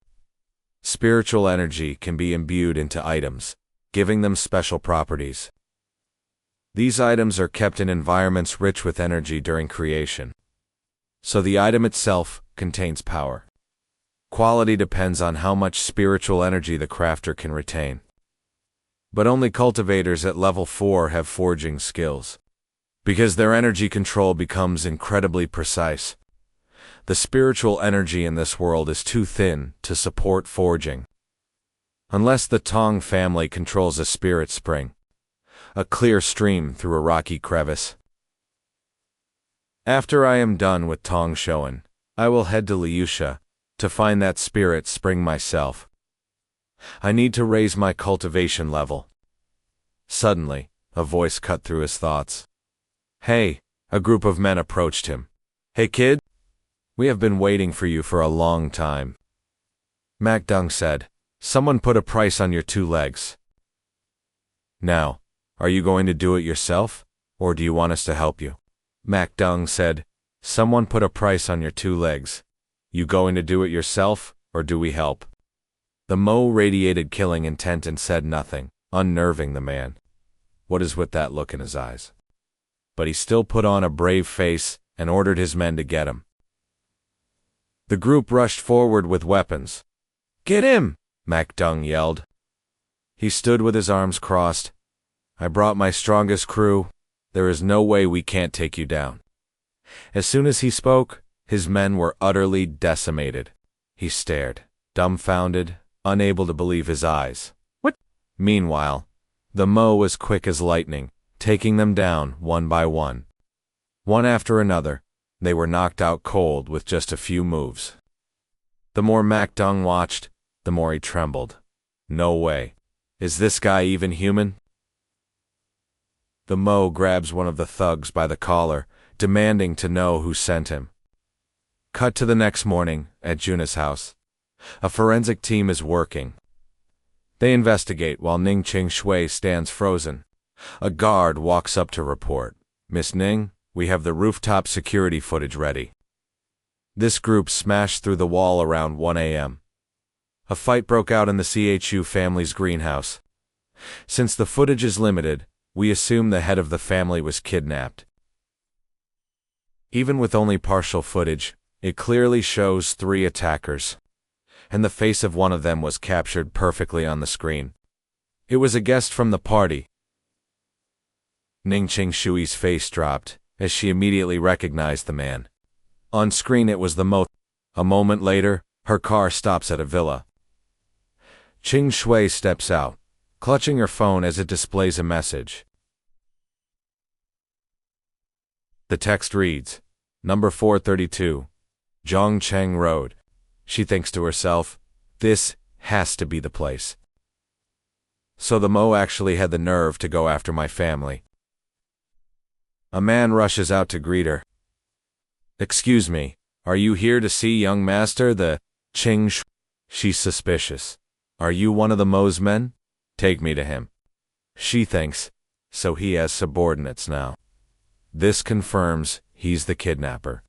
Spiritual energy can be imbued into items, giving them special properties. These items are kept in environments rich with energy during creation. So the item itself contains power. Quality depends on how much spiritual energy the crafter can retain. But only cultivators at level 4 have forging skills. Because their energy control becomes incredibly precise. The spiritual energy in this world is too thin to support forging. Unless the Tong family controls a spirit spring, a clear stream through a rocky crevice. After I am done with Song Shaowen, I will head to Liusha to find that spirit spring myself. I need to raise my cultivation level. Suddenly, a voice cut through his thoughts. "Hey," a group of men approached him. "Hey kid, we have been waiting for you for a long time." Mac Dung said, "Someone put a price on your 2 legs. Now, are you going to do it yourself, or do you want us to help you?" Mac Dung said, "Someone put a price on your 2 legs. You going to do it yourself, or do we help?" The Mo radiated killing intent and said nothing, unnerving the man. What is with that look in his eyes? But he still put on a brave face and ordered his men to get him. The group rushed forward with weapons. "Get him!" Mac Dung yelled. He stood with his arms crossed. "I brought my strongest crew. There is no way we can't take you down." As soon as he spoke, his men were utterly decimated. He stared, dumbfounded, unable to believe his eyes. "What?" Meanwhile, the Mo was quick as lightning, taking them down one by one. One after another, they were knocked out cold with just a few moves. The more Mac Dung watched, the more he trembled. No way. Is this guy even human? The Mo grabs one of the thugs by the collar, demanding to know who sent him. Cut to the next morning, at Juna's house. A forensic team is working. They investigate while Ning Qingxue stands frozen. A guard walks up to report, "Miss Ning, we have the rooftop security footage ready." This group smashed through the wall around 1 a.m. A fight broke out in the Chu family's greenhouse. Since the footage is limited, we assume the head of the family was kidnapped. Even with only partial footage, it clearly shows 3 attackers, and the face of one of them was captured perfectly on the screen. It was a guest from the party. Ning Qingxue's face dropped, as she immediately recognized the man. On screen it was the Mo. A moment later, her car stops at a villa. Qingxue steps out, clutching her phone as it displays a message. The text reads, "Number 432, Zhongcheng Road." She thinks to herself, this has to be the place. So the Mo actually had the nerve to go after my family. A man rushes out to greet her. "Excuse me, are you here to see young master, the Qingxue?" She's suspicious. "Are you one of the Mo's men? Take me to him." She thinks, so he has subordinates now. This confirms he's the kidnapper.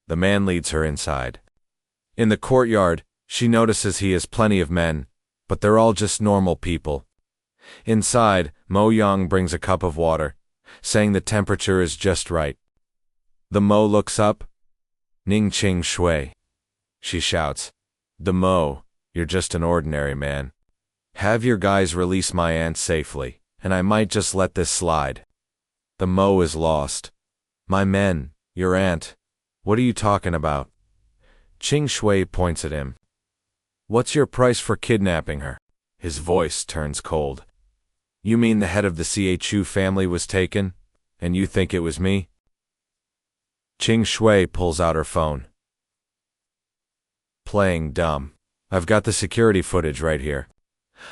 The man leads her inside. In the courtyard, she notices he has plenty of men, but they're all just normal people. Inside, Mo Yang brings a cup of water, saying the temperature is just right. The Mo looks up. Ning Qingxue, she shouts. The Mo, you're just an ordinary man. Have your guys release my aunt safely, and I might just let this slide. The Mo is lost. My men, your aunt. What are you talking about? Qingxue points at him. What's your price for kidnapping her? His voice turns cold. You mean the head of the Chu family was taken, and you think it was me? Qingxue pulls out her phone. Playing dumb. I've got the security footage right here.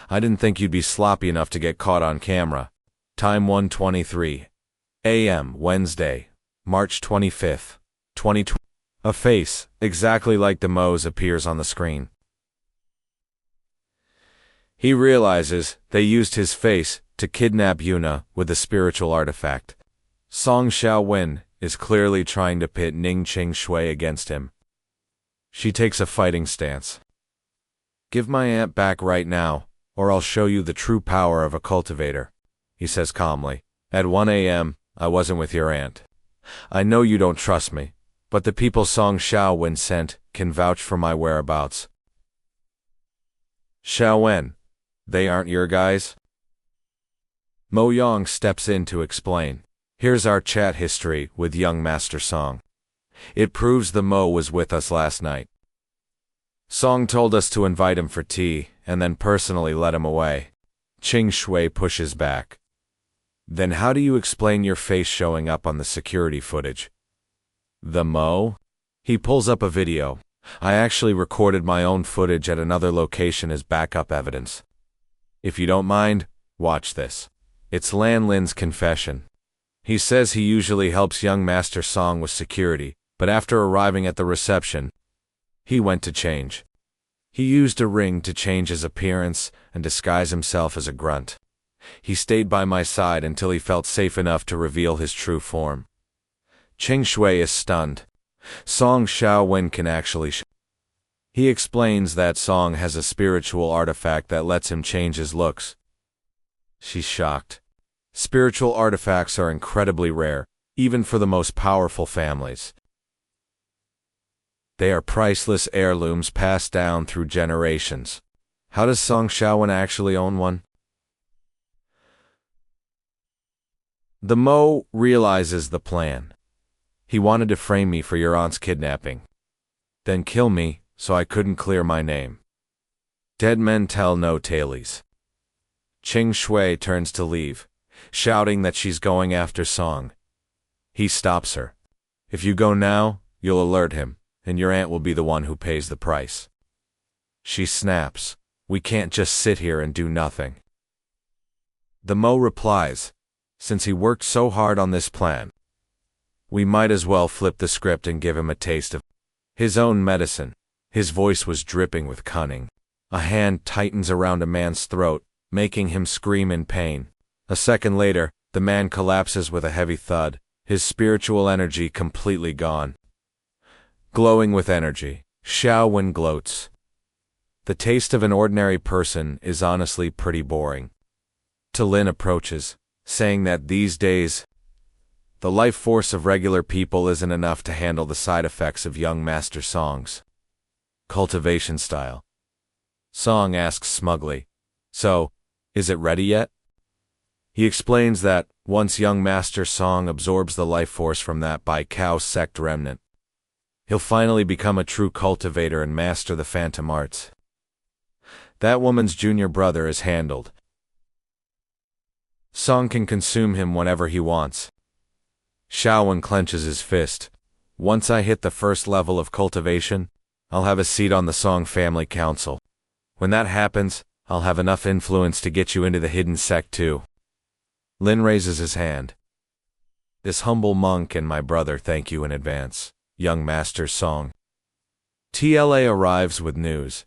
I didn't think you'd be sloppy enough to get caught on camera. Time 1:23 a.m. Wednesday, March 25th, 2020. A face, exactly like the Mo's, appears on the screen. He realizes they used his face to kidnap Yuna with a spiritual artifact. Song Shaowen is clearly trying to pit Ning Qingxue against him. She takes a fighting stance. Give my aunt back right now, or I'll show you the true power of a cultivator, he says calmly. At 1 a.m., I wasn't with your aunt. I know you don't trust me, but the people Song Shaowen sent can vouch for my whereabouts. Shaowen, they aren't your guys? Mo Yang steps in to explain. Here's our chat history with young Master Song. It proves the Mo was with us last night. Song told us to invite him for tea, and then personally let him away. Qingxue pushes back. Then how do you explain your face showing up on the security footage? The Mo? He pulls up a video. I actually recorded my own footage at another location as backup evidence. If you don't mind, watch this. It's Lan Lin's confession. He says he usually helps young Master Song with security, but after arriving at the reception, he went to change. He used a ring to change his appearance and disguise himself as a grunt. He stayed by my side until he felt safe enough to reveal his true form. Qingxue is stunned. Song Shaowen can actually He explains that Song has a spiritual artifact that lets him change his looks. She's shocked. Spiritual artifacts are incredibly rare, even for the most powerful families. They are priceless heirlooms passed down through generations. How does Song Shaowen actually own one? The Mo realizes the plan. He wanted to frame me for your aunt's kidnapping. Then kill me, so I couldn't clear my name. Dead men tell no tales. Qingxue turns to leave, shouting that she's going after Song. He stops her. If you go now, you'll alert him, and your aunt will be the one who pays the price. She snaps. We can't just sit here and do nothing. The Mo replies, since he worked so hard on this plan, we might as well flip the script and give him a taste of his own medicine. His voice was dripping with cunning. A hand tightens around a man's throat, making him scream in pain. A second later, the man collapses with a heavy thud, his spiritual energy completely gone. Glowing with energy, Shaowen gloats. The taste of an ordinary person is honestly pretty boring. Lin approaches, saying that these days, the life force of regular people isn't enough to handle the side effects of young Master Song's cultivation style. Song asks smugly, so, is it ready yet? He explains that, once young Master Song absorbs the life force from that Bai Kao sect remnant, he'll finally become a true cultivator and master the phantom arts. That woman's junior brother is handled. Song can consume him whenever he wants. Shaowen clenches his fist. Once I hit the first level of cultivation, I'll have a seat on the Song family council. When that happens, I'll have enough influence to get you into the hidden sect too. Lin raises his hand. This humble monk and my brother thank you in advance, young Master Song. TLA arrives with news.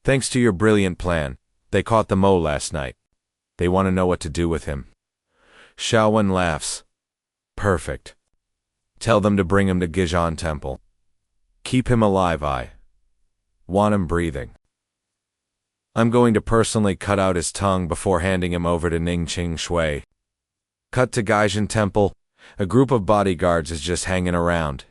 Thanks to your brilliant plan, they caught the Mo last night. They want to know what to do with him. Shaowen laughs. Perfect. Tell them to bring him to Gijan Temple. Keep him alive, I want him breathing. I'm going to personally cut out his tongue before handing him over to Ning Qingxue. Cut to Gaijin Temple. A group of bodyguards is just hanging around.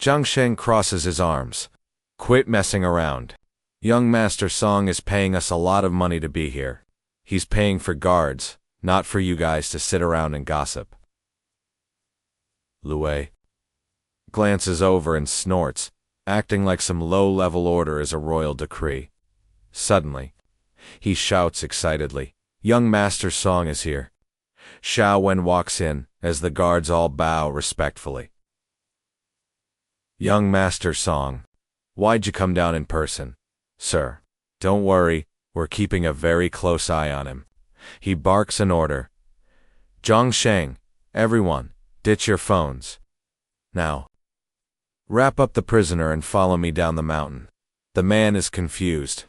Zhang Sheng crosses his arms. Quit messing around. Young Master Song is paying us a lot of money to be here. He's paying for guards, not for you guys to sit around and gossip. Lue glances over and snorts, acting like some low-level order is a royal decree. Suddenly, he shouts excitedly, "Young Master Song is here." Shaowen walks in, as the guards all bow respectfully. "Young Master Song, why'd you come down in person?" "Sir, don't worry, we're keeping a very close eye on him." He barks an order. "Zhang Sheng, everyone, ditch your phones. Now, wrap up the prisoner and follow me down the mountain." The man is confused.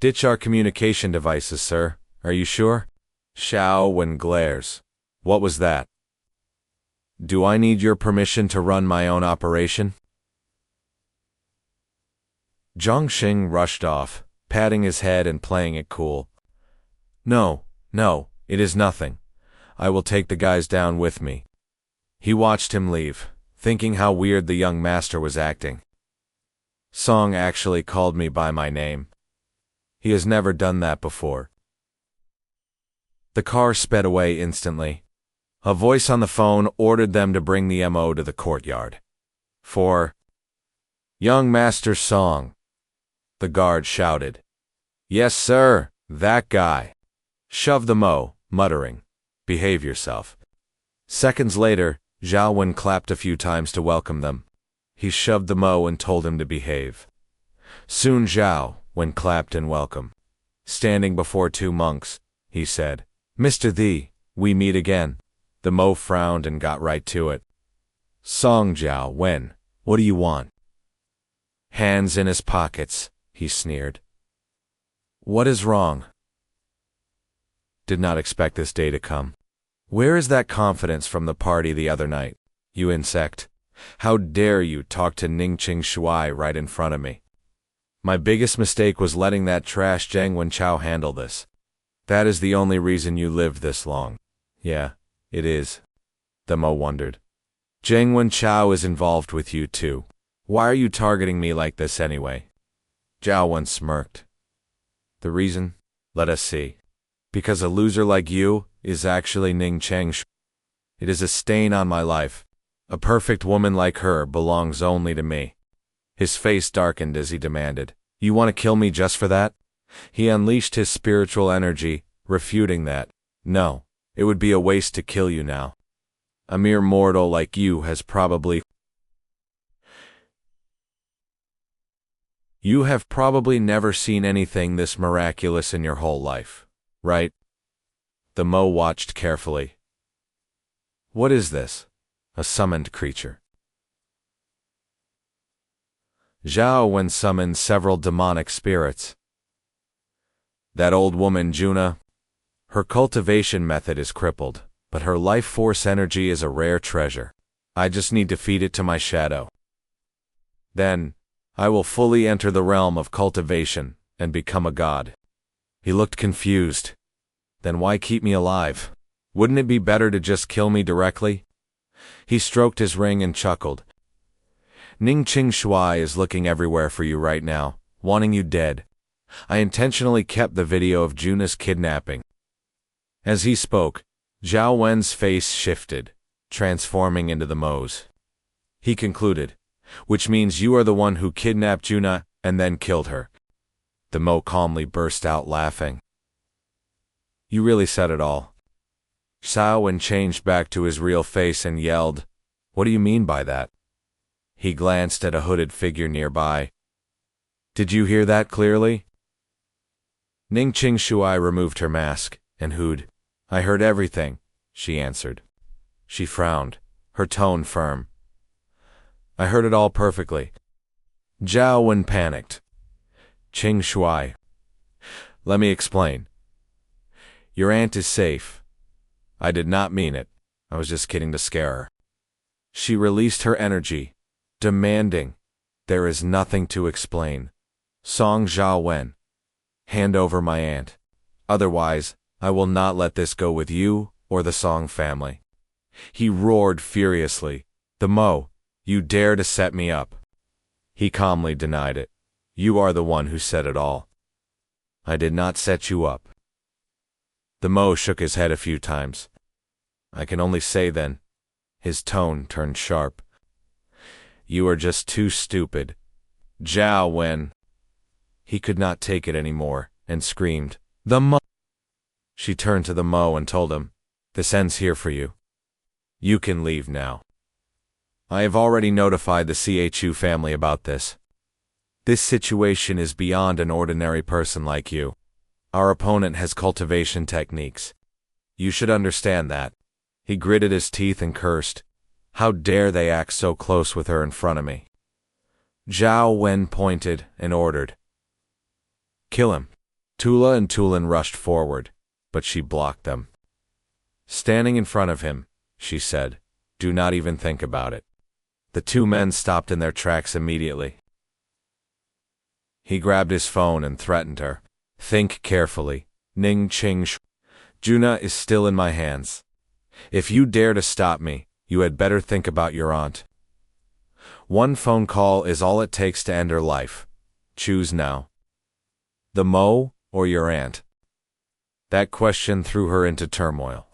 "Ditch our communication devices, sir. Are you sure?" Shaowen glares. "What was that? Do I need your permission to run my own operation?" Zhang Sheng rushed off, patting his head and playing it cool. No, it is nothing. I will take the guys down with me." He watched him leave, thinking how weird the young master was acting. Song actually called me by my name. He has never done that before. The car sped away instantly. A voice on the phone ordered them to bring the MO to the courtyard. "For Young Master Song," the guard shouted. "Yes, sir, that guy." Shove the Mo, muttering, "Behave yourself." Seconds later, Zhao Wen clapped a few times to welcome them. He shoved the Mo and told him to behave. Soon Zhao Wen clapped in welcome. Standing before two monks, he said, "Mr. Thee, we meet again." The Mo frowned and got right to it. "Song Zhao Wen, what do you want?" "Hands in his pockets," he sneered. "What is wrong?" "Did not expect this day to come. Where is that confidence from the party the other night? You insect. How dare you talk to Ning Qingxue right in front of me? My biggest mistake was letting that trash Zhang Wenchao handle this. That is the only reason you lived this long." "Yeah, it is." The Mo wondered. "Zhang Wenchao is involved with you too. Why are you targeting me like this anyway?" Zhao Wen smirked. "The reason? Let us see. Because a loser like you is actually Ning Qingxue. It is a stain on my life. A perfect woman like her belongs only to me." His face darkened as he demanded, "You want to kill me just for that?" He unleashed his spiritual energy, refuting that. "No, it would be a waste to kill you now. A mere mortal like you has probably... You have probably never seen anything this miraculous in your whole life, right?" The Mo watched carefully. "What is this? A summoned creature?" Zhao Wen summoned several demonic spirits. "That old woman Juna? Her cultivation method is crippled, but her life force energy is a rare treasure. I just need to feed it to my shadow. Then, I will fully enter the realm of cultivation and become a god." He looked confused. "Then why keep me alive? Wouldn't it be better to just kill me directly?" He stroked his ring and chuckled. "Ning Qingxue is looking everywhere for you right now, wanting you dead. I intentionally kept the video of Juna's kidnapping." As he spoke, Zhao Wen's face shifted, transforming into the Mo's. He concluded, "Which means you are the one who kidnapped Juna and then killed her." The Mo calmly burst out laughing. "You really said it all." Zhao Wen changed back to his real face and yelled, "What do you mean by that?" He glanced at a hooded figure nearby. "Did you hear that clearly?" Ning Qingxue removed her mask and hooed. "I heard everything," she answered. She frowned, her tone firm. "I heard it all perfectly." Zhao Wen panicked. "Qingxue, let me explain. Your aunt is safe. I did not mean it. I was just kidding to scare her." She released her energy, demanding, "There is nothing to explain. Song Shaowen, hand over my aunt. Otherwise, I will not let this go with you or the Song family. He roared furiously. The Mo, you dare to set me up. He calmly denied it. You are the one who said it all. I did not set you up. The Mo shook his head a few times. I can only say then. His tone turned sharp. You are just too stupid. Zhao Wen. He could not take it anymore, and screamed, The Mo! She turned to the Mo and told him, This ends here for you. You can leave now. I have already notified the Chu family about this. This situation is beyond an ordinary person like you. Our opponent has cultivation techniques. You should understand that. He gritted his teeth and cursed. How dare they act so close with her in front of me? Zhao Wen pointed and ordered. Kill him. Tula and Tulin rushed forward, but she blocked them. Standing in front of him, she said, Do not even think about it. The two men stopped in their tracks immediately. He grabbed his phone and threatened her. Think carefully. Ning Qingxue. Juna is still in my hands. If you dare to stop me, you had better think about your aunt. One phone call is all it takes to end her life. Choose now. The Mo or your aunt? That question threw her into turmoil.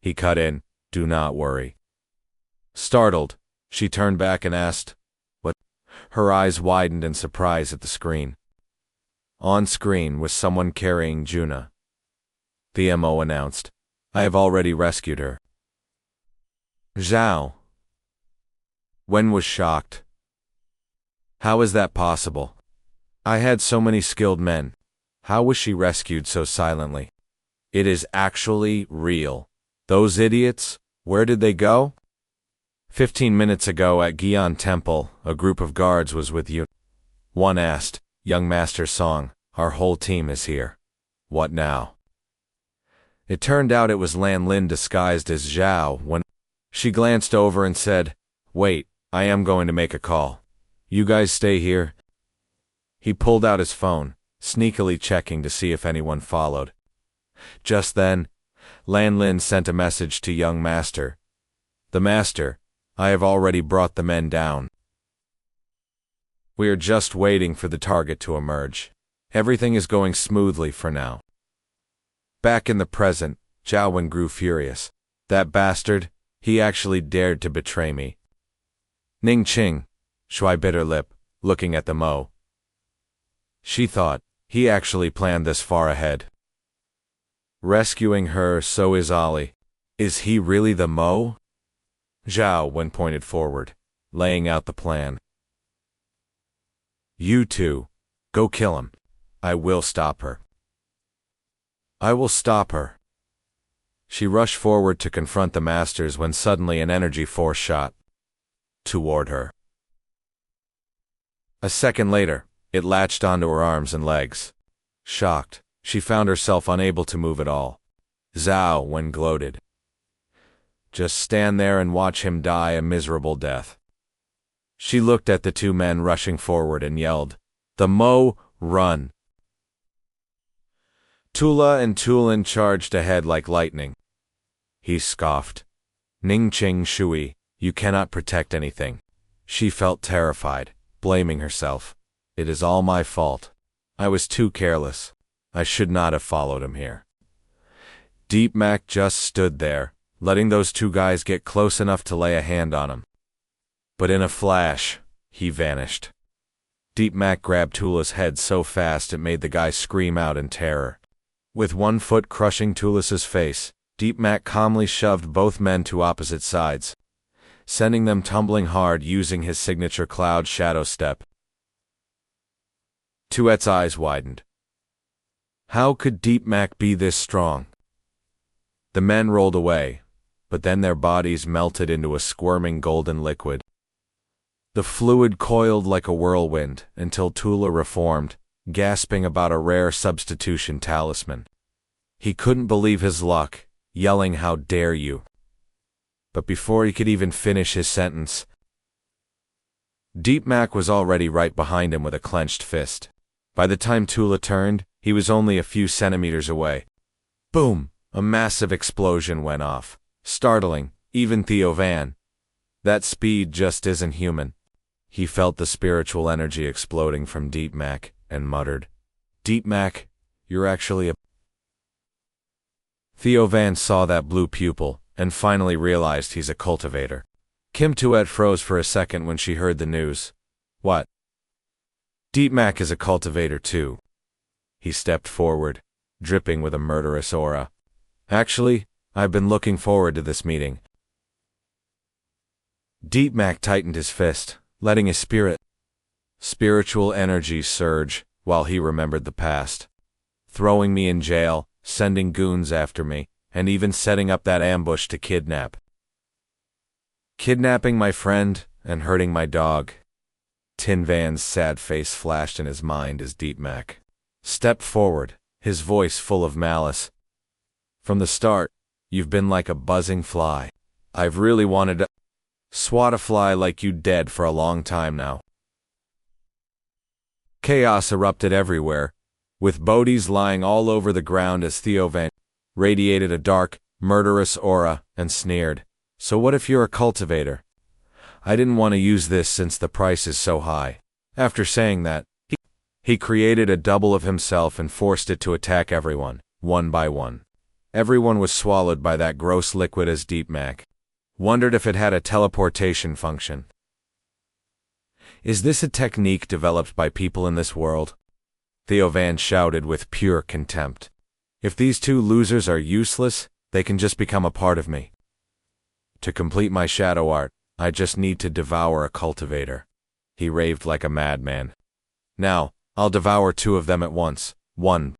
He cut in, Do not worry. Startled, she turned back and asked, What? Her eyes widened in surprise at the screen. On screen was someone carrying Juna. The MO announced, I have already rescued her. Zhao Wen was shocked. How is that possible? I had so many skilled men. How was she rescued so silently? It is actually real. Those idiots, where did they go? 15 minutes ago at Gion Temple, a group of guards was with you. One asked, Young Master Song, our whole team is here. What now? It turned out it was Lan Lin disguised as Zhao when she glanced over and said, Wait, I am going to make a call. You guys stay here. He pulled out his phone, sneakily checking to see if anyone followed. Just then, Lan Lin sent a message to Young Master. The Master, I have already brought the men down. We are just waiting for the target to emerge. Everything is going smoothly for now. Back in the present, Zhao Wen grew furious. That bastard, he actually dared to betray me. Ning Qingxue bit her lip, looking at the Mo. She thought, he actually planned this far ahead. Rescuing her, so is Ollie. Is he really the Mo? Zhao Wen pointed forward, laying out the plan. You two, go kill him. I will stop her. I will stop her. She rushed forward to confront the masters when suddenly an energy force shot toward her. A second later, it latched onto her arms and legs. Shocked, she found herself unable to move at all. Zhao Wen gloated. Just stand there and watch him die a miserable death. She looked at the two men rushing forward and yelled, The Mo, run! Tula and Tulin charged ahead like lightning. He scoffed. Ning Qingxue, you cannot protect anything. She felt terrified, blaming herself. It is all my fault. I was too careless. I should not have followed him here. Deep Mac just stood there, letting those two guys get close enough to lay a hand on him. But in a flash, he vanished. Deep Mac grabbed Tula's head so fast it made the guy scream out in terror. With one foot crushing Tulus's face, Deep Mac calmly shoved both men to opposite sides, sending them tumbling hard using his signature cloud shadow step. Tuet's eyes widened. How could Deep Mac be this strong? The men rolled away, but then their bodies melted into a squirming golden liquid. The fluid coiled like a whirlwind until Tula reformed, gasping about a rare substitution talisman. He couldn't believe his luck, yelling, How dare you! But before he could even finish his sentence, Deep Mac was already right behind him with a clenched fist. By the time Tula turned, he was only a few centimeters away. Boom! A massive explosion went off, startling even Theo Van. That speed just isn't human. He felt the spiritual energy exploding from Deep Mac and muttered, "Deep Mac, you're actually a..." Theo Van saw that blue pupil and finally realized he's a cultivator. Kim Tuet froze for a second when she heard the news. What? Deep Mac is a cultivator too. He stepped forward, dripping with a murderous aura. Actually, I've been looking forward to this meeting. Deep Mac tightened his fist, letting his spiritual energy surge while he remembered the past. Throwing me in jail, sending goons after me, and even setting up that ambush to kidnap. Kidnapping my friend and hurting my dog. Tin Van's sad face flashed in his mind as Deep Mac stepped forward, his voice full of malice. From the start, you've been like a buzzing fly. I've really wanted to swat a fly like you dead for a long time now. Chaos erupted everywhere, with bodies lying all over the ground as Theo Van radiated a dark, murderous aura and sneered, "So what if you're a cultivator? I didn't want to use this since the price is so high." After saying that, he created a double of himself and forced it to attack everyone, one by one. Everyone was swallowed by that gross liquid as Deep Mac wondered if it had a teleportation function. Is this a technique developed by people in this world? Theo Van shouted with pure contempt. If these two losers are useless, they can just become a part of me. To complete my shadow art, I just need to devour a cultivator. He raved like a madman. Now, I'll devour two of them at once. One.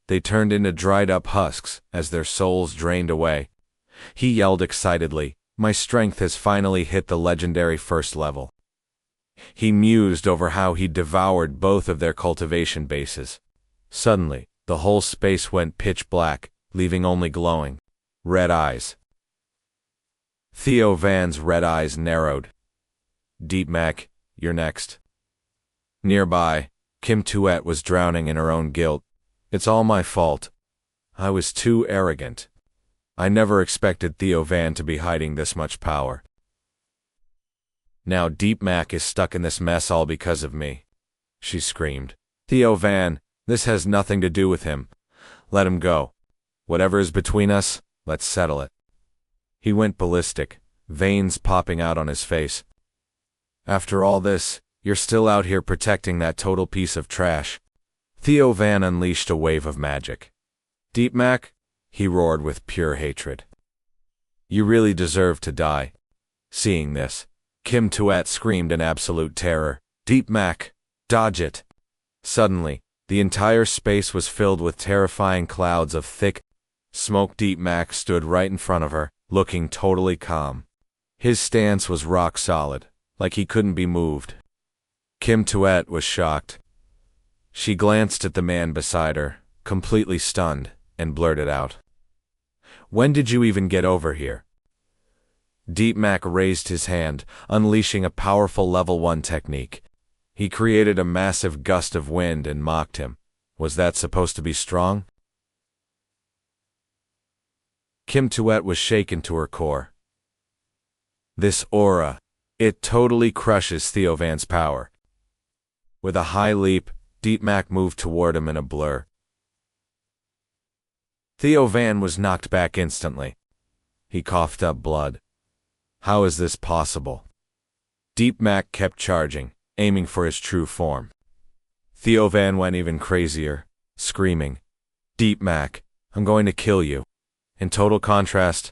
They turned into dried-up husks as their souls drained away. He yelled excitedly, "My strength has finally hit the legendary first level." He mused over how he devoured both of their cultivation bases. Suddenly, the whole space went pitch black, leaving only glowing red eyes. Theo Van's red eyes narrowed. "Deep Mac, you're next." Nearby, Kim Tuet was drowning in her own guilt. "It's all my fault. I was too arrogant. I never expected Theo Van to be hiding this much power. Now Deep Mac is stuck in this mess all because of me," she screamed. "Theo Van, this has nothing to do with him. Let him go. Whatever is between us, let's settle it." He went ballistic, veins popping out on his face. "After all this, you're still out here protecting that total piece of trash." Theo Van unleashed a wave of magic. "Deep Mac," he roared with pure hatred, "you really deserve to die." Seeing this, Kim Tuet screamed in absolute terror, "Deep Mac, dodge it!" Suddenly, the entire space was filled with terrifying clouds of thick smoke. Deep Mac stood right in front of her, looking totally calm. His stance was rock solid, like he couldn't be moved. Kim Tuet was shocked. She glanced at the man beside her, completely stunned, and blurted out, "When did you even get over here?" Deep Mac raised his hand, unleashing a powerful level 1 technique. He created a massive gust of wind and mocked him. Was that supposed to be strong? Kim Tuet was shaken to her core. This aura, it totally crushes Theo Van's power. With a high leap, Deep Mac moved toward him in a blur. Theo Van was knocked back instantly. He coughed up blood. How is this possible? Deep Mac kept charging, aiming for his true form. Theo Van went even crazier, screaming, "Deep Mac, I'm going to kill you." In total contrast,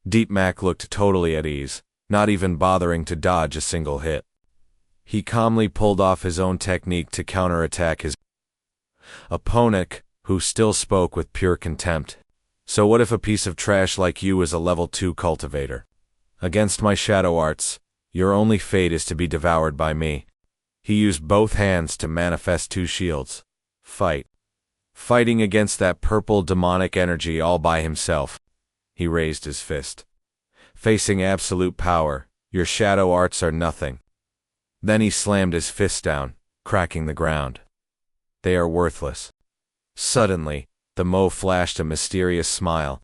Deep Mac looked totally at ease, not even bothering to dodge a single hit. He calmly pulled off his own technique to counterattack his opponent, who still spoke with pure contempt. "So what if a piece of trash like you is a level 2 cultivator? Against my shadow arts, your only fate is to be devoured by me." He used both hands to manifest two shields. Fighting against that purple demonic energy all by himself. He raised his fist. "Facing absolute power, your shadow arts are nothing." Then he slammed his fist down, cracking the ground. They are worthless. Suddenly, the Mo flashed a mysterious smile.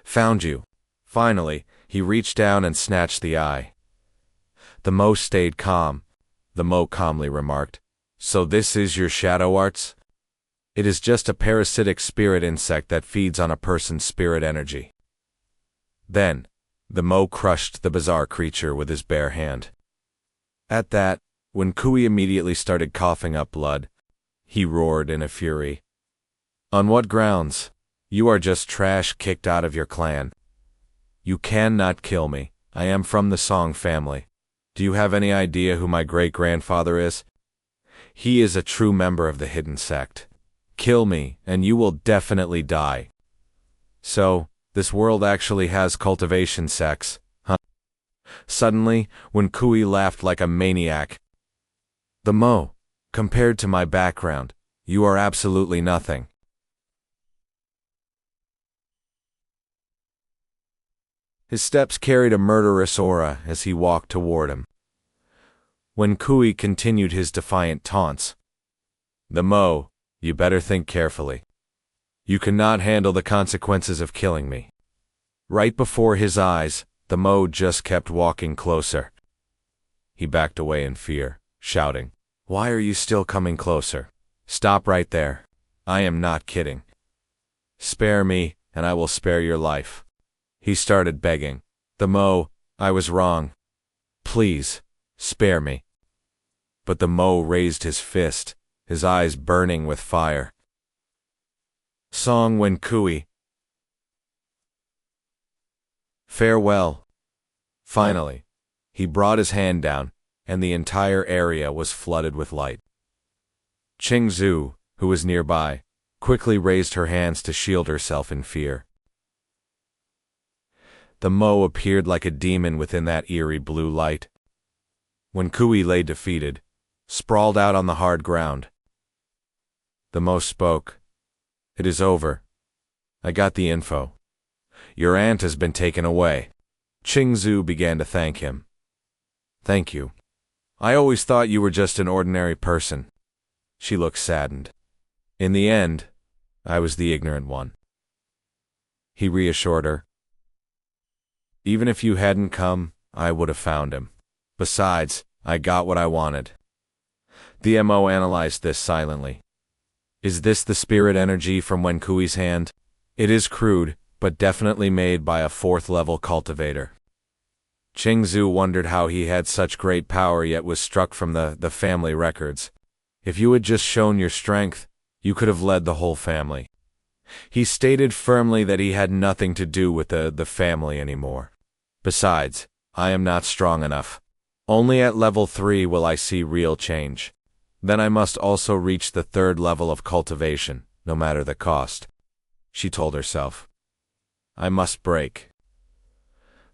Found you. Finally, he reached down and snatched the eye. The Mo stayed calm. The Mo calmly remarked, "So this is your shadow arts?" "It is just a parasitic spirit insect that feeds on a person's spirit energy." Then, the Mo crushed the bizarre creature with his bare hand. At that, when Kui immediately started coughing up blood, he roared in a fury. "On what grounds? You are just trash kicked out of your clan. You cannot kill me. I am from the Song family. Do you have any idea who my great-grandfather is? He is a true member of the hidden sect. Kill me, and you will definitely die." "So, this world actually has cultivation sects, huh?" Suddenly, when Kui laughed like a maniac, "The Mo, compared to my background, you are absolutely nothing." His steps carried a murderous aura as he walked toward him. When Kui continued his defiant taunts, "The Mo, you better think carefully. You cannot handle the consequences of killing me." Right before his eyes, the Mo just kept walking closer. He backed away in fear, shouting, "Why are you still coming closer? Stop right there. I am not kidding. Spare me, and I will spare your life." He started begging, "The Mo, I was wrong. Please, spare me." But the Mo raised his fist, his eyes burning with fire. Song Wen Kui. Farewell. Finally, he brought his hand down, and the entire area was flooded with light. Qingxue, who was nearby, quickly raised her hands to shield herself in fear. The Mo appeared like a demon within that eerie blue light. When Kui lay defeated, sprawled out on the hard ground, the Mo spoke. "It is over. I got the info. Your aunt has been taken away." Qingxue began to thank him. "Thank you. I always thought you were just an ordinary person." She looked saddened. "In the end, I was the ignorant one." He reassured her. "Even if you hadn't come, I would have found him. Besides, I got what I wanted." The Mo analyzed this silently. "Is this the spirit energy from Wen Kui's hand?" "It is crude, but definitely made by a 4th-level cultivator." Qingxue wondered how he had such great power yet was struck from the family records. "If you had just shown your strength, you could have led the whole family." He stated firmly that he had nothing to do with the family anymore. "Besides, I am not strong enough. Only at level 3 will I see real change. Then I must also reach the 3rd level of cultivation, no matter the cost." She told herself, "I must break.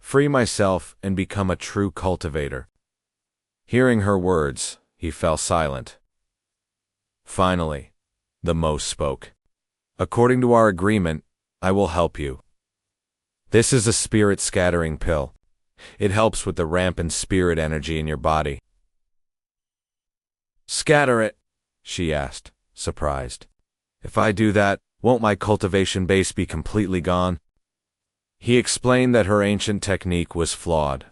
Free myself and become a true cultivator." Hearing her words, he fell silent. Finally, the Mo spoke. "According to our agreement, I will help you. This is a spirit scattering pill. It helps with the rampant spirit energy in your body." "Scatter it?" she asked, surprised. "If I do that, won't my cultivation base be completely gone?" He explained that her ancient technique was flawed.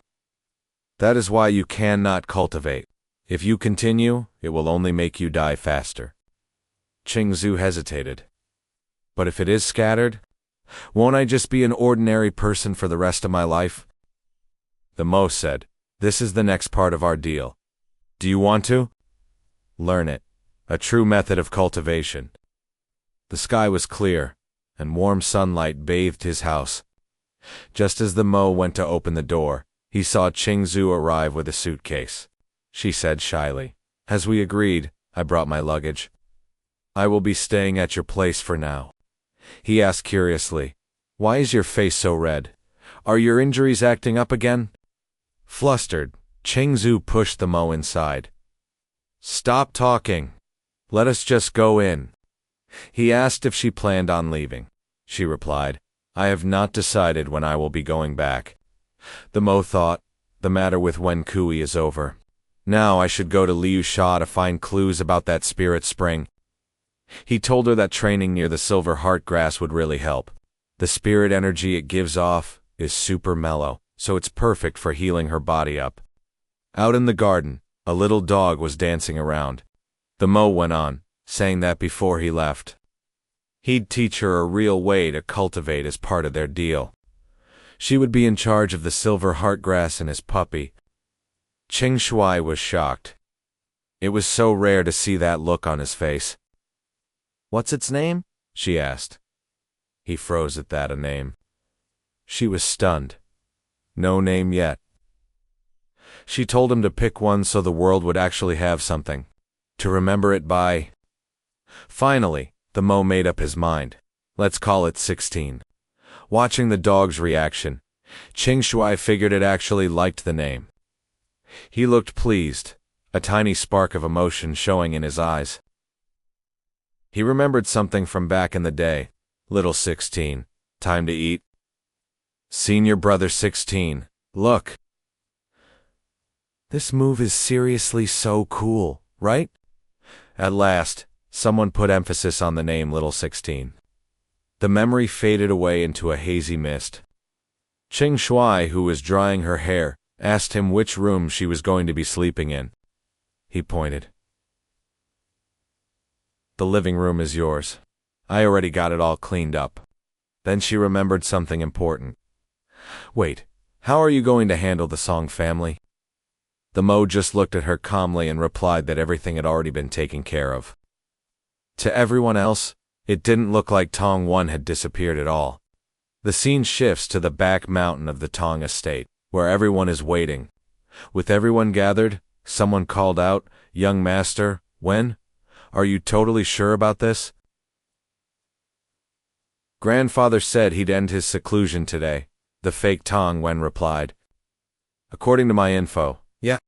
"That is why you cannot cultivate. If you continue, it will only make you die faster." Qingxue hesitated. "But if it is scattered, won't I just be an ordinary person for the rest of my life?" The Mo said, "This is the next part of our deal. Do you want to? Learn it. A true method of cultivation." The sky was clear, and warm sunlight bathed his house. Just as the Mo went to open the door, he saw Qingxue arrive with a suitcase. She said shyly, "As we agreed, I brought my luggage. I will be staying at your place for now." He asked curiously, "Why is your face so red? Are your injuries acting up again?" Flustered, Qingxue pushed the Mo inside. "Stop talking. Let us just go in." He asked if she planned on leaving. She replied, "I have not decided when I will be going back." The Mo thought, the matter with Wen Kui is over. Now I should go to Liusha to find clues about that spirit spring. He told her that training near the silver heart grass would really help. The spirit energy it gives off is super mellow, so it's perfect for healing her body up. Out in the garden, a little dog was dancing around. The Mo went on, saying that before he left, he'd teach her a real way to cultivate as part of their deal. She would be in charge of the silver heart grass and his puppy. Qingxue was shocked. It was so rare to see that look on his face. "What's its name?" she asked. He froze at that, a name. She was stunned. No name yet. She told him to pick one so the world would actually have something to remember it by. Finally, the Mo made up his mind. Let's call it 16. Watching the dog's reaction, Qingxue figured it actually liked the name. He looked pleased, a tiny spark of emotion showing in his eyes. He remembered something from back in the day. Little 16, time to eat. Senior brother 16, look. This move is seriously so cool, right? At last, someone put emphasis on the name Little 16. The memory faded away into a hazy mist. Qingxue, who was drying her hair, asked him which room she was going to be sleeping in. He pointed. "The living room is yours. I already got it all cleaned up." Then she remembered something important. "Wait, how are you going to handle the Song family?" The Mo just looked at her calmly and replied that everything had already been taken care of. To everyone else, it didn't look like Tong 1 had disappeared at all. The scene shifts to the back mountain of the Tong estate, where everyone is waiting. With everyone gathered, someone called out, "Young master, Wen, are you totally sure about this?" "Grandfather said he'd end his seclusion today," the fake Tong Wen replied. "According to my info, yeah."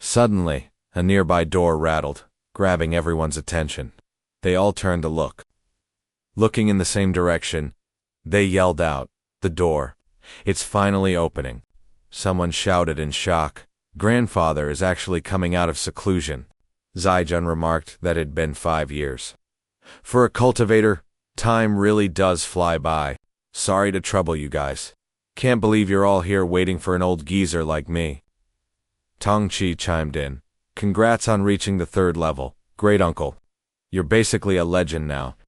Suddenly, a nearby door rattled, grabbing everyone's attention. They all turned to look. Looking in the same direction, they yelled out, "The door! It's finally opening." Someone shouted in shock, "Grandfather is actually coming out of seclusion." Zaijun remarked that it had been 5 years. "For a cultivator, time really does fly by. Sorry to trouble you guys. Can't believe you're all here waiting for an old geezer like me." Tong Chi chimed in. "Congrats on reaching the 3rd level, great uncle. You're basically a legend now.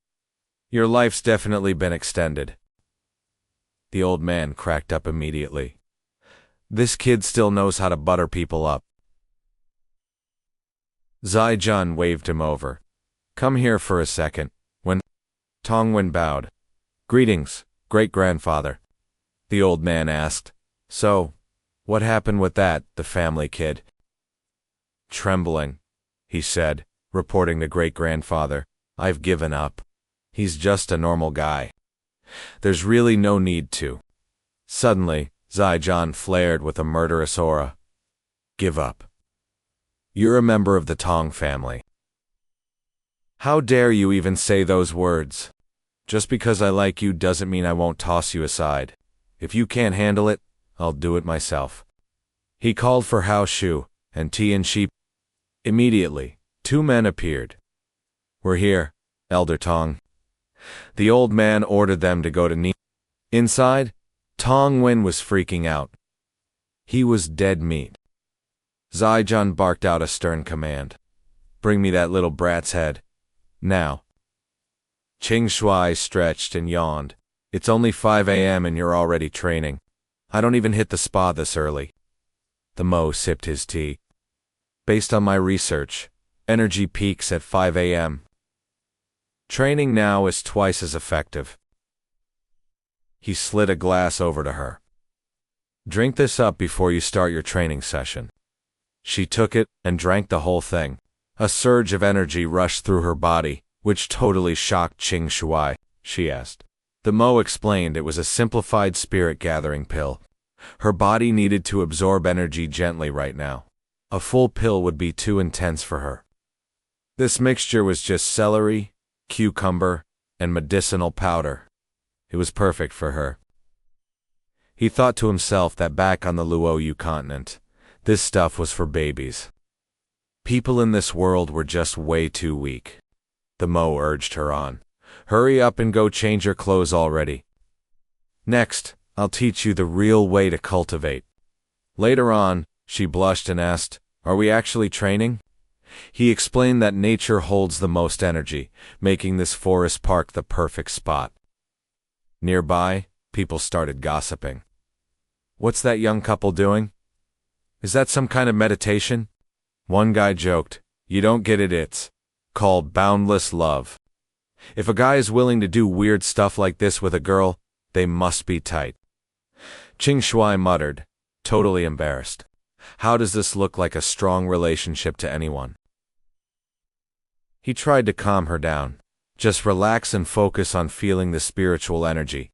Your life's definitely been extended." The old man cracked up immediately. This kid still knows how to butter people up. Zaijun waved him over. "Come here for a second." When Tongwen bowed. "Greetings, great-grandfather." The old man asked, "So, what happened with that, the family kid?" Trembling, he said, reporting to great-grandfather, "I've given up. He's just a normal guy. There's really no need to." Suddenly, Zaijun flared with a murderous aura. "Give up. You're a member of the Tong family. How dare you even say those words? Just because I like you doesn't mean I won't toss you aside. If you can't handle it, I'll do it myself." He called for Hao Shu and Tian Shi. Immediately, 2 men appeared. "We're here, Elder Tong." The old man ordered them to go to Ning. Inside, Tong Wen was freaking out. He was dead meat. Zaijun barked out a stern command. "Bring me that little brat's head. Now." Qingxue stretched and yawned. "It's only 5 a.m. and you're already training. I don't even hit the spa this early." The Mo sipped his tea. "Based on my research, energy peaks at 5 a.m. Training now is twice as effective." He slid a glass over to her. "Drink this up before you start your training session." She took it and drank the whole thing. A surge of energy rushed through her body, which totally shocked Qingxue. She asked. The Mo explained it was a simplified spirit-gathering pill. Her body needed to absorb energy gently right now. A full pill would be too intense for her. This mixture was just celery, cucumber, and medicinal powder. It was perfect for her. He thought to himself that back on the Luoyu continent, This stuff was for babies. People in this world were just way too weak. The Mo urged her on. Hurry up and go change your clothes already. Next, I'll teach you the real way to cultivate. Later on, she blushed and asked, Are we actually training? He explained that nature holds the most energy, making this forest park the perfect spot. Nearby, people started gossiping. What's that young couple doing? Is that some kind of meditation? One guy joked, You don't get it, it's called boundless love. If a guy is willing to do weird stuff like this with a girl, they must be tight. Qingxue muttered, totally embarrassed. How does this look like a strong relationship to anyone? He tried to calm her down. Just relax and focus on feeling the spiritual energy.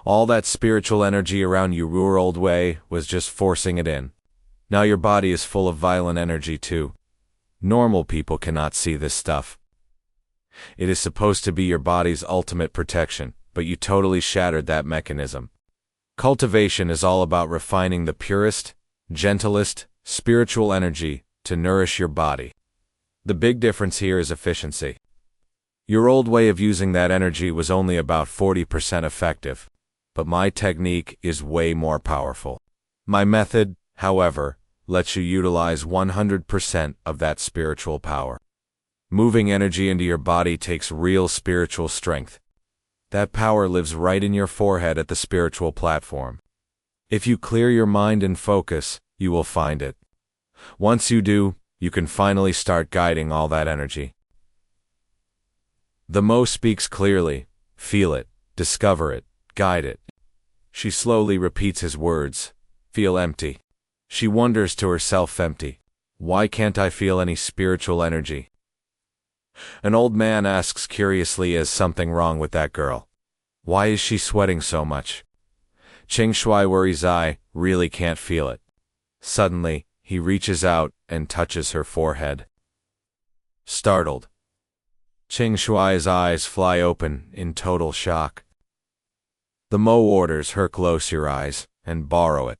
All that spiritual energy around your old way was just forcing it in. Now your body is full of violent energy too. Normal people cannot see this stuff. It is supposed to be your body's ultimate protection, but you totally shattered that mechanism. Cultivation is all about refining the purest, gentlest, spiritual energy to nourish your body. The big difference here is efficiency. Your old way of using that energy was only about 40% effective, but my technique is way more powerful. My method, however, lets you utilize 100% of that spiritual power. Moving energy into your body takes real spiritual strength. That power lives right in your forehead at the spiritual platform. If you clear your mind and focus, you will find it. Once you do, you can finally start guiding all that energy. The Mo speaks clearly. Feel it, discover it, guide it. She slowly repeats his words. Feel empty. She wonders to herself, empty. Why can't I feel any spiritual energy? An old man asks curiously, is something wrong with that girl? Why is she sweating so much? Qingxue worries, I really can't feel it. Suddenly, he reaches out and touches her forehead. Startled, Qingxue's eyes fly open in total shock. The Mo orders her close your eyes and borrow it.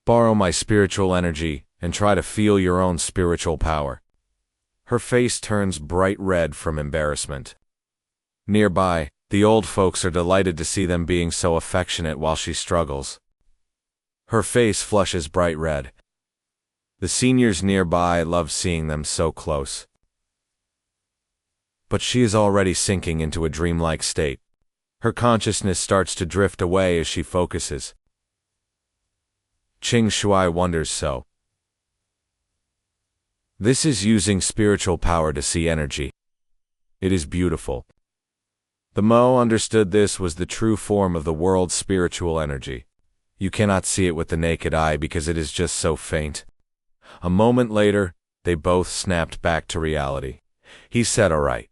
Borrow my spiritual energy and try to feel your own spiritual power. Her face turns bright red from embarrassment. Nearby, the old folks are delighted to see them being so affectionate while she struggles. Her face flushes bright red. The seniors nearby love seeing them so close. But she is already sinking into a dreamlike state. Her consciousness starts to drift away as she focuses. Qingxue wonders so. This is using spiritual power to see energy. It is beautiful. The Mo understood this was the true form of the world's spiritual energy. You cannot see it with the naked eye because it is just so faint. A moment later, they both snapped back to reality. He said, all right,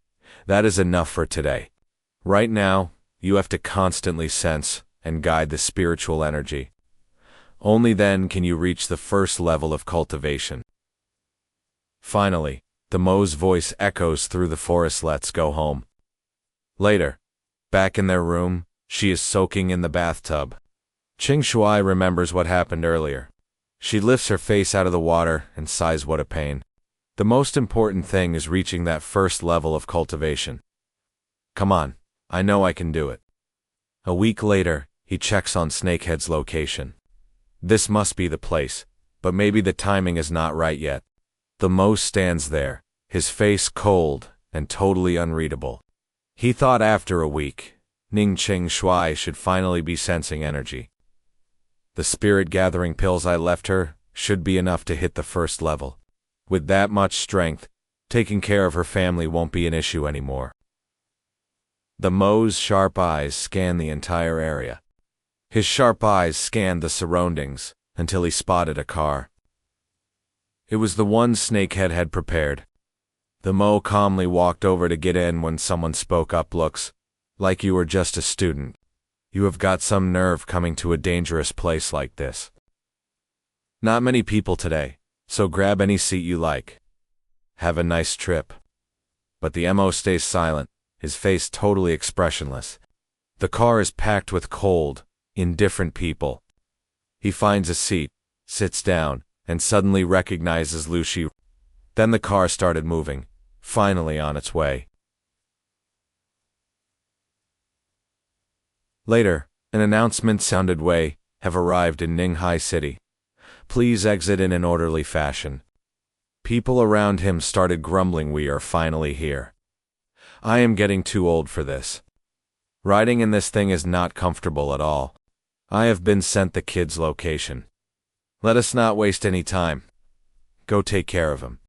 that is enough for today. Right now, you have to constantly sense and guide the spiritual energy. Only then can you reach the first level of cultivation. Finally, the Mo's voice echoes through the forest. Let's go home. Later, back in their room, she is soaking in the bathtub. Qingxue remembers what happened earlier. She lifts her face out of the water and sighs, what a pain. The most important thing is reaching that first level of cultivation. Come on, I know I can do it. A week later, he checks on Snakehead's location. This must be the place, but maybe the timing is not right yet. The Mo stands there, his face cold and totally unreadable. He thought after a week, Ning Qingxue should finally be sensing energy. The spirit-gathering pills I left her should be enough to hit the first level. With that much strength, taking care of her family won't be an issue anymore. The Mo's sharp eyes scan the entire area. His sharp eyes scanned the surroundings until he spotted a car. It was the one Snakehead had prepared. The Mo calmly walked over to get in when someone spoke up. Looks like you were just a student. You have got some nerve coming to a dangerous place like this. Not many people today, so grab any seat you like. Have a nice trip. But the Mo stays silent, his face totally expressionless. The car is packed with cold, indifferent people. He finds a seat, sits down, and suddenly recognizes Liusha. Then the car started moving, finally on its way. Later, an announcement sounded, "We have arrived in Ninghai City. Please exit in an orderly fashion." People around him started grumbling, "We are finally here. I am getting too old for this. Riding in this thing is not comfortable at all. I have been sent the kid's location. Let us not waste any time. Go take care of him."